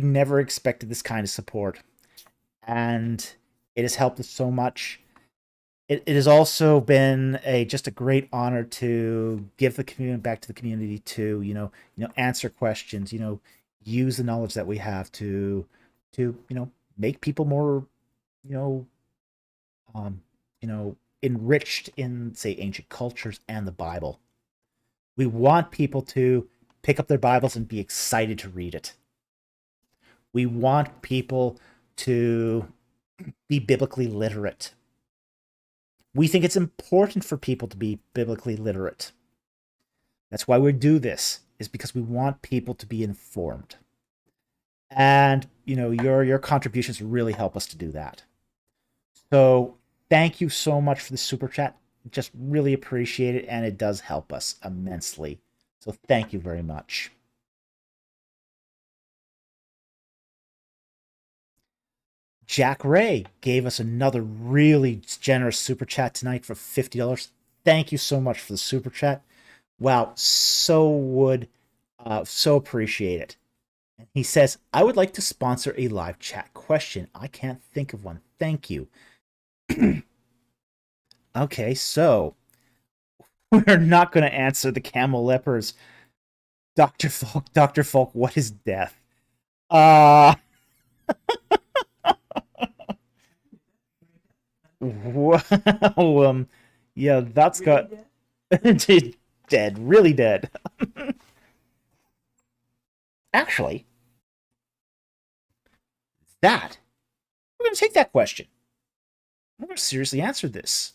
never expected this kind of support, and it has helped us so much. It has also been just a great honor to give the community back to the community, to answer questions, use the knowledge that we have to make people more enriched in, say, ancient cultures and the Bible. We want people to pick up their Bibles and be excited to read it. We want people to be biblically literate. We think it's important for people to be biblically literate. That's why we do this, is because we want people to be informed. And, your contributions really help us to do that. So thank you so much for the super chat. Just really appreciate it, and it does help us immensely. So thank you very much. Jack Ray gave us another really generous super chat tonight for $50. Thank you so much for the super chat. Wow, so appreciate it. And he says, I would like to sponsor a live chat question. I can't think of one. Thank you. Okay, so we're not going to answer the camel lepers. Dr. Falk, what is death? Wow, yeah, that's got dead, really dead. Actually, we're going to take that question. We're going to seriously answer this.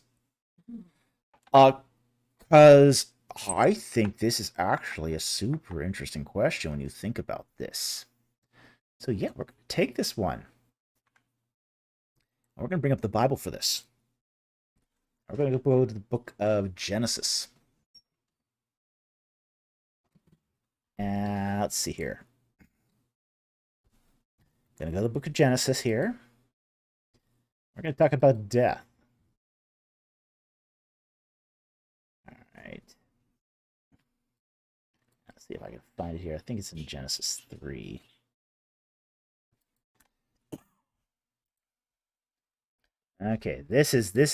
Because I think this is actually a super interesting question when you think about this. So yeah, we're going to take this one. We're going to bring up the Bible for this. We're going to go to the book of Genesis. And let's see here. Going to go to the book of Genesis here. We're going to talk about death. All right. Let's see if I can find it here. I think it's in Genesis 3. Okay, this is the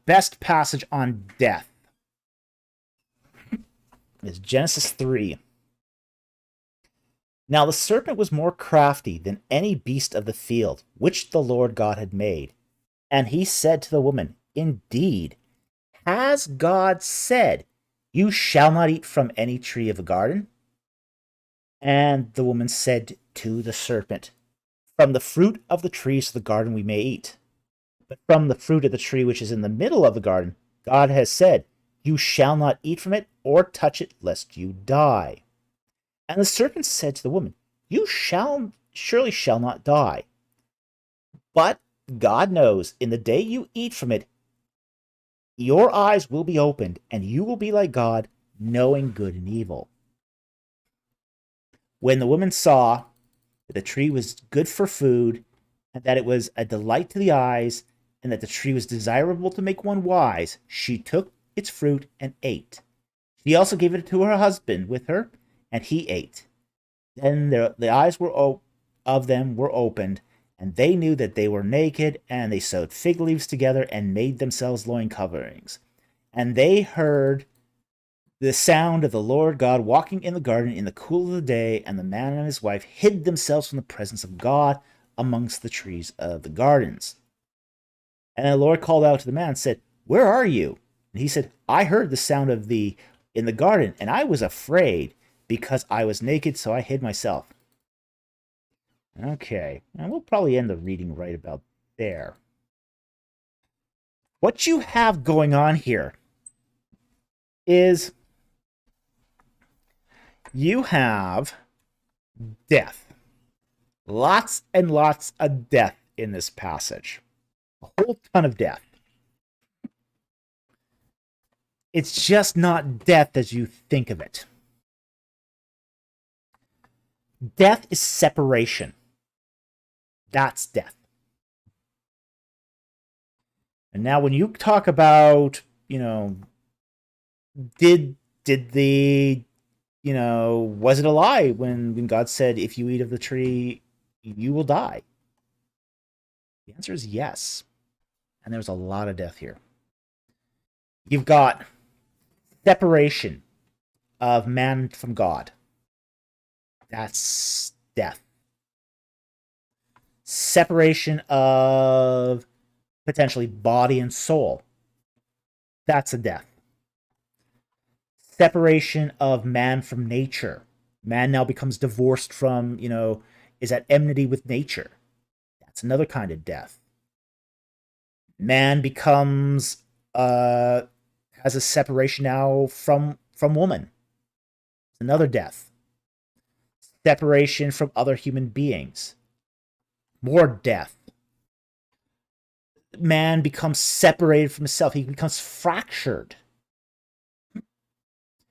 best passage on death. It's Genesis 3. Now the serpent was more crafty than any beast of the field which the Lord God had made. And he said to the woman, Indeed, has God said, You shall not eat from any tree of the garden? And the woman said to the serpent, From the fruit of the trees of the garden we may eat. But from the fruit of the tree which is in the middle of the garden, God has said, You shall not eat from it or touch it, lest you die. And the serpent said to the woman, You surely shall not die. But God knows, in the day you eat from it, your eyes will be opened, and you will be like God, knowing good and evil. When the woman saw that the tree was good for food, and that it was a delight to the eyes, and that the tree was desirable to make one wise, she took its fruit and ate. She also gave it to her husband with her, and he ate. Then the eyes of them were opened, and they knew that they were naked, and they sewed fig leaves together and made themselves loin coverings. And they heard the sound of the Lord God walking in the garden in the cool of the day, and the man and his wife hid themselves from the presence of God amongst the trees of the gardens. And the Lord called out to the man and said, Where are you? And he said, I heard the sound of thee in the garden, and I was afraid, because I was naked, so I hid myself. Okay, and we'll probably end the reading right about there. What you have going on here is you have death. Lots and lots of death in this passage. A whole ton of death. It's just not death as you think of it. Death is separation. That's death. And now when you talk about, did the, was it a lie when God said, if you eat of the tree, you will die? The answer is yes. And there's a lot of death here. You've got separation of man from God. That's death. Separation of potentially body and soul. That's a death. Separation of man from nature. Man now becomes divorced from, is at enmity with nature. That's another kind of death. Man becomes, has a separation now from woman. It's another death. Separation from other human beings. More death. Man becomes separated from himself. He becomes fractured.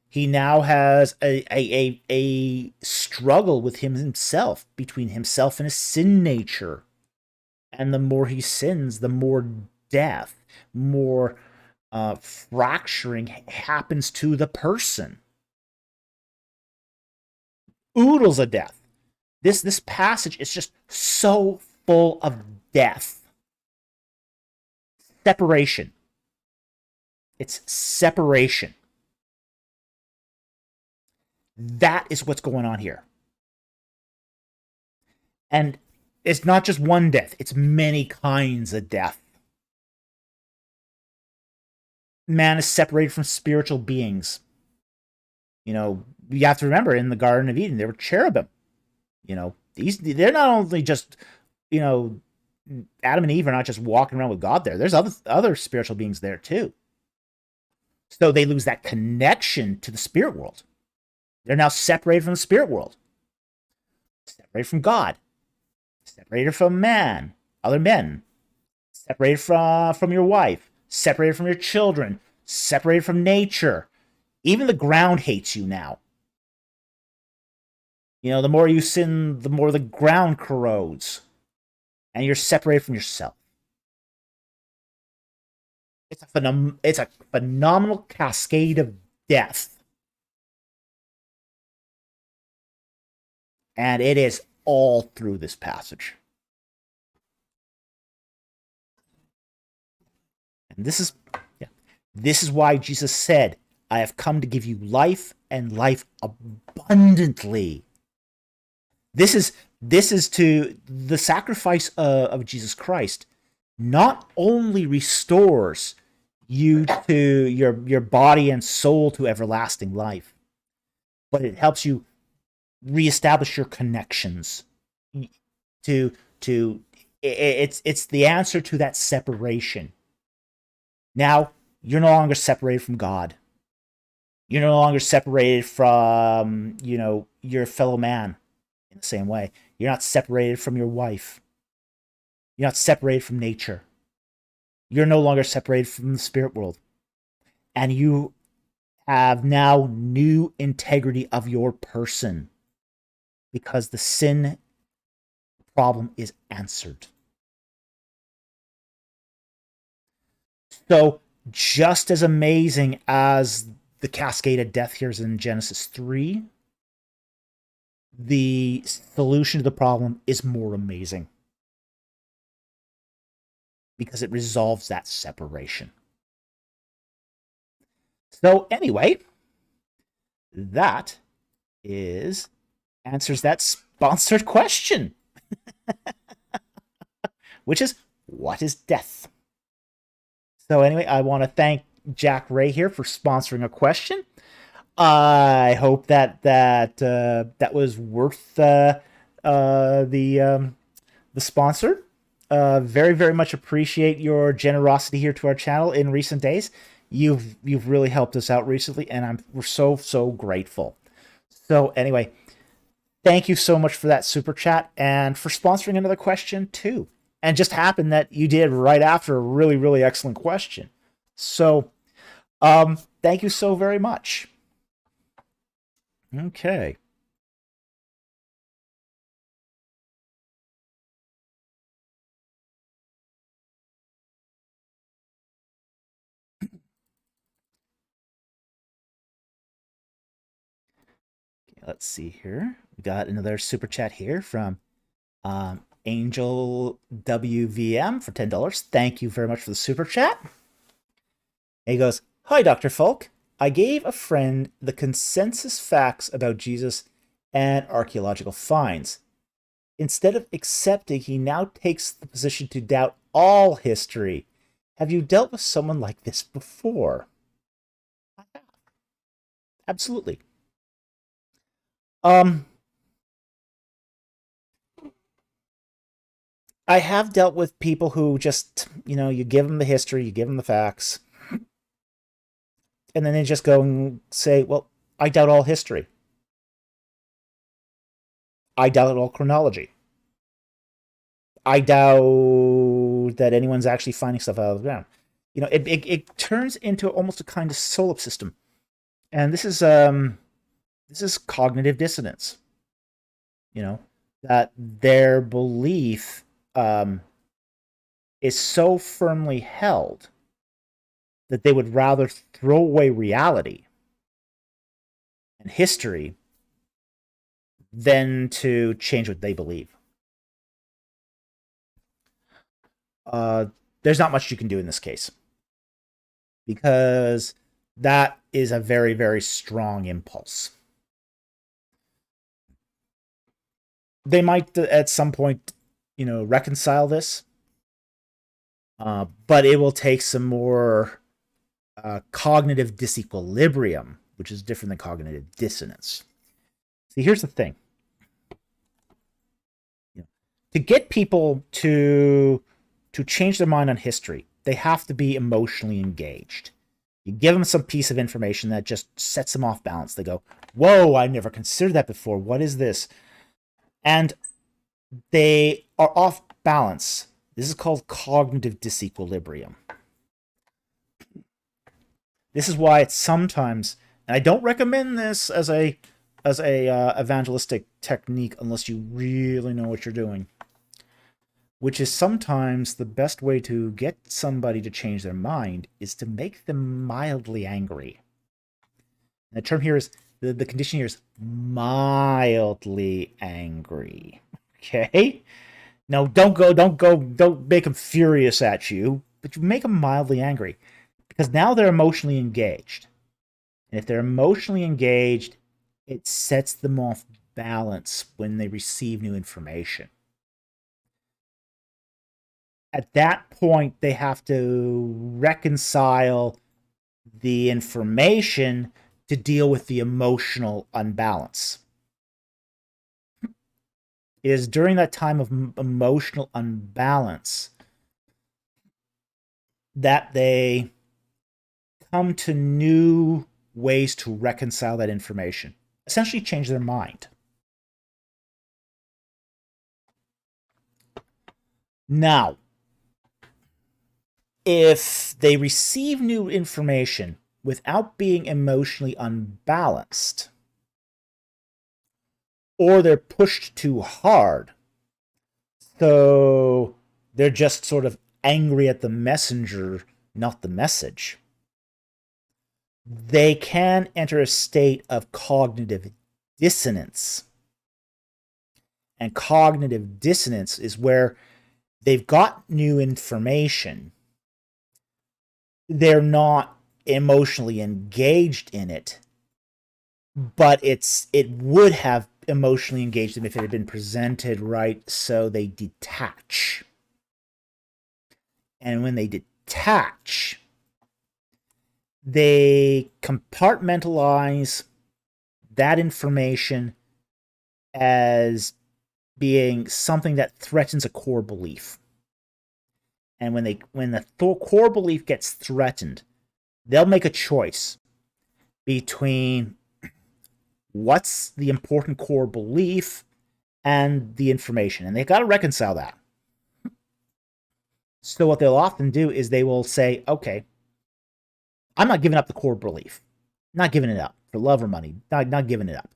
He now has a struggle with himself, between himself and his sin nature. And the more he sins, the more death, more fracturing happens to the person. Oodles of death. This passage is just so full of death. Separation. It's separation. That is what's going on here. And it's not just one death, it's many kinds of death. Man is separated from spiritual beings. You have to remember, in the Garden of Eden, there were cherubim. They're not only just, Adam and Eve are not just walking around with God there. There's other spiritual beings there too. So they lose that connection to the spirit world. They're now separated from the spirit world. Separated from God. Separated from man, other men. Separated from your wife. Separated from your children. Separated from nature. Even the ground hates you now. The more you sin, the more the ground corrodes. And you're separated from yourself. It's a phenomenal cascade of death And it is all through this passage. And this is why Jesus said, I have come to give you life and life abundantly. This is to the sacrifice of Jesus Christ not only restores you to your body and soul to everlasting life, but it helps you reestablish your connections it's the answer to that separation. Now you're no longer separated from God. You're no longer separated from, your fellow man in the same way. You're not separated from your wife. You're not separated from nature. You're no longer separated from the spirit world. And you have now new integrity of your person because the sin problem is answered. So just as amazing as the cascade of death here is in Genesis 3, the solution to the problem is more amazing because it resolves that separation. So anyway, that answers that sponsored question, which is, what is death? So anyway, I want to thank Jack Ray here for sponsoring a question. I hope that was worth the sponsor. Very, very much appreciate your generosity here to our channel in recent days. You've really helped us out recently, and we're so grateful. So anyway, thank you so much for that super chat and for sponsoring another question too. And just happened that you did right after a really, really excellent question. So thank you so very much. Okay. Let's see here. We got another super chat here from Angel WVM for $10. Thank you very much for the super chat. And he goes, "Hi, Dr. Falk. I gave a friend the consensus facts about Jesus and archaeological finds. Instead of accepting, he now takes the position to doubt all history. Have you dealt with someone like this before?" I have. Absolutely. I have dealt with people who just, you give them the history, you give them the facts, and then they just go and say, well, I doubt all history. I doubt all chronology. I doubt that anyone's actually finding stuff out of the ground. It turns into almost a kind of solipsism. And this is cognitive dissonance. That their belief is so firmly held that they would rather throw away reality and history than to change what they believe. There's not much you can do in this case because that is a very, very strong impulse. They might at some point, reconcile this, but it will take some more cognitive disequilibrium, which is different than cognitive dissonance. See, here's the thing. To get people to change their mind on history, they have to be emotionally engaged. You give them some piece of information that just sets them off balance. They go, whoa, I never considered that before. What is this? And they are off balance. This is called cognitive disequilibrium. This is why it's sometimes, and I don't recommend this as a evangelistic technique unless you really know what you're doing, which is sometimes the best way to get somebody to change their mind is to make them mildly angry. And the term here is The condition here is mildly angry. Okay? Now, don't make them furious at you, but you make them mildly angry. Because now they're emotionally engaged. And if they're emotionally engaged, it sets them off balance when they receive new information. At that point, they have to reconcile the information to deal with the emotional unbalance. It is during that time of emotional unbalance that they come to new ways to reconcile that information, essentially change their mind. Now, if they receive new information without being emotionally unbalanced, or they're pushed too hard, so they're just sort of angry at the messenger, not the message, they can enter a state of cognitive dissonance. And cognitive dissonance is where they've got new information, they're not emotionally engaged in it, but it would have emotionally engaged them if it had been presented right, so they detach. And when they detach, they compartmentalize that information as being something that threatens a core belief. And when the core belief gets threatened, they'll make a choice between what's the important core belief and the information. And they've got to reconcile that. So what they'll often do is they will say, okay, I'm not giving up the core belief. Not giving it up for love or money. Not giving it up.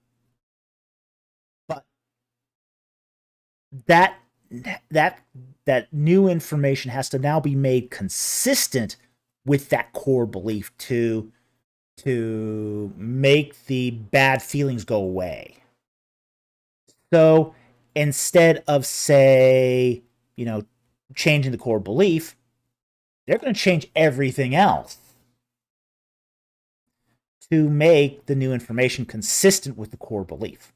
But that new information has to now be made consistent with that core belief to make the bad feelings go away. So instead of, say, changing the core belief, they're going to change everything else to make the new information consistent with the core belief.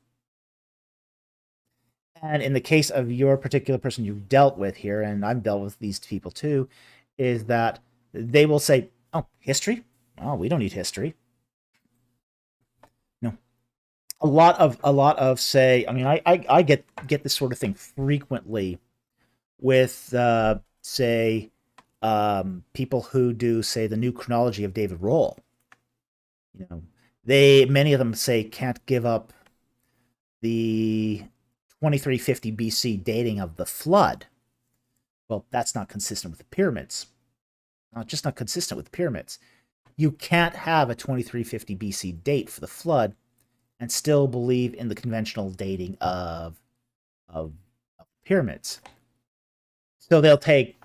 And in the case of your particular person you've dealt with here, and I've dealt with these people too, is that they will say, oh, history? Oh, we don't need history. No. A lot of say, I mean, I get this sort of thing frequently with, say, people who do, say, the new chronology of David Rohl. Many of them say can't give up the 2350 BC dating of the flood. Well, that's not consistent with the pyramids. Just not consistent with the pyramids. You can't have a 2350 BC date for the flood and still believe in the conventional dating of pyramids. So they'll take,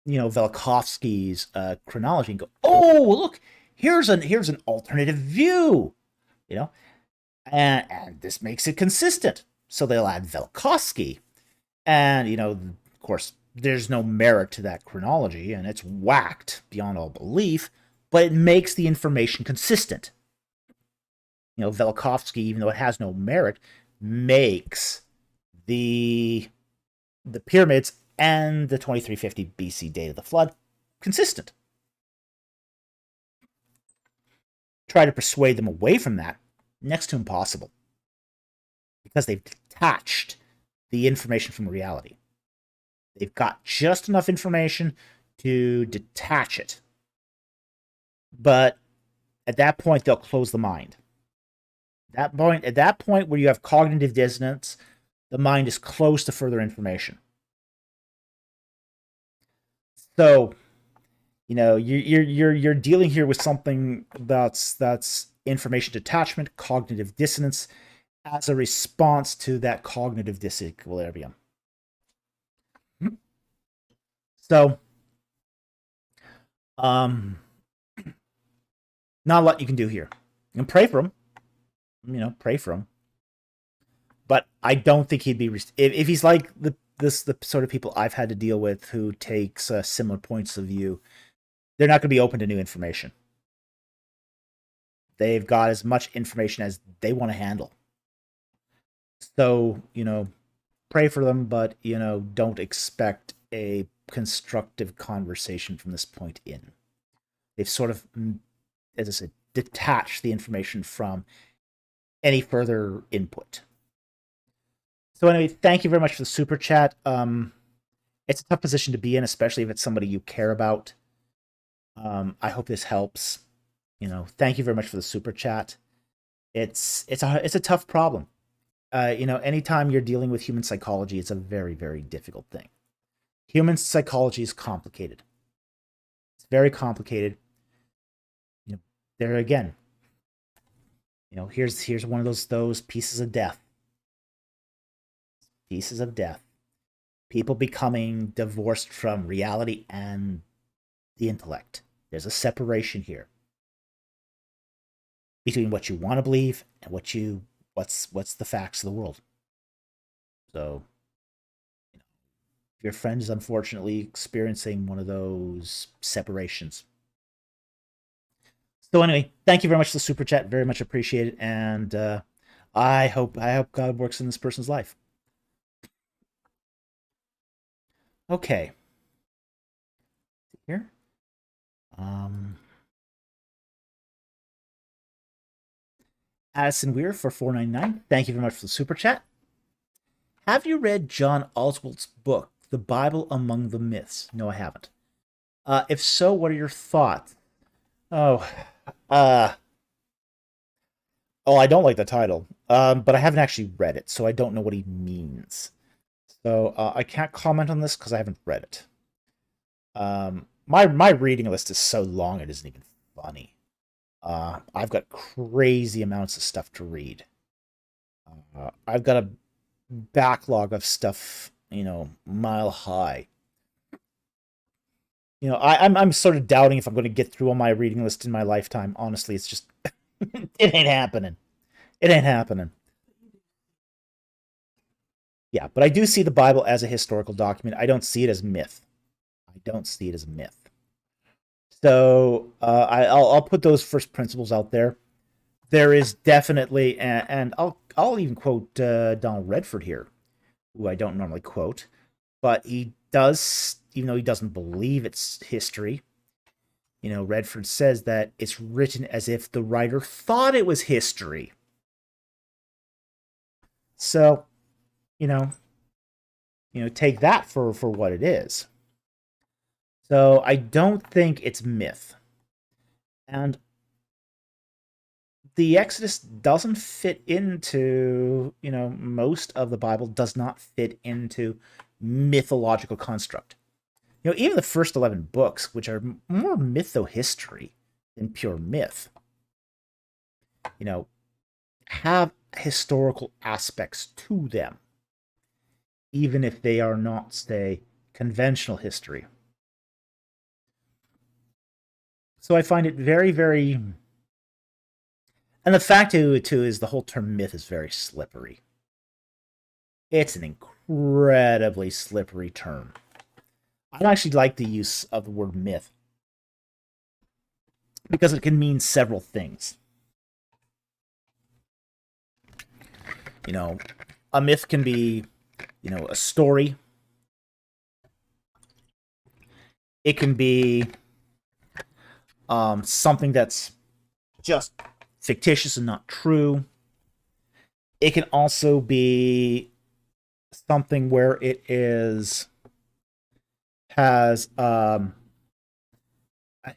Velikovsky's chronology and go, oh, look, here's an alternative view, and this makes it consistent. So they'll add Velikovsky, and of course, there's no merit to that chronology, and it's whacked beyond all belief, but it makes the information consistent. Velikovsky, even though it has no merit, makes the pyramids and the 2350 BC date of the flood consistent. Try to persuade them away from that, next to impossible, because they've detached the information from reality. They've got just enough information to detach it. But at that point, they'll close the mind. At that point where you have cognitive dissonance, the mind is closed to further information. So, you're dealing here with something that's information detachment, cognitive dissonance, as a response to that cognitive disequilibrium. So, not a lot you can do here. You can pray for them. pray for him. But I don't think he'd be if he's like the sort of people I've had to deal with who takes similar points of view. They're not going to be open to new information. They've got as much information as they want to handle. So, pray for them, but, don't expect a constructive conversation from this point in. They've sort of, as I said, detached the information from any further input. So anyway, thank you very much for the super chat. It's a tough position to be in, especially if it's somebody you care about. I hope this helps. Thank you very much for the super chat. It's a tough problem. Anytime you're dealing with human psychology, it's a very, very difficult thing. Human psychology is complicated. It's very complicated. There again, here's one of those pieces of death. Pieces of death. People becoming divorced from reality and the intellect. There's a separation here between what you want to believe and what's the facts of the world. So, your friend is unfortunately experiencing one of those separations. So anyway, thank you very much for the super chat. Very much appreciated, and I hope God works in this person's life. Okay. Here. Addison Weir for $4.99. Thank you very much for the super chat. Have you read John Oswald's book, The Bible Among the Myths? No, I haven't. If so, what are your thoughts? Oh, I don't like the title. But I haven't actually read it, so I don't know what he means. So I can't comment on this because I haven't read it. My reading list is so long it isn't even funny. I've got crazy amounts of stuff to read. I've got a backlog of stuff, mile high. I'm sort of doubting if I'm going to get through all my reading list in my lifetime. Honestly, it's just it ain't happening. It ain't happening. Yeah, but I do see the Bible as a historical document. I don't see it as myth. I don't see it as myth. So I'll put those first principles out there. There is definitely, and I'll even quote Donald Redford here, who I don't normally quote, but he does, even though he doesn't believe it's history. Redford says that it's written as if the writer thought it was history. So, take that for what it is. So I don't think it's myth. And the Exodus doesn't fit into, most of the Bible does not fit into mythological construct. Even the first 11 books, which are more mytho-history than pure myth, have historical aspects to them, even if they are not, say, conventional history. So I find it very, very... And the fact, too, is the whole term myth is very slippery. It's an incredibly slippery term. I don't actually like the use of the word myth because it can mean several things. A myth can be, a story. It can be something that's just fictitious and not true. It can also be something where it has a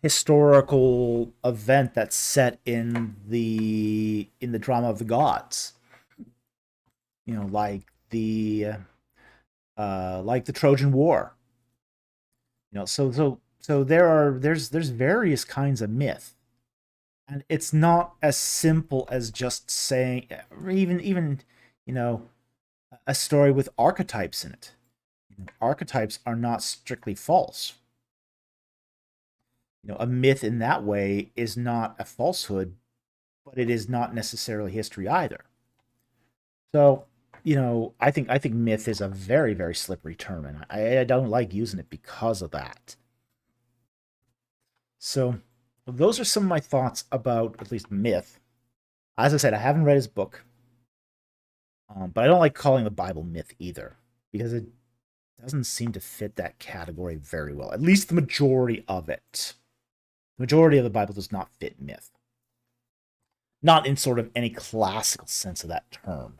historical event that's set in the drama of the gods. Like the Trojan War. So there's various kinds of myth. And it's not as simple as just saying, or even a story with archetypes in it. Archetypes are not strictly false. A myth in that way is not a falsehood but it is not necessarily history either. So, I think myth is a very, very slippery term, and I don't like using it because of that. So, those are some of my thoughts about at least myth. As I said, I haven't read his book, but I don't like calling the Bible myth either because it doesn't seem to fit that category very well. At least the majority of it. The majority of the Bible does not fit myth. Not in sort of any classical sense of that term.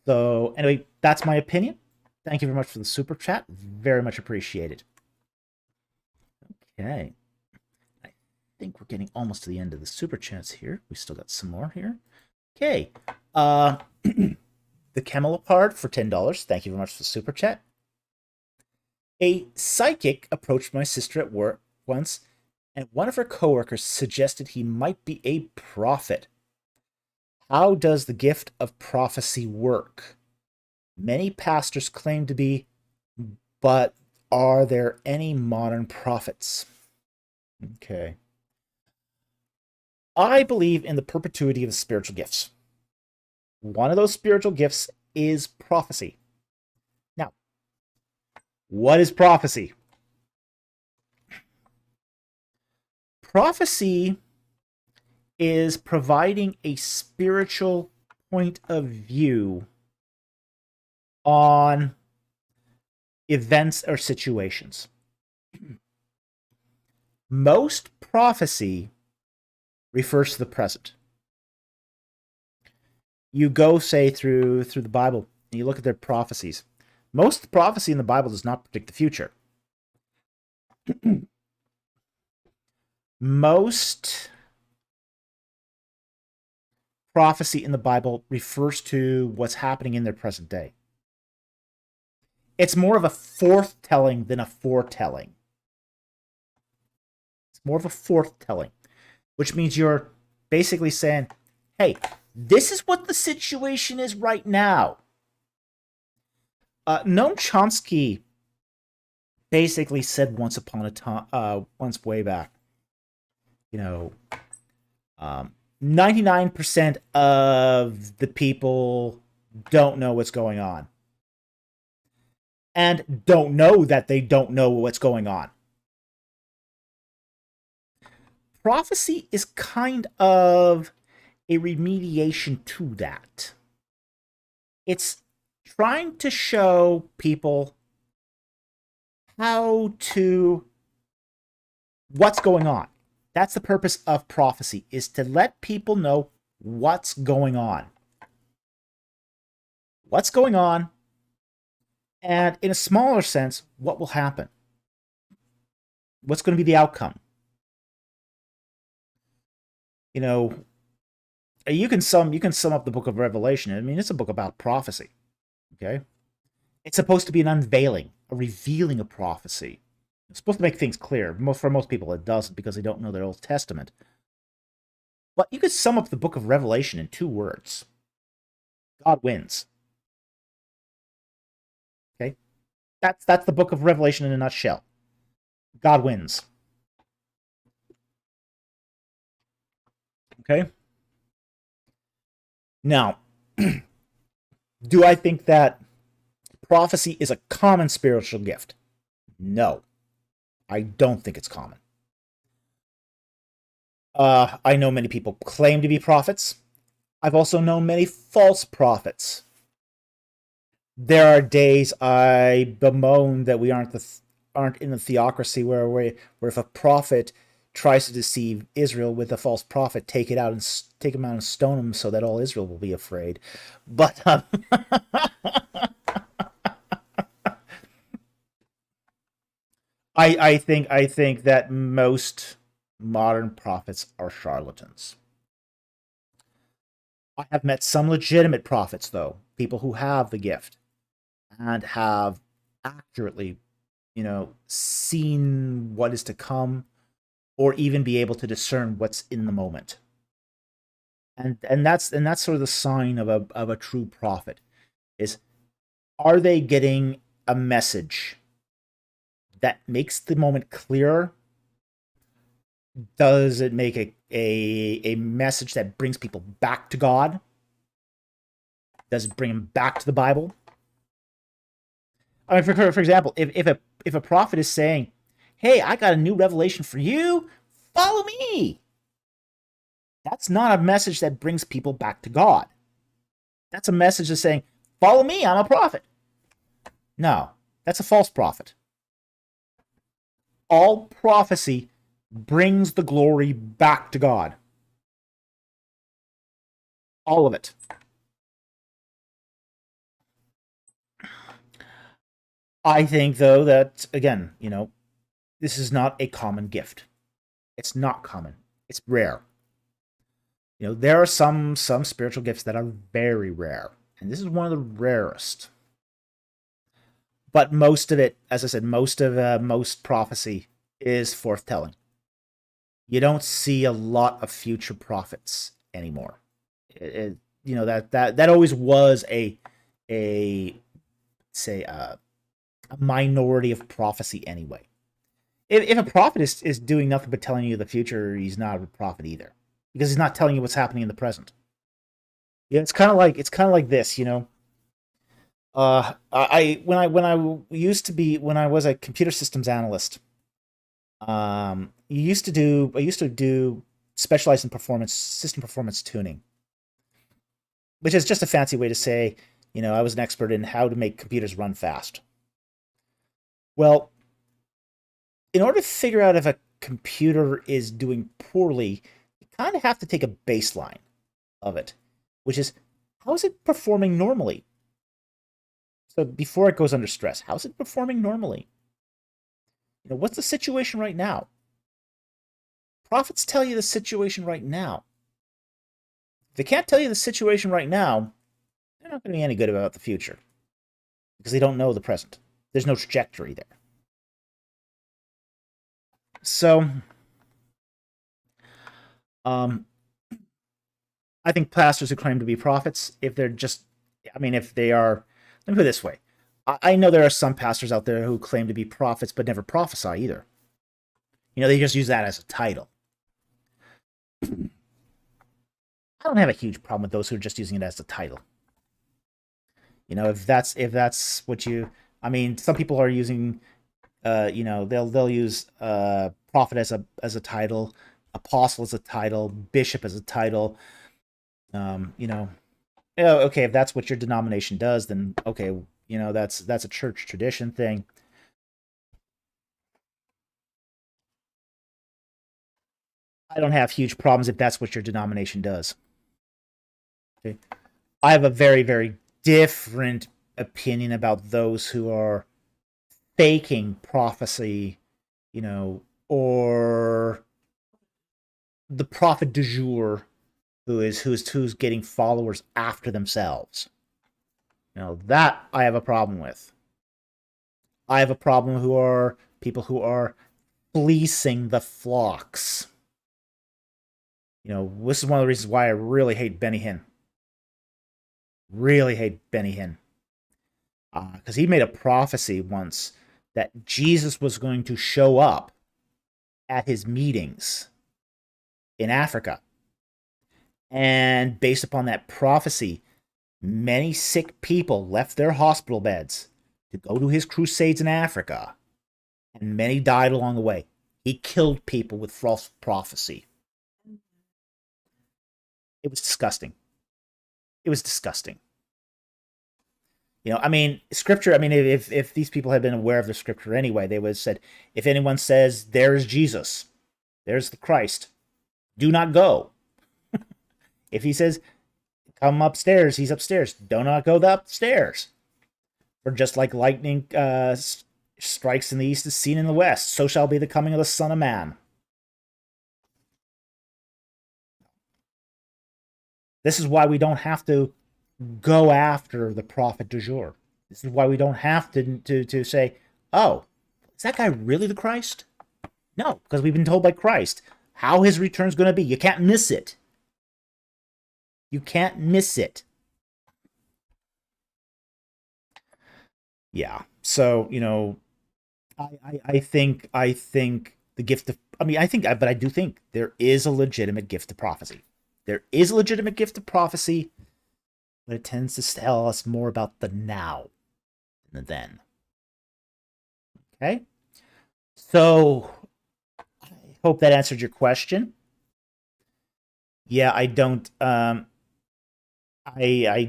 So, anyway, that's my opinion. Thank you very much for the super chat. Very much appreciated. Okay. I think we're getting almost to the end of the super chats here. We still got some more here. Okay. The Camelopard for $10. Thank you very much for the super chat. A psychic approached my sister at work once, and one of her coworkers suggested he might be a prophet. How does the gift of prophecy work? Many pastors claim to be, but are there any modern prophets? Okay. I believe in the perpetuity of spiritual gifts. One of those spiritual gifts is prophecy. Now, what is prophecy? Prophecy is providing a spiritual point of view on events or situations. Most prophecy refers to the present. You go, say, through the Bible, and you look at their prophecies. Most prophecy in the Bible does not predict the future. Most prophecy in the Bible refers to what's happening in their present day. It's more of a forthtelling than a foretelling. It's more of a forthtelling, which means you're basically saying, hey, this is what the situation is right now. Noam Chomsky basically said once upon a time, once way back, 99% of the people don't know what's going on. And don't know that they don't know what's going on. Prophecy is kind of a remediation to that. It's trying to show people what's going on. That's the purpose of prophecy, is to let people know what's going on. What's going on, and in a smaller sense, what will happen. What's going to be the outcome? You can sum up the book of Revelation. I mean, it's a book about prophecy. Okay? It's supposed to be an unveiling, a revealing of prophecy. It's supposed to make things clear. For most people, it doesn't because they don't know their Old Testament. But you could sum up the book of Revelation in 2 words. God wins. Okay? That's the book of Revelation in a nutshell. God wins. Okay? Now, do I think that prophecy is a common spiritual gift? No. I don't think it's common. I know many people claim to be prophets. I've also known many false prophets. There are days I bemoan that we aren't in the theocracy where if a prophet tries to deceive Israel with a false prophet, take him out and stone him so that all Israel will be afraid. But I think that most modern prophets are charlatans. I have met some legitimate prophets, though, people who have the gift and have accurately, seen what is to come, or even be able to discern what's in the moment. And that's sort of the sign of a true prophet, is, are they getting a message that makes the moment clearer? Does it make a message that brings people back to God? Does it bring them back to the Bible? I mean, for example, if a prophet is saying, "Hey, I got a new revelation for you, follow me," that's not a message that brings people back to God. That's a message that's saying, "Follow me, I'm a prophet." No, that's a false prophet. All prophecy brings the glory back to God. All of it. I think, though, that, again, this is not a common gift. It's not common. It's rare. There are some spiritual gifts that are very rare, and this is one of the rarest. But most of it, as I said, most prophecy is forthtelling. You don't see a lot of future prophets anymore. That always was a say a minority of prophecy anyway. If a prophet is doing nothing but telling you the future, he's not a prophet either, because he's not telling you what's happening in the present. Yeah, it's kind of like this. When I was a computer systems analyst, I used to do specialize in system performance tuning, which is just a fancy way to say, I was an expert in how to make computers run fast. Well, in order to figure out if a computer is doing poorly, you kind of have to take a baseline of it, which is, how is it performing normally? So before it goes under stress, how is it performing normally? What's the situation right now? Prophets tell you the situation right now. If they can't tell you the situation right now, they're not going to be any good about the future, because they don't know the present. There's no trajectory there. So, I think pastors who claim to be prophets, if they are, let me put it this way. I know there are some pastors out there who claim to be prophets but never prophesy either. They just use that as a title. I don't have a huge problem with those who are just using it as a title. If that's what some people are using, they'll use prophet as a title, apostle as a title, bishop as a title. Okay, if that's what your denomination does, then okay, that's a church tradition thing. I don't have huge problems if that's what your denomination does. Okay. I have a very, very different opinion about those who are faking prophecy, or the prophet du jour who's getting followers after themselves. That I have a problem with. I have a problem who are people who are fleecing the flocks. This is one of the reasons why I really hate Benny Hinn. Really hate Benny Hinn. Because he made a prophecy once that Jesus was going to show up at his meetings in Africa. And based upon that prophecy, many sick people left their hospital beds to go to his crusades in Africa, and many died along the way. He killed people with false prophecy. It was disgusting. It was disgusting. Scripture, if these people had been aware of the scripture anyway, they would have said, if anyone says, there is Jesus, there's the Christ, do not go. If he says, come upstairs, he's upstairs, do not go upstairs. For just like lightning strikes in the east is seen in the west, so shall be the coming of the Son of Man. This is why we don't have to go after the prophet du jour. This is why we don't have to say, oh, is that guy really the Christ? No, because we've been told by Christ how his return is going to be. You can't miss it. You can't miss it. Yeah. So, I think the gift I mean, but I do think there is a legitimate gift of prophecy. There is a legitimate gift of prophecy, but it tends to tell us more about the now than the then. Okay? So, I hope that answered your question. Yeah, I don't I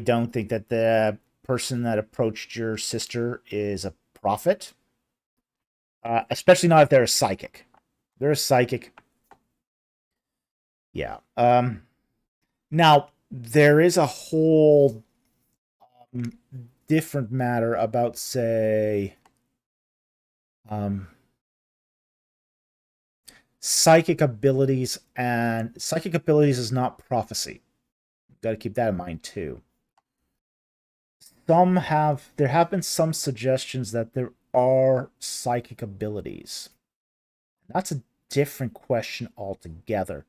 don't think that the person that approached your sister is a prophet. Especially not if they're a psychic. If they're a psychic. Yeah. Now there is a whole different matter about, say, psychic abilities, and psychic abilities is not prophecy. Got to keep that in mind too. There have been some suggestions that there are psychic abilities. That's a different question altogether.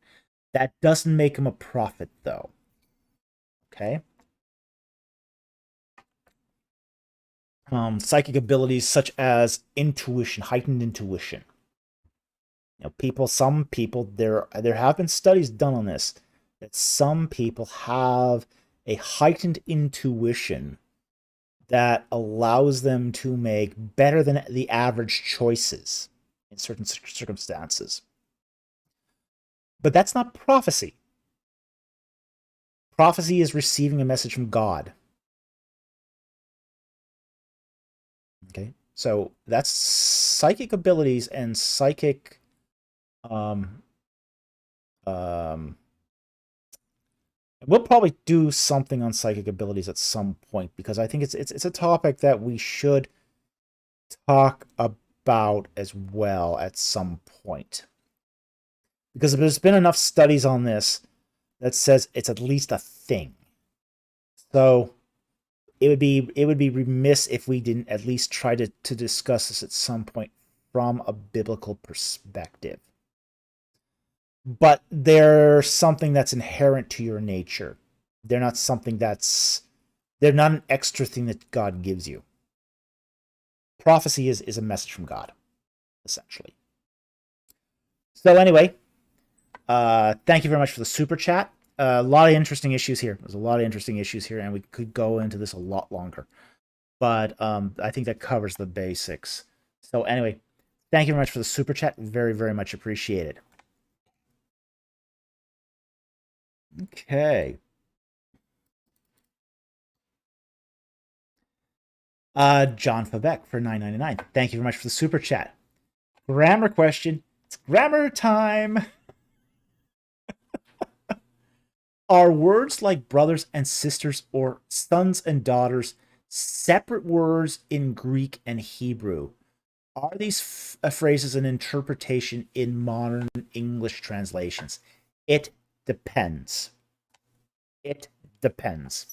That doesn't make him a prophet, though. Okay? Psychic abilities such as intuition, heightened intuition. Some people, there have been studies done on this, that some people have a heightened intuition that allows them to make better than the average choices in certain circumstances. But that's not prophecy. Prophecy is receiving a message from God. Okay? So that's psychic abilities and psychic we'll probably do something on psychic abilities at some point, because I think it's a topic that we should talk about as well at some point. Because there's been enough studies on this that says it's at least a thing. So it would be remiss if we didn't at least try to discuss this at some point from a biblical perspective. But they're something that's inherent to your nature. They're not an extra thing that God gives you. Prophecy is a message from God, essentially. So anyway, thank you very much for the super chat. A lot of interesting issues here. There's a lot of interesting issues here, and we could go into this a lot longer. But I think that covers the basics. So anyway, thank you very much for the super chat. Very, very much appreciated. Okay. John Fabeck for $9.99. Thank you very much for the super chat. Grammar question. It's grammar time. Are words like brothers and sisters or sons and daughters separate words in Greek and Hebrew? Are these phrases an interpretation in modern English translations? It depends. It depends.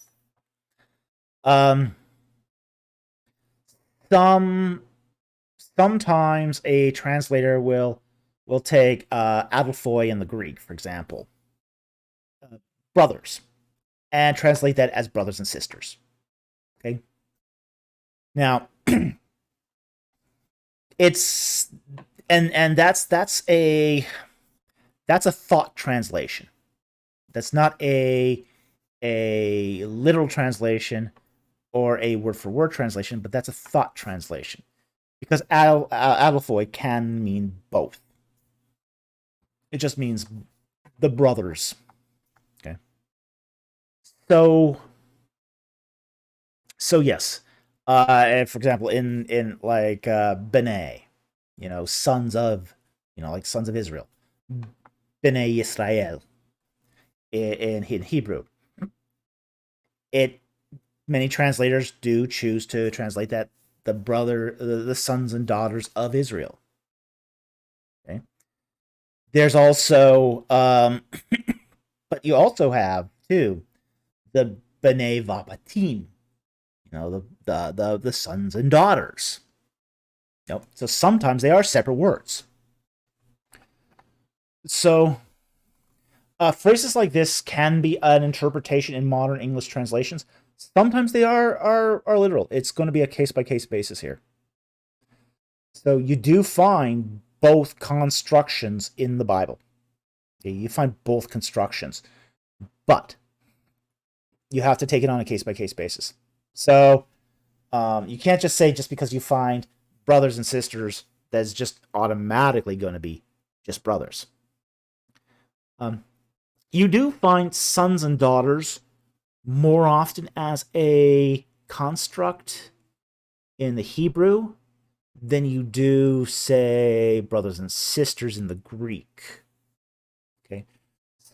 Sometimes a translator will take adelphoi in the Greek, for example, brothers, and translate that as brothers and sisters. Okay. Now, it's and that's a thought translation. That's not a literal translation or a word-for-word translation, but that's a thought translation. Because adelphoi can mean both. It just means the brothers. Okay. So yes. For example, in like B'nai, sons of, like sons of Israel. B'nai Yisrael in Hebrew. Many translators do choose to translate that the sons and daughters of Israel. Okay. There's also, but you also have too the B'nai Vabatim, the sons and daughters. So sometimes they are separate words. So phrases like this can be an interpretation in modern English translations. Sometimes they are literal. It's going to be a case-by-case basis here. So you do find both constructions in the Bible. Okay, you find both constructions, but you have to take it on a case-by-case basis. So you can't just say just because you find brothers and sisters, that's just automatically going to be just brothers. You do find sons and daughters more often as a construct in the Hebrew than you do, say, brothers and sisters in the Greek. Okay,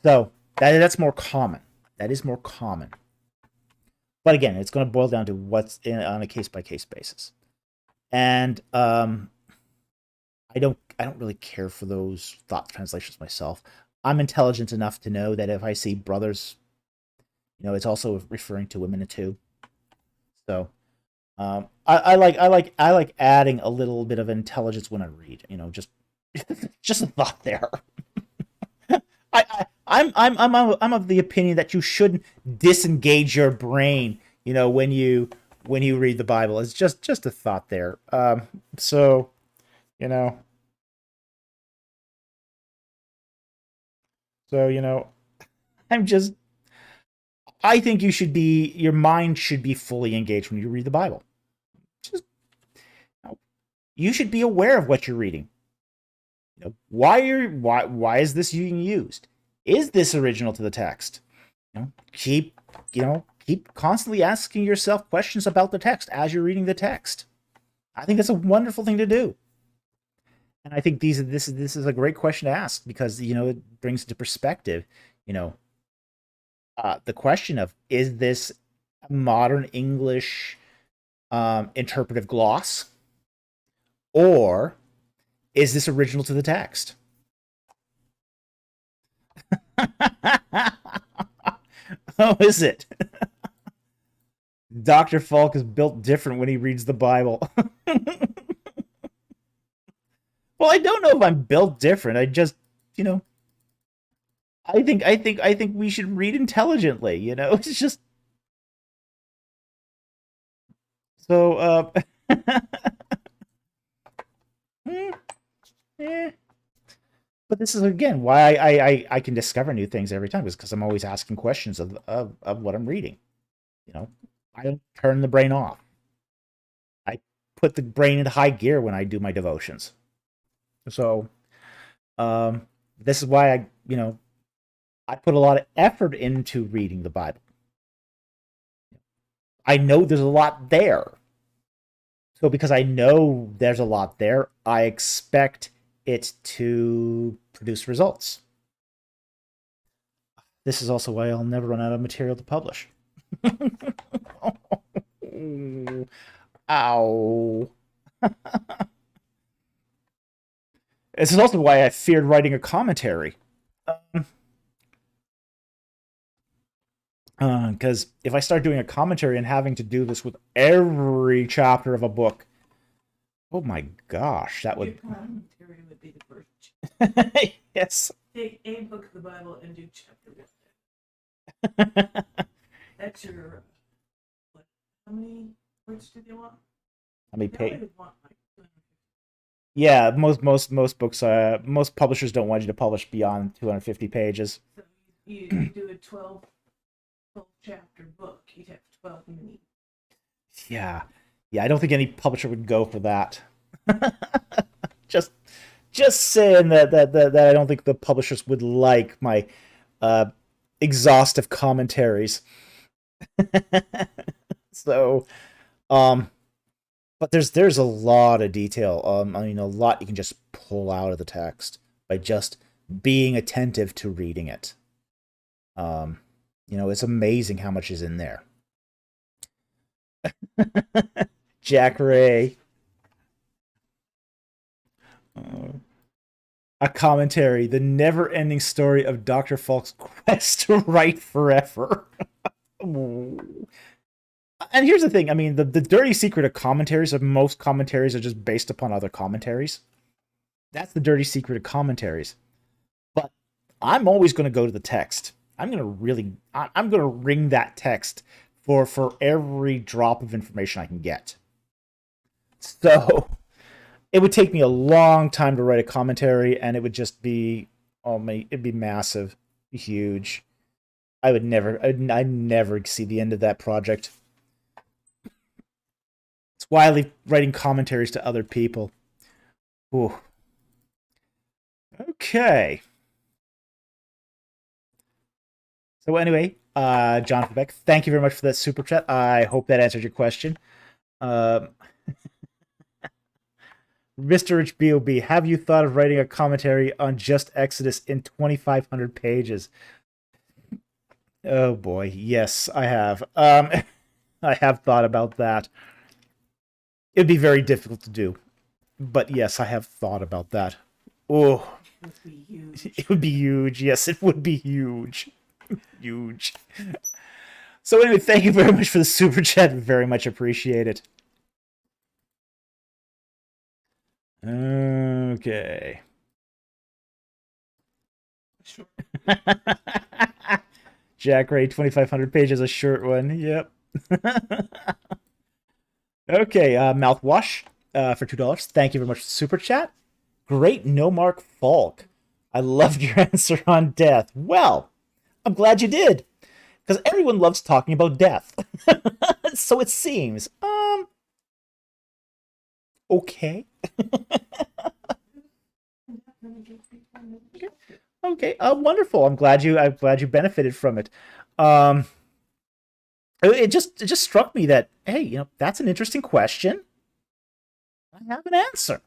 so that's more common. That is more common. But again, it's going to boil down to what's on a case-by-case basis. And I don't really care for those thought translations myself. I'm intelligent enough to know that if I see brothers, it's also referring to women too. So I like adding a little bit of intelligence when I read. Just a thought there. I'm of the opinion that you shouldn't disengage your brain, when you read the Bible. It's just a thought there. So, I think your mind should be fully engaged when you read the Bible. You should be aware of what you're reading. Why is this being used? Is this original to the text? Keep constantly asking yourself questions about the text as you're reading the text. I think it's a wonderful thing to do. And I think this is a great question to ask because, it brings into perspective, the question of, is this a modern English interpretive gloss? Or is this original to the text? Oh, is it? Dr. Falk is built different when he reads the Bible. Well, I don't know if I'm built different. I just, I think we should read intelligently, It's just so But this is again why I can discover new things every time, is because I'm always asking questions of what I'm reading. I don't turn the brain off. I put the brain into high gear when I do my devotions. So this is why I put a lot of effort into reading the Bible. I know there's a lot there. So because I know there's a lot there, I expect it to produce results. This is also why I'll never run out of material to publish. Ow. This is also why I feared writing a commentary. Because if I start doing a commentary and having to do this with every chapter of a book, oh my gosh, that would... Your commentary would be the first. Yes. Take a book of the Bible and do chapter with it. That's your... how many words do they want? How many pages? Yeah, most books, most publishers don't want you to publish beyond 250 pages. So you do a 12 chapter book. You'd have 12 minutes. Yeah, I don't think any publisher would go for that. just saying that I don't think the publishers would like my exhaustive commentaries. So, but there's a lot of detail. A lot you can just pull out of the text by just being attentive to reading it. It's amazing how much is in there. Jack Ray. A commentary, the never-ending story of Dr. Falk's quest to write forever. And here's the thing, the dirty secret of commentaries, of most commentaries, are just based upon other commentaries. That's the dirty secret of commentaries. But I'm always going to go to the text. I'm going to wring that text for every drop of information I can get. So, it would take me a long time to write a commentary, and it would just be, it'd be massive, huge. I'd never see the end of that project. It's why I leave writing commentaries to other people. Ooh. Okay. So anyway, Jonathan Beck, thank you very much for that super chat. I hope that answered your question. Mr. Rich B.O.B., have you thought of writing a commentary on just Exodus in 2,500 pages? Oh boy, yes, I have. I have thought about that. It'd be very difficult to do, but yes, I have thought about that. Oh, It would be huge. it would be huge. Yes, it would be huge. Huge. So anyway, thank you very much for the super chat. Very much appreciate it. Okay. Sure. Jack Ray, 2,500 pages, a short one. Yep. Okay, Mouthwash for $2. Thank you very much for the super chat. Great, no Mark Falk. I loved your answer on death. Well, I'm glad you did, because everyone loves talking about death. So it seems. Okay. Okay. Wonderful. I'm glad you benefited from it. It just struck me that, hey, that's an interesting question. I have an answer.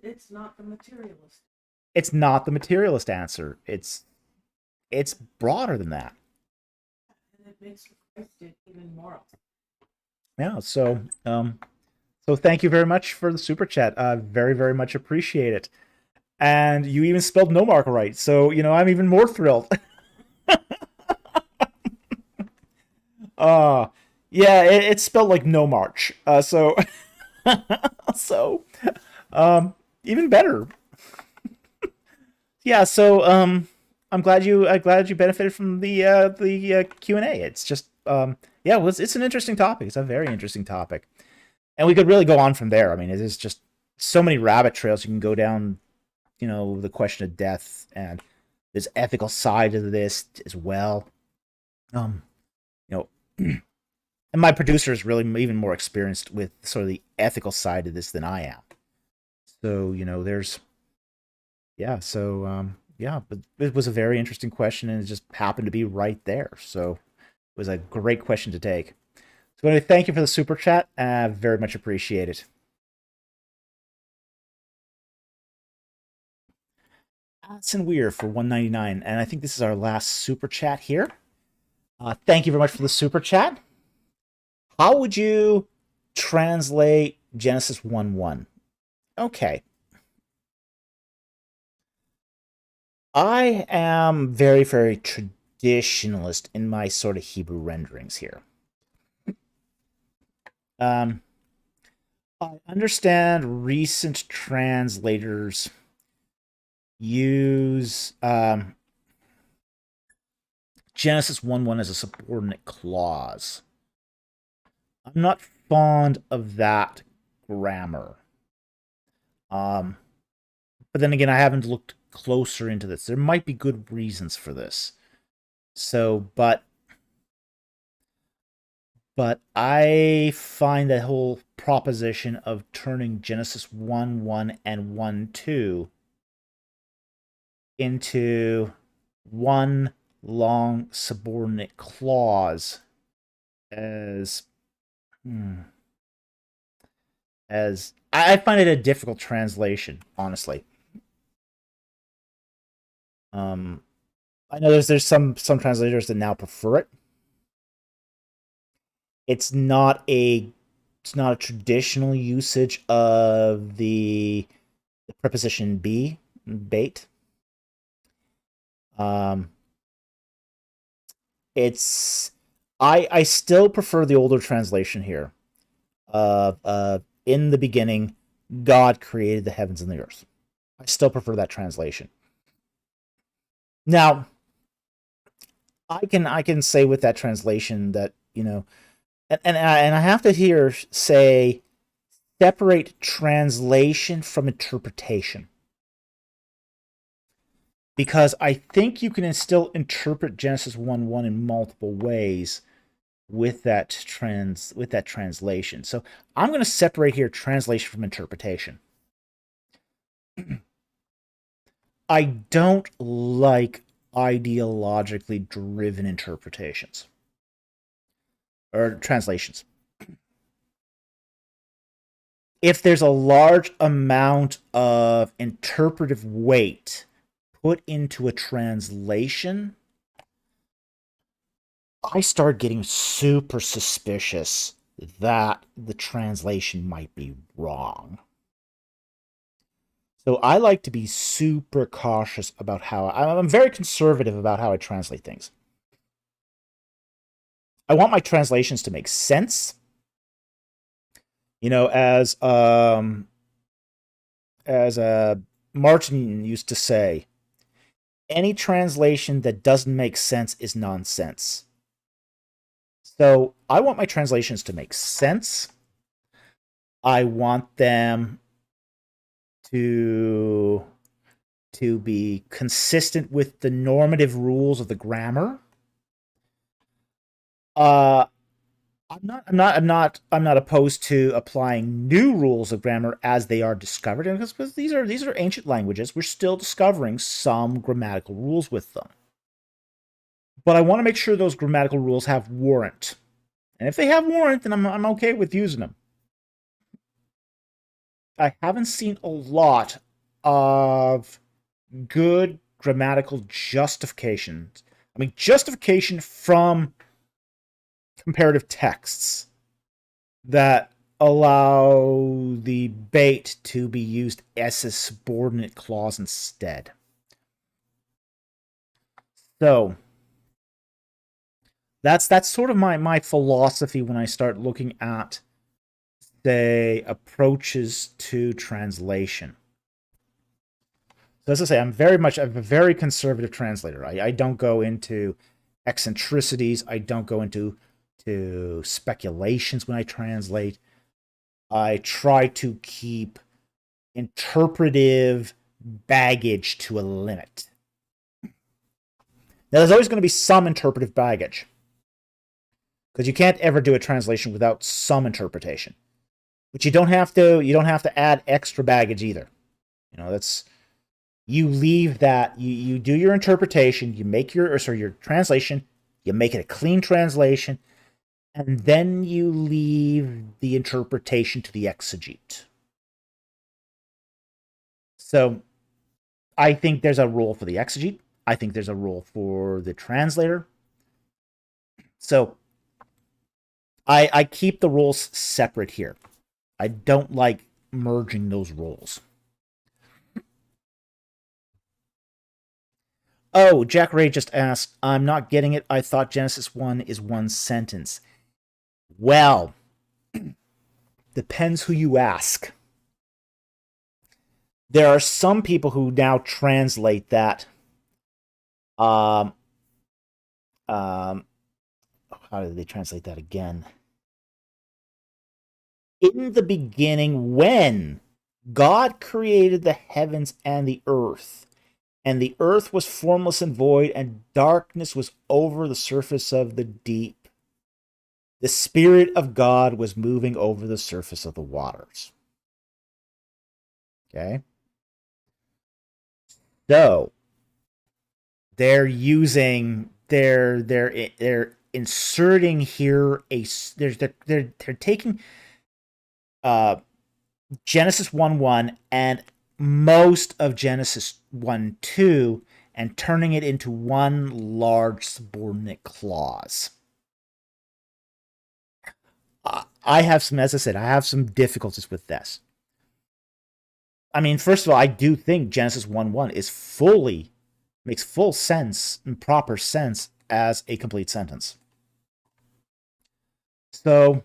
It's not the materialist. It's not the materialist answer. It's broader than that. And it makes Christ even more. Yeah. So thank you very much for the super chat. Very, very much appreciate it. And you even spelled no mark right, so I'm even more thrilled. Yeah, it's spelled like no march. So even better. Yeah, so I'm glad you benefited from the Q&A. It's just yeah, it's an interesting topic. It's a very interesting topic. And we could really go on from there. I mean, it is just so many rabbit trails you can go down, the question of death, and there's ethical side of this as well. And my producer is really even more experienced with sort of the ethical side of this than I am. So, there's, yeah, so, yeah, but it was a very interesting question, and it just happened to be right there. So it was a great question to take. So anyway, thank you for the super chat. Very much appreciate it. Addison Weir for $1.99, and I think this is our last super chat here. Thank you very much for the super chat. How would you translate Genesis 1:1? Okay. I am very, very traditionalist in my sort of Hebrew renderings here. I understand recent translators use Genesis 1:1 as a subordinate clause. I'm not fond of that grammar. But then again, I haven't looked closer into this. There might be good reasons for this. So, but I find that whole proposition of turning Genesis 1:1 and 1:2 into one long subordinate clause as I find it a difficult translation, honestly. I know there's some translators that now prefer it. It's not a traditional usage of the preposition be, bait. It's I still prefer the older translation here. In the beginning, God created the heavens and the earth. I still prefer that translation. Now, I can say with that translation that and I have to here say separate translation from interpretation. Because I think you can still interpret Genesis 1:1 in multiple ways with that translation. So I'm going to separate here translation from interpretation. I don't like ideologically driven interpretations or translations. If there's a large amount of interpretive weight put into a translation, I start getting super suspicious that the translation might be wrong. So I like to be super cautious about how I'm very conservative about how I translate things. I want my translations to make sense. You know, as Martin used to say, any translation that doesn't make sense is nonsense. So I want my translations to make sense. I want them to be consistent with the normative rules of the grammar. I'm not opposed to applying new rules of grammar as they are discovered, because these are ancient languages. We're still discovering some grammatical rules with them. But I want to make sure those grammatical rules have warrant. And if they have warrant, then I'm okay with using them. I haven't seen a lot of good grammatical justifications. I mean, justification from comparative texts that allow the bait to be used as a subordinate clause instead. So that's sort of my philosophy when I start looking at, say, approaches to translation. So as I say, I'm a very conservative translator. I don't go into eccentricities. I don't go into speculations when I translate. I try to keep interpretive baggage to a limit. Now, there's always going to be some interpretive baggage, because you can't ever do a translation without some interpretation. But you don't have to add extra baggage either. You know, you leave that, you do your interpretation, you make your translation, you make it a clean translation, and then you leave the interpretation to the exegete. So I think there's a role for the exegete. I think there's a role for the translator. So I keep the roles separate here. I don't like merging those roles. Oh, Jack Ray just asked, I'm not getting it. I thought Genesis 1 is one sentence. Well, depends who you ask. There are some people who now translate that. How do they translate that again? In the beginning, when God created the heavens and the earth was formless and void, and darkness was over the surface of the deep. The Spirit of God was moving over the surface of the waters. Okay? So, they're inserting here they're taking Genesis 1:1 and most of Genesis 1:2 and turning it into one large subordinate clause. I have some difficulties with this. I mean, first of all, I do think Genesis 1:1 makes full sense and proper sense as a complete sentence. So,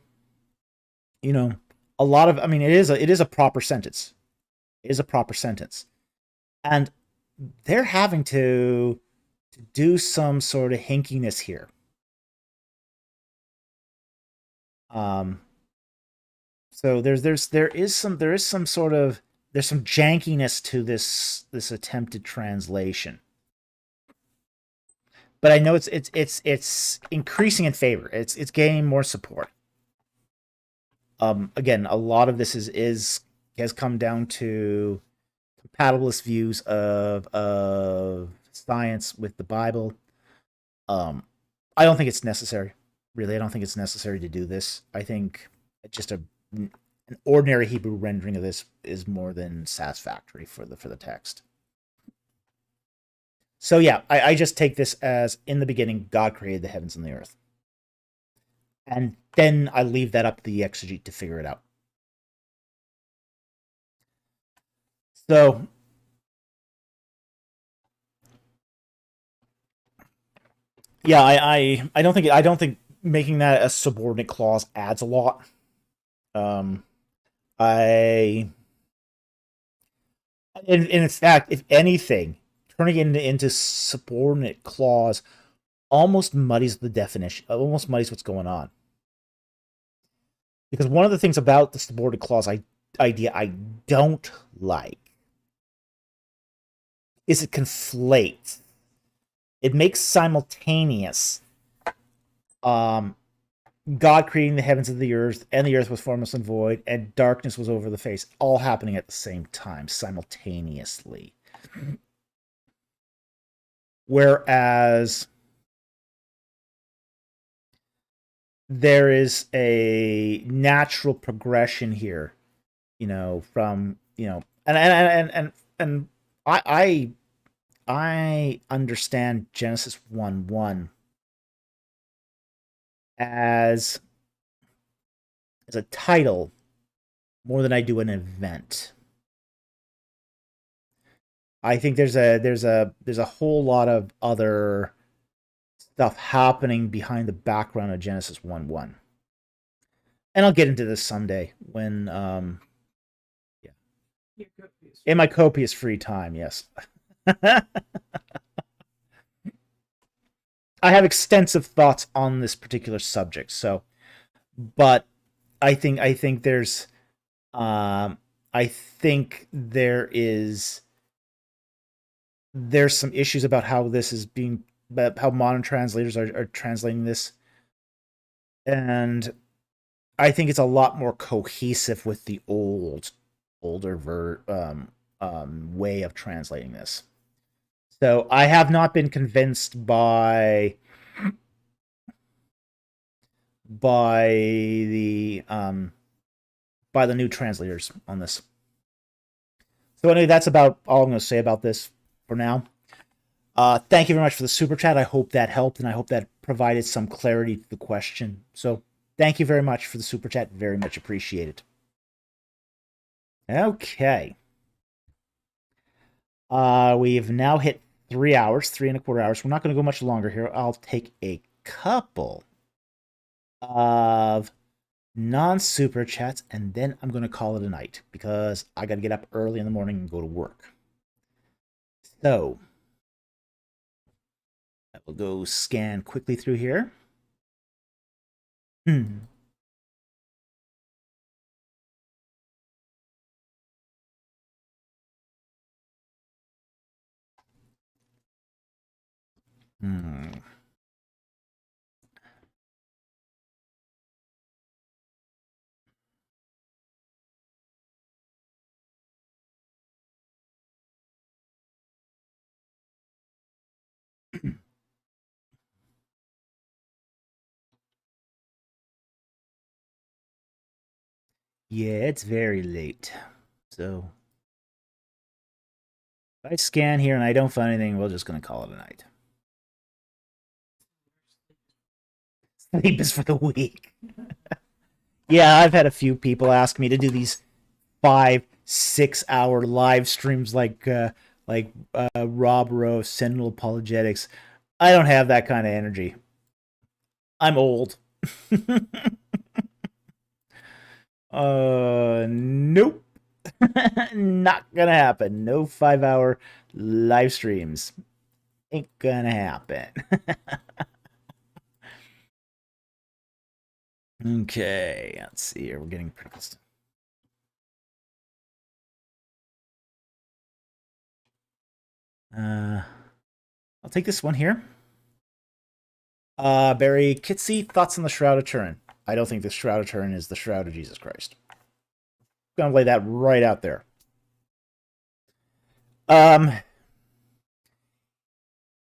you know, it is a proper sentence. It is a proper sentence. And they're having to do some sort of hinkiness here. So there is some sort of there's some jankiness to this attempted translation. But I know it's increasing in favor. It's gaining more support. Again, a lot of this has come down to compatibilist views of science with the Bible. I don't think it's necessary. Really, I don't think it's necessary to do this. I think just an ordinary Hebrew rendering of this is more than satisfactory for the text. So yeah, I just take this as in the beginning, God created the heavens and the earth. And then I leave that up to the exegete to figure it out. So yeah, I don't think making that a subordinate clause adds a lot. Um, I in fact, if anything, turning it into subordinate clause almost muddies the definition, almost muddies what's going on. Because one of the things about the subordinate clause idea I don't like is it conflates. It makes simultaneous God creating the heavens and the earth was formless and void, and darkness was over the face, all happening at the same time, simultaneously. Whereas there is a natural progression here, from and I understand Genesis 1:1 as a title more than I do an event. I think there's a whole lot of other stuff happening behind the background of Genesis 1:1. And I'll get into this someday when in my copious free time, yes. I have extensive thoughts on this particular subject, but I think there's there's some issues about how this is being, about how modern translators are translating this, and I think it's a lot more cohesive with the older way of translating this. So I have not been convinced by the new translators on this. So anyway, that's about all I'm going to say about this for now. Thank you very much for the super chat. I hope that helped, and I hope that provided some clarity to the question. So thank you very much for the super chat. Very much appreciated. Okay. We've now hit 3 hours, 3.25 hours. We're not going to go much longer here. I'll take a couple of non-super chats, and then I'm going to call it a night because I got to get up early in the morning and go to work. So I will go scan quickly through here. Hmm. Yeah, it's very late. So if I scan here and I don't find anything, we're just going to call it a night. Sleep is for the weak. Yeah, I've had a few people ask me to do these 5-6 hour live streams like Rob Rowe, Sentinel Apologetics. I don't have that kind of energy. I'm old. Nope. Not gonna happen. No 5-hour live streams. Ain't gonna happen. Okay, let's see here. We're getting pretty close. I'll take this one here. Barry Kitsy, thoughts on the Shroud of Turin? I don't think the Shroud of Turin is the Shroud of Jesus Christ. I'm gonna lay that right out there.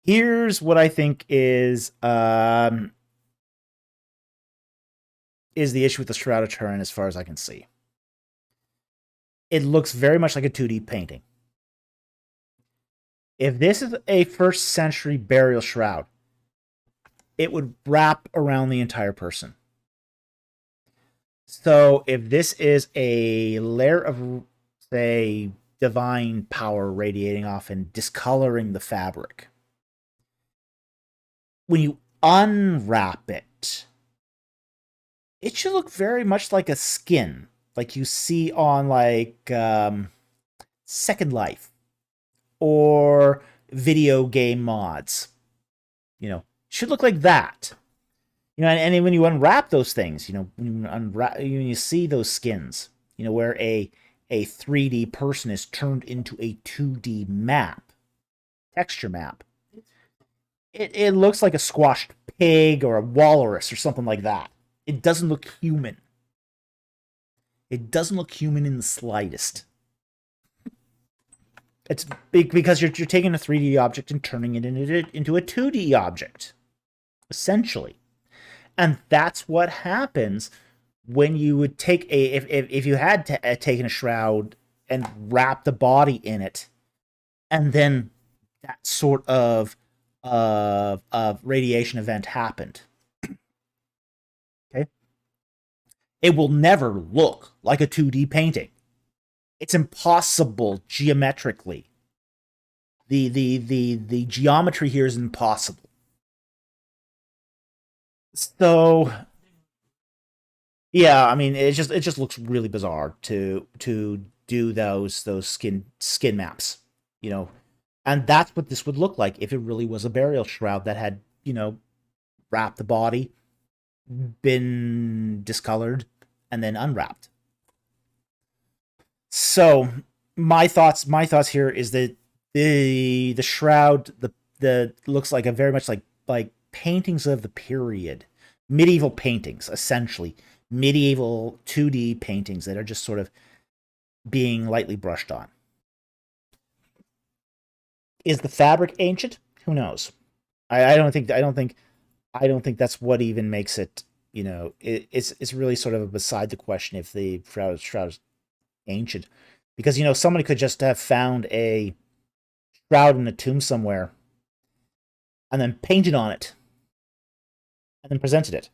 Here's what I think is the issue with the Shroud of Turin as far as I can see. It looks very much like a 2D painting. If this is a 1st century burial shroud, it would wrap around the entire person. So if this is a layer of, say, divine power radiating off and discoloring the fabric, when you unwrap it, it should look very much like a skin, like you see on like Second Life or video game mods. You know, should look like that. You know, and when you unwrap those things, you know, when you see those skins, you know, where a 3D person is turned into a 2D map, texture map, it looks like a squashed pig or a walrus or something like that. It doesn't look human. It doesn't look human in the slightest. It's big because you're taking a 3D object and turning it into a 2D object, essentially. And that's what happens when you would take if you had taken a shroud and wrapped the body in it, and then that sort of radiation event happened. Okay, it will never look like a 2D painting. It's impossible geometrically. The geometry here is impossible. So yeah, I mean it just looks really bizarre to do those skin maps, you know. And that's what this would look like if it really was a burial shroud that had, you know, wrapped the body, been discolored, and then unwrapped. So my thoughts here is that the shroud the looks like a very much like paintings of the period, medieval paintings, essentially medieval 2D paintings that are just sort of being lightly brushed on. Is the fabric ancient? Who knows? I don't think that's what even makes it. You know, it's really sort of beside the question if the shroud is ancient, because you know somebody could just have found a shroud in a tomb somewhere and then painted on it and then presented it.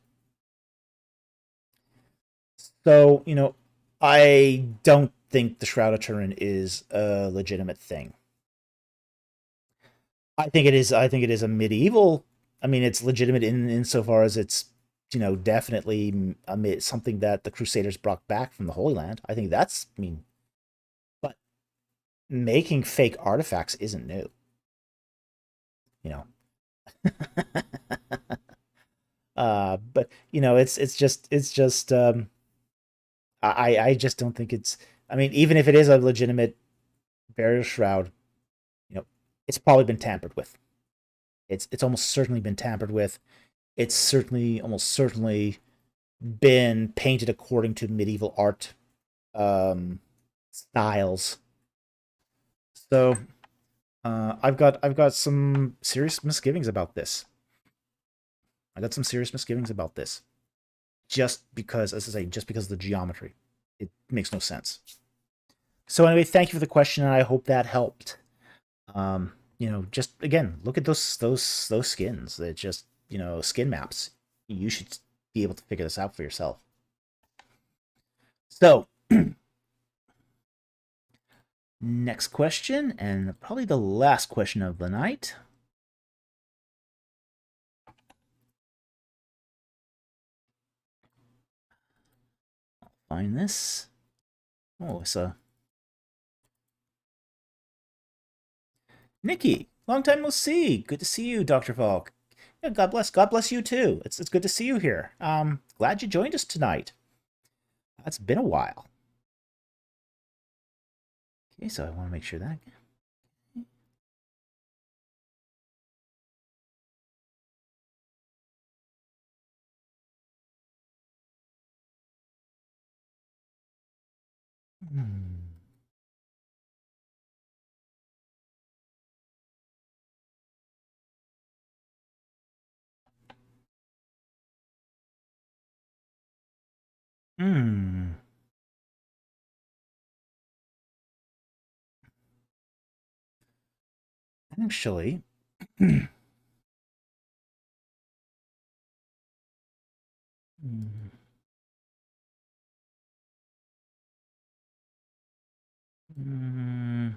So you know, I don't think the Shroud of Turin is a legitimate thing. I think it is. I think it is a medieval. I mean, it's legitimate in insofar as it's, you know, definitely something that the Crusaders brought back from the Holy Land. I think that's, I mean, but making fake artifacts isn't new. You know. But you know, it's just I just don't think it's. I mean, even if it is a legitimate burial shroud, you know, it's probably been tampered with. It's almost certainly been tampered with. It's certainly almost certainly been painted according to medieval art styles. So I've got some serious misgivings about this. I got some serious misgivings about this. Just because, as I say, just because of the geometry. It makes no sense. So anyway, thank you for the question, and I hope that helped. You know, just again, look at those skins. They're just, you know, skin maps. You should be able to figure this out for yourself. So, next question, and probably the last question of the night. I'll find this. Oh, it's a Nikki. Long time no see. Good to see you, Dr. Falk. Yeah, God bless. God bless you too. It's good to see you here. Glad you joined us tonight. It's been a while. Okay, so I want to make sure that Hmm. Hmm. Actually, hmm. Hmm.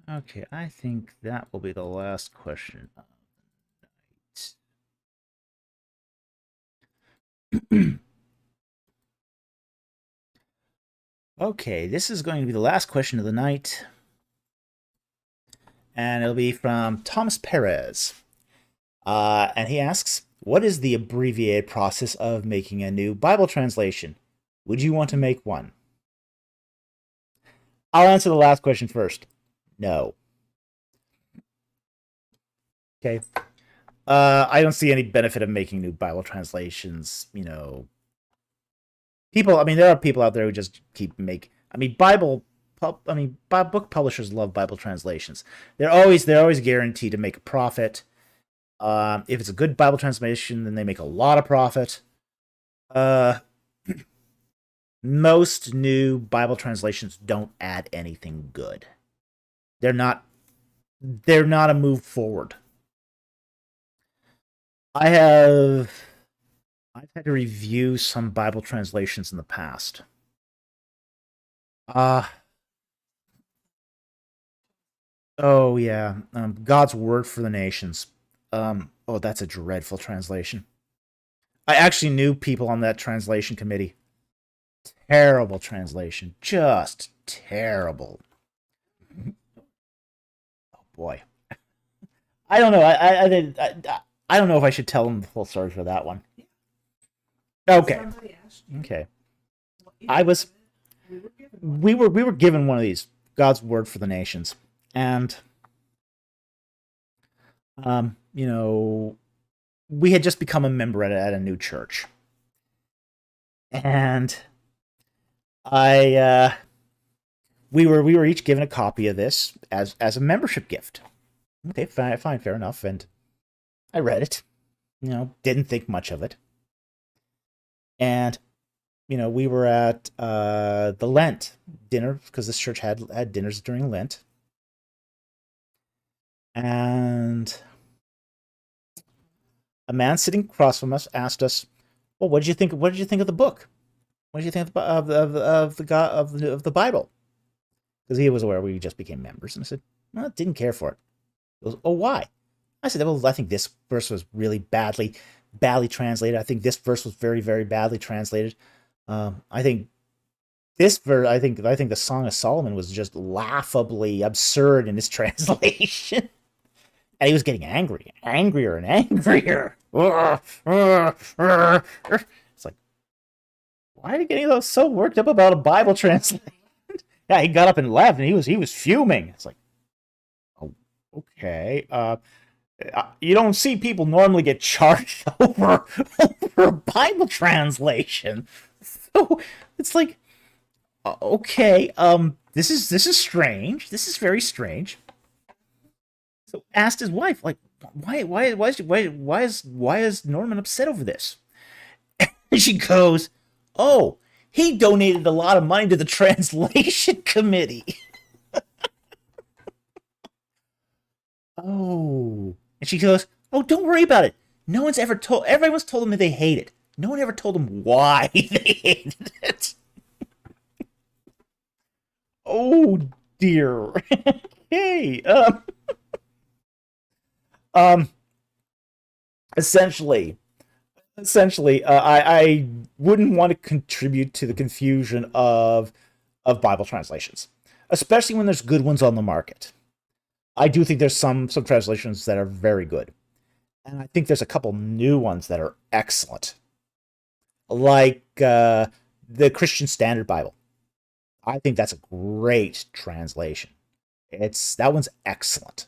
Okay, I think that will be the last question of the night. Okay, this is going to be the last question of the night, and it'll be from Thomas Perez. And he asks, what is the abbreviated process of making a new Bible translation? Would you want to make one? I'll answer the last question first. No. Okay. I don't see any benefit of making new Bible translations. People. I mean, there are people out there who just keep make. I mean, book publishers love Bible translations. They're always guaranteed to make a profit. If it's a good Bible translation, then they make a lot of profit. Uh, Most new Bible translations don't add anything good. They're not. They're not a move forward. I have I've had to review some Bible translations in the past. Uh oh yeah, God's word for the nations. Oh, that's a dreadful translation. I actually knew people on that translation committee. Terrible translation, just terrible. Oh boy, I don't know. I don't know if I should tell them the full story for that one. Okay, okay. I was we were given one of these God's word for the nations, and you know, we had just become a member at a new church, and I we were each given a copy of this as a membership gift. Okay, fine, fair enough, and I read it. Didn't think much of it, and we were at the Lent dinner because this church had dinners during Lent, and a man sitting across from us asked us, "Well, what did you think? What did you think of the book? What did you think of the God of the Bible?" Because he was aware we just became members, and I said, "Well, didn't care for it." He goes, "Oh, why?" I said, "Well, I think this verse was really badly translated. I think this verse was very, very badly translated. I think this verse, I think the Song of Solomon was just laughably absurd in its translation." And he was getting angrier and angrier. It's like, why are you getting so worked up about a Bible translation? Yeah, he got up and left, and he was fuming. It's like, oh, okay. You don't see people normally get charged over a Bible translation, so it's like, okay. This is strange. This is very strange. So asked his wife, like, why is Norman upset over this? And she goes, "Oh, he donated a lot of money to the translation committee." Oh, and she goes, "Oh, don't worry about it. No one's ever told. Everyone's told them that they hate it. No one ever told them why they hated it." Oh dear. Hey, um, essentially, I wouldn't want to contribute to the confusion of Bible translations, especially when there's good ones on the market. I do think there's some translations that are very good, and I think there's a couple new ones that are excellent, like the Christian Standard Bible. I think that's a great translation. That one's excellent.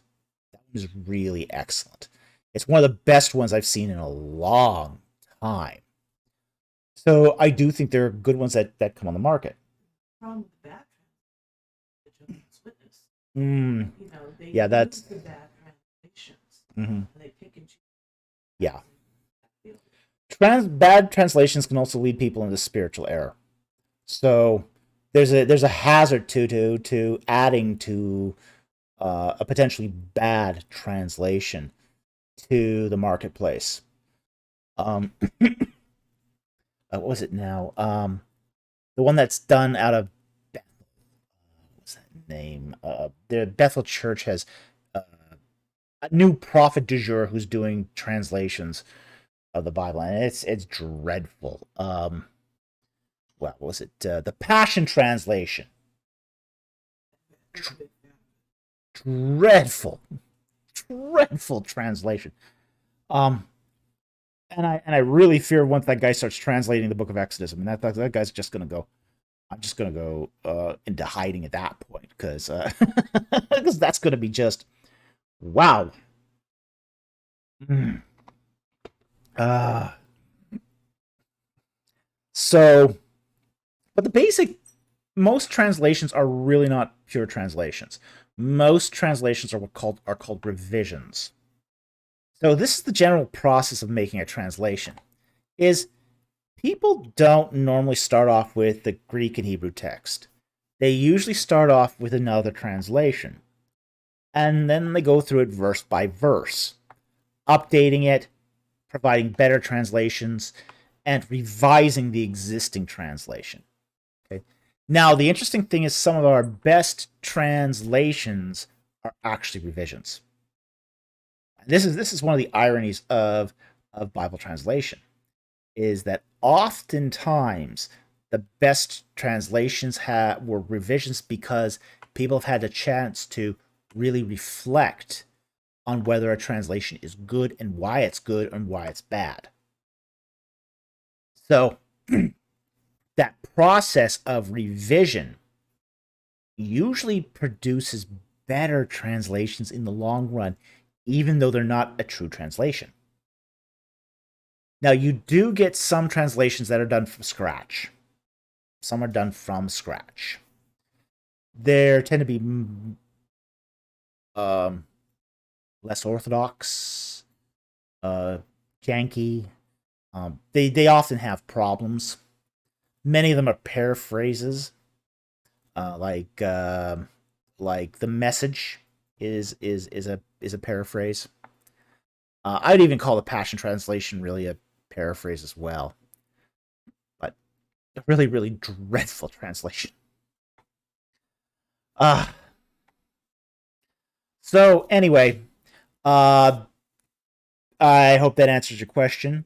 That one is really excellent. It's one of the best ones I've seen in a long time. So I do think there are good ones that come on the market. Problem with the bad the Jehovah's Witness. Mm, You know, they yeah, use that's the bad translations, mhm. and they pick and choose. Yeah. Bad translations can also lead people into spiritual error. So there's a hazard to adding to a potentially bad translation to the marketplace. What was it now? The one that's done out of what's that name? The Bethel Church has uh, a new prophet du jour who's doing translations of the Bible, and it's dreadful. What was it? The Passion Translation. Dreadful, dreadful translation. Um, and I really fear once that guy starts translating the Book of Exodus, I mean that guy's just gonna go. I'm just gonna go into hiding at that point because because that's gonna be just wow. Mm. Uh, so, but the basic most translations are really not pure translations. Most translations are called revisions. So this is the general process of making a translation. Is people don't normally start off with the Greek and Hebrew text. They usually start off with another translation, and then they go through it verse by verse, updating it, providing better translations, and revising the existing translation. Okay. Now, the interesting thing is some of our best translations are actually revisions. This is one of the ironies of Bible translation is that oftentimes the best translations were revisions because people have had a chance to really reflect on whether a translation is good and why it's good and why it's bad. So that process of revision usually produces better translations in the long run, even though they're not a true translation. Now, you do get some translations that are done from scratch. Some are done from scratch. There tend to be um, less orthodox, janky. They often have problems. Many of them are paraphrases, like the message is a paraphrase. I'd even call the Passion Translation really a paraphrase as well, but a really really dreadful translation. Uh, so anyway, uh, I hope that answers your question.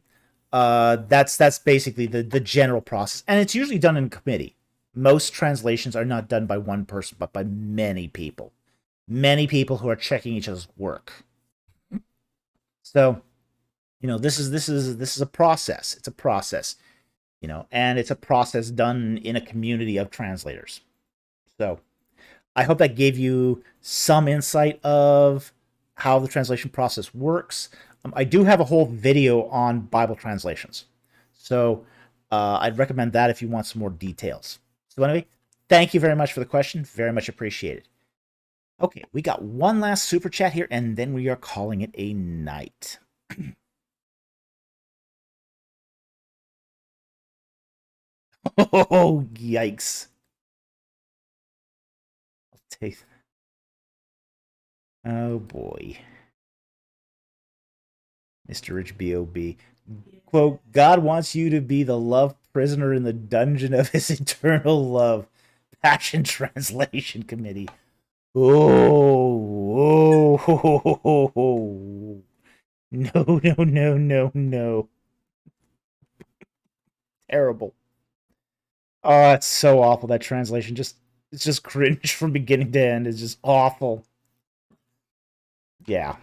That's basically the general process, and it's usually done in committee. Most translations are not done by one person, but by many people who are checking each other's work. So, this is a process. It's a process, and it's a process done in a community of translators. So, I hope that gave you some insight of how the translation process works. I do have a whole video on Bible translations. So I'd recommend that if you want some more details. So, anyway, thank you very much for the question. Very much appreciated. Okay, we got one last super chat here, and then we are calling it a night. Oh, yikes. I'll take. Oh, boy. Mr. Rich B.O.B. Quote, God wants you to be the love prisoner in the dungeon of his eternal love. Passion Translation Committee. Oh, oh, no, no, no, no, no. Terrible. Oh, it's so awful, that translation. It's just cringe from beginning to end. It's just awful. Yeah.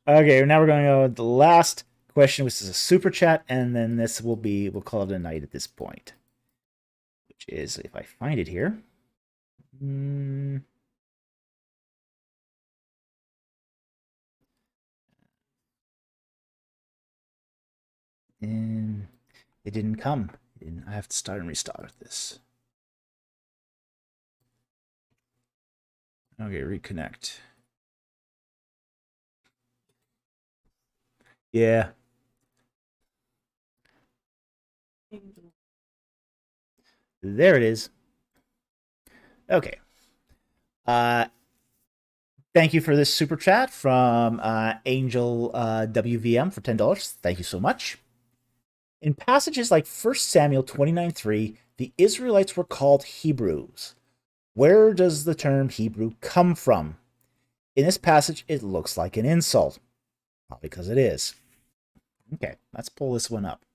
Okay, now we're going to go with the last question, which is a super chat, and then we'll call it a night at this point. Which is, if I find it here. And It didn't come. I have to start and restart this. Okay, reconnect. Yeah. There it is. Okay. Thank you for this super chat from Angel WVM for $10. Thank you so much. In passages like 1 Samuel 29:3, the Israelites were called Hebrews. Where does the term Hebrew come from? In this passage, it looks like an insult. Not because it is. Okay, let's pull this one up.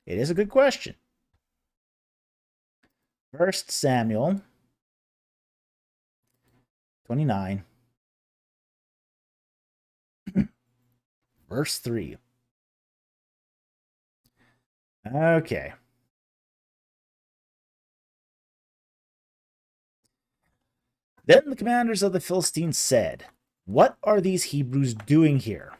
It is a good question. 1 Samuel 29, verse 3. Okay. Then the commanders of the Philistines said, "What are these Hebrews doing here?"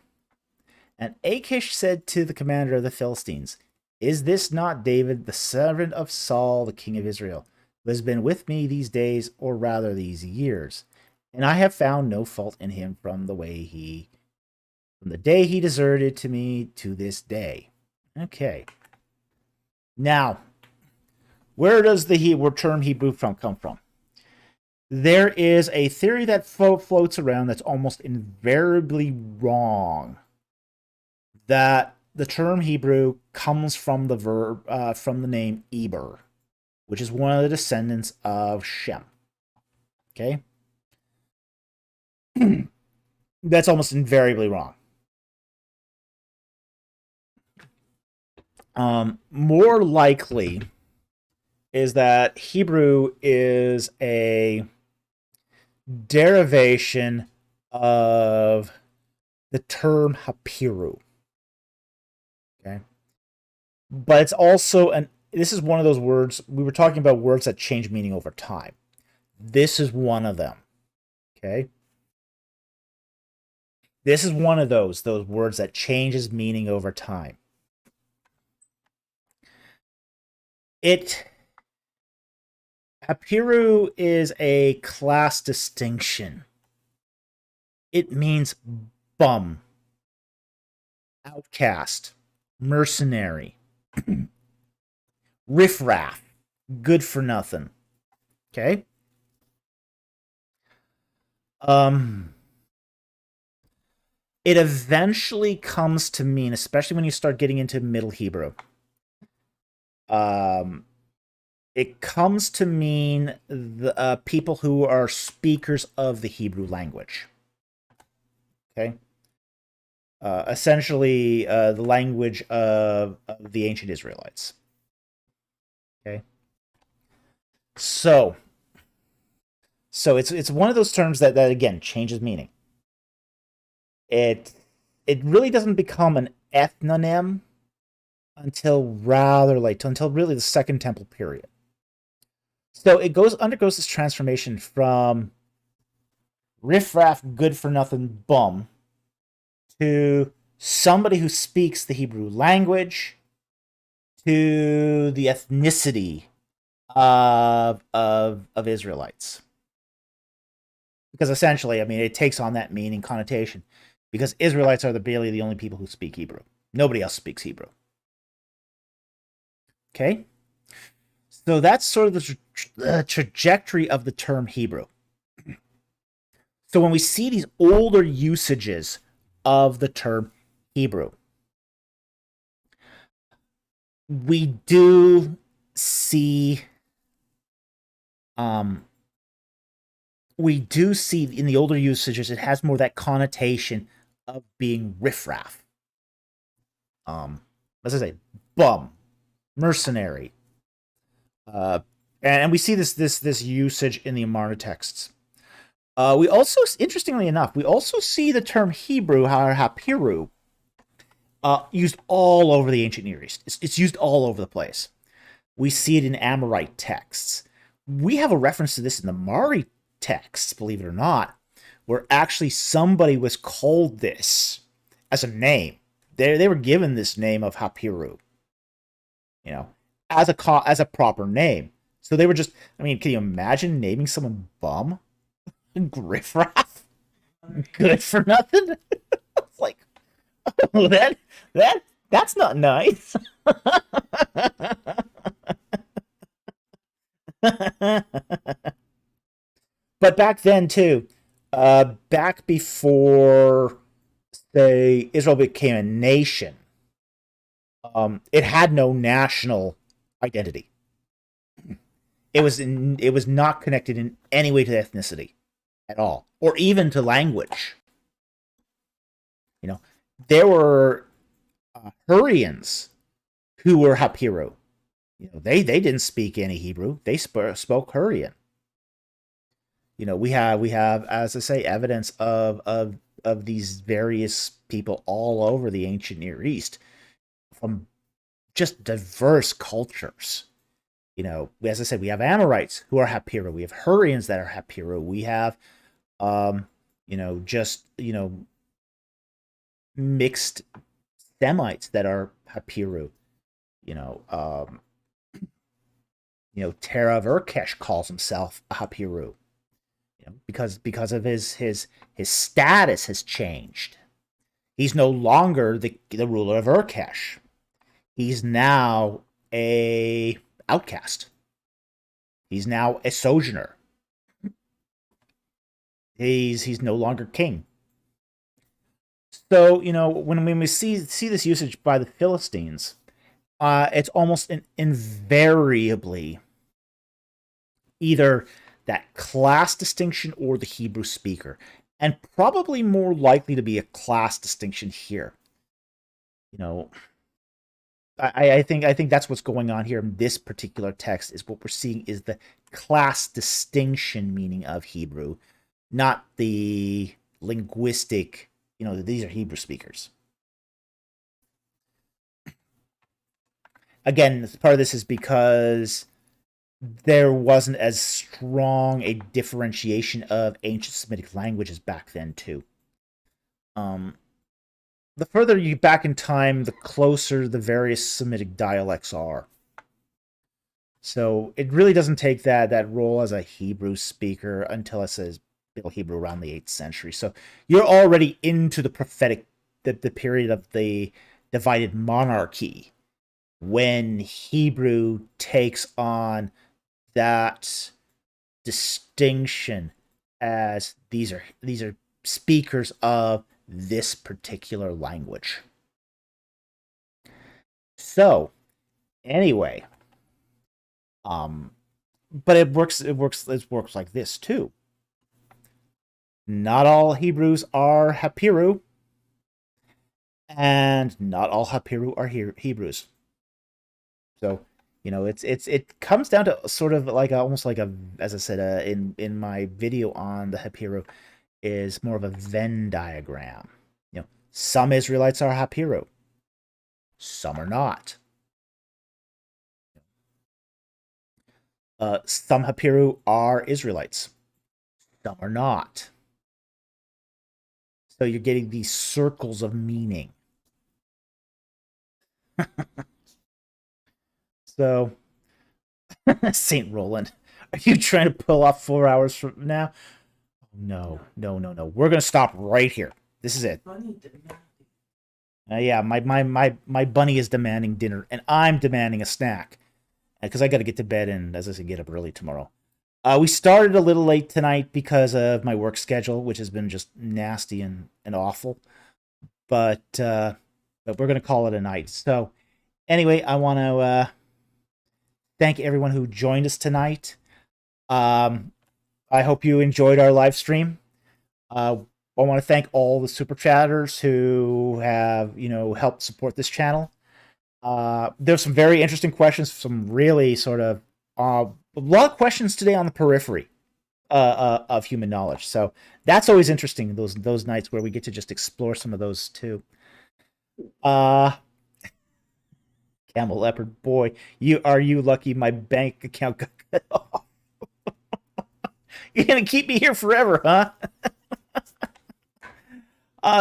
And Achish said to the commander of the Philistines, "Is this not David, the servant of Saul, the king of Israel, who has been with me these days, or rather these years? And I have found no fault in him from the day he deserted to me to this day." Okay. Now, where does the term Hebrew come from? There is a theory that floats around that's almost invariably wrong. That the term Hebrew comes from from the name Eber, which is one of the descendants of Shem. Okay? That's almost invariably wrong. More likely is that Hebrew is a derivation of the term Hapiru. Okay. But it's also this is one of those words, we were talking about words that change meaning over time. This is one of them. Okay. This is one of those words that changes meaning over time. Hapiru is a class distinction. It means bum, outcast, mercenary, riffraff, good for nothing. Okay? It eventually comes to mean, especially when you start getting into Middle Hebrew, it comes to mean the people who are speakers of the Hebrew language. Okay? Essentially, the language of the ancient Israelites. Okay? So it's one of those terms that again changes meaning. It really doesn't become an ethnonym until rather late, until really the Second Temple period. So it undergoes this transformation from riffraff, good for nothing bum to somebody who speaks the Hebrew language to the ethnicity of Israelites. Because essentially, I mean, it takes on that meaning connotation. Because Israelites are barely the only people who speak Hebrew. Nobody else speaks Hebrew. Okay? So that's sort of the trajectory of the term Hebrew. So when we see these older usages of the term Hebrew, we do see in the older usages, it has more that connotation of being riffraff. As I say, bum, mercenary. And we see this usage in the Amarna texts. We also, interestingly enough, we also see the term Hebrew, Hapiru, used all over the ancient Near East. It's used all over the place. We see it in Amorite texts. We have a reference to this in the Mari texts, believe it or not, where actually somebody was called this as a name. They were given this name of Hapiru. as a proper name. So they were just, I mean, can you imagine naming someone bum? Griffraff? Good for nothing? It's like, oh, that's not nice. But back then too, back before, say, Israel became a nation, it had no national identity. It was not connected in any way to ethnicity at all, or even to language. There were Hurrians who were Hapiru. They didn't speak any Hebrew. They spoke Hurrian. We have, as I say, evidence of these various people all over the ancient Near East from just diverse cultures. As I said, we have Amorites who are Hapiru. We have Hurrians that are Hapiru. We have, mixed Semites that are Hapiru. Terah of Urkesh calls himself a Hapiru. Because of his status has changed. He's no longer the ruler of Urkesh. He's now a outcast. He's now a sojourner. He's no longer king. So when we see this usage by the Philistines, it's almost invariably either that class distinction or the Hebrew speaker, and probably more likely to be a class distinction here. I think that's what's going on here in this particular text. Is what we're seeing is the class distinction meaning of Hebrew, not the linguistic. These are Hebrew speakers. Again, part of this is because there wasn't as strong a differentiation of ancient Semitic languages back then, too. The further you back in time, the closer the various Semitic dialects are. So it really doesn't take that role as a Hebrew speaker until it says Middle Hebrew around the 8th century. So you're already into the prophetic, the period of the divided monarchy, when Hebrew takes on that distinction as these are speakers of this particular language. So anyway, but it works like this too. Not all Hebrews are Hapiru, and not all Hapiru are Hebrews. So it comes down to sort of like almost like as I said in my video on the Hapiru, is more of a Venn diagram. Some Israelites are Hapiru, some are not. Some Hapiru are Israelites, some are not. So you're getting these circles of meaning. So, Saint Roland, are you trying to pull off 4 hours from now? No. We're gonna stop right here. This is it. Yeah, my bunny is demanding dinner, and I'm demanding a snack because I got to get to bed and, as I said, get up early tomorrow. We started a little late tonight because of my work schedule, which has been just nasty and awful. But we're gonna call it a night. So anyway, I want to thank everyone who joined us tonight. I hope you enjoyed our live stream. I want to thank all the super chatters who have, helped support this channel. There's some very interesting questions, some really sort of a lot of questions today on the periphery of human knowledge. So that's always interesting. Those nights where we get to just explore some of those too. Camel Leopard, boy, you lucky my bank account got cut off. You're gonna keep me here forever, huh?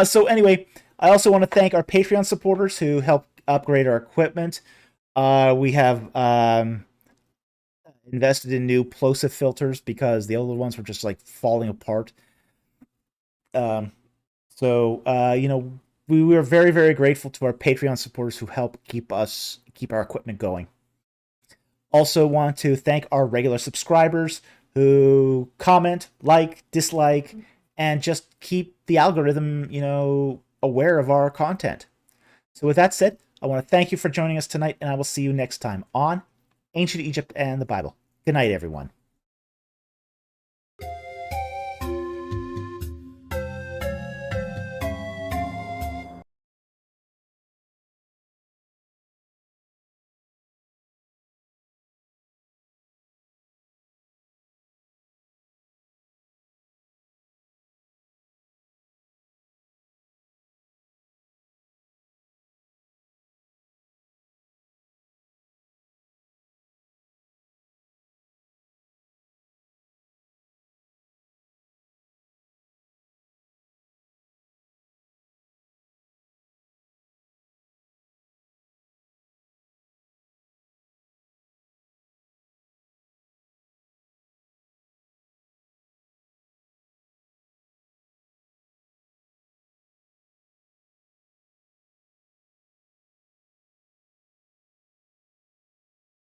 So anyway, I also want to thank our Patreon supporters who help upgrade our equipment. We have invested in new plosive filters because the older ones were just like falling apart. Um, we are very, very grateful to our Patreon supporters who help keep our equipment going. Also want to thank our regular subscribers who comment, like, dislike, and just keep the algorithm, aware of our content. So with that said, I want to thank you for joining us tonight, and I will see you next time on Ancient Egypt and the Bible. Good night, everyone.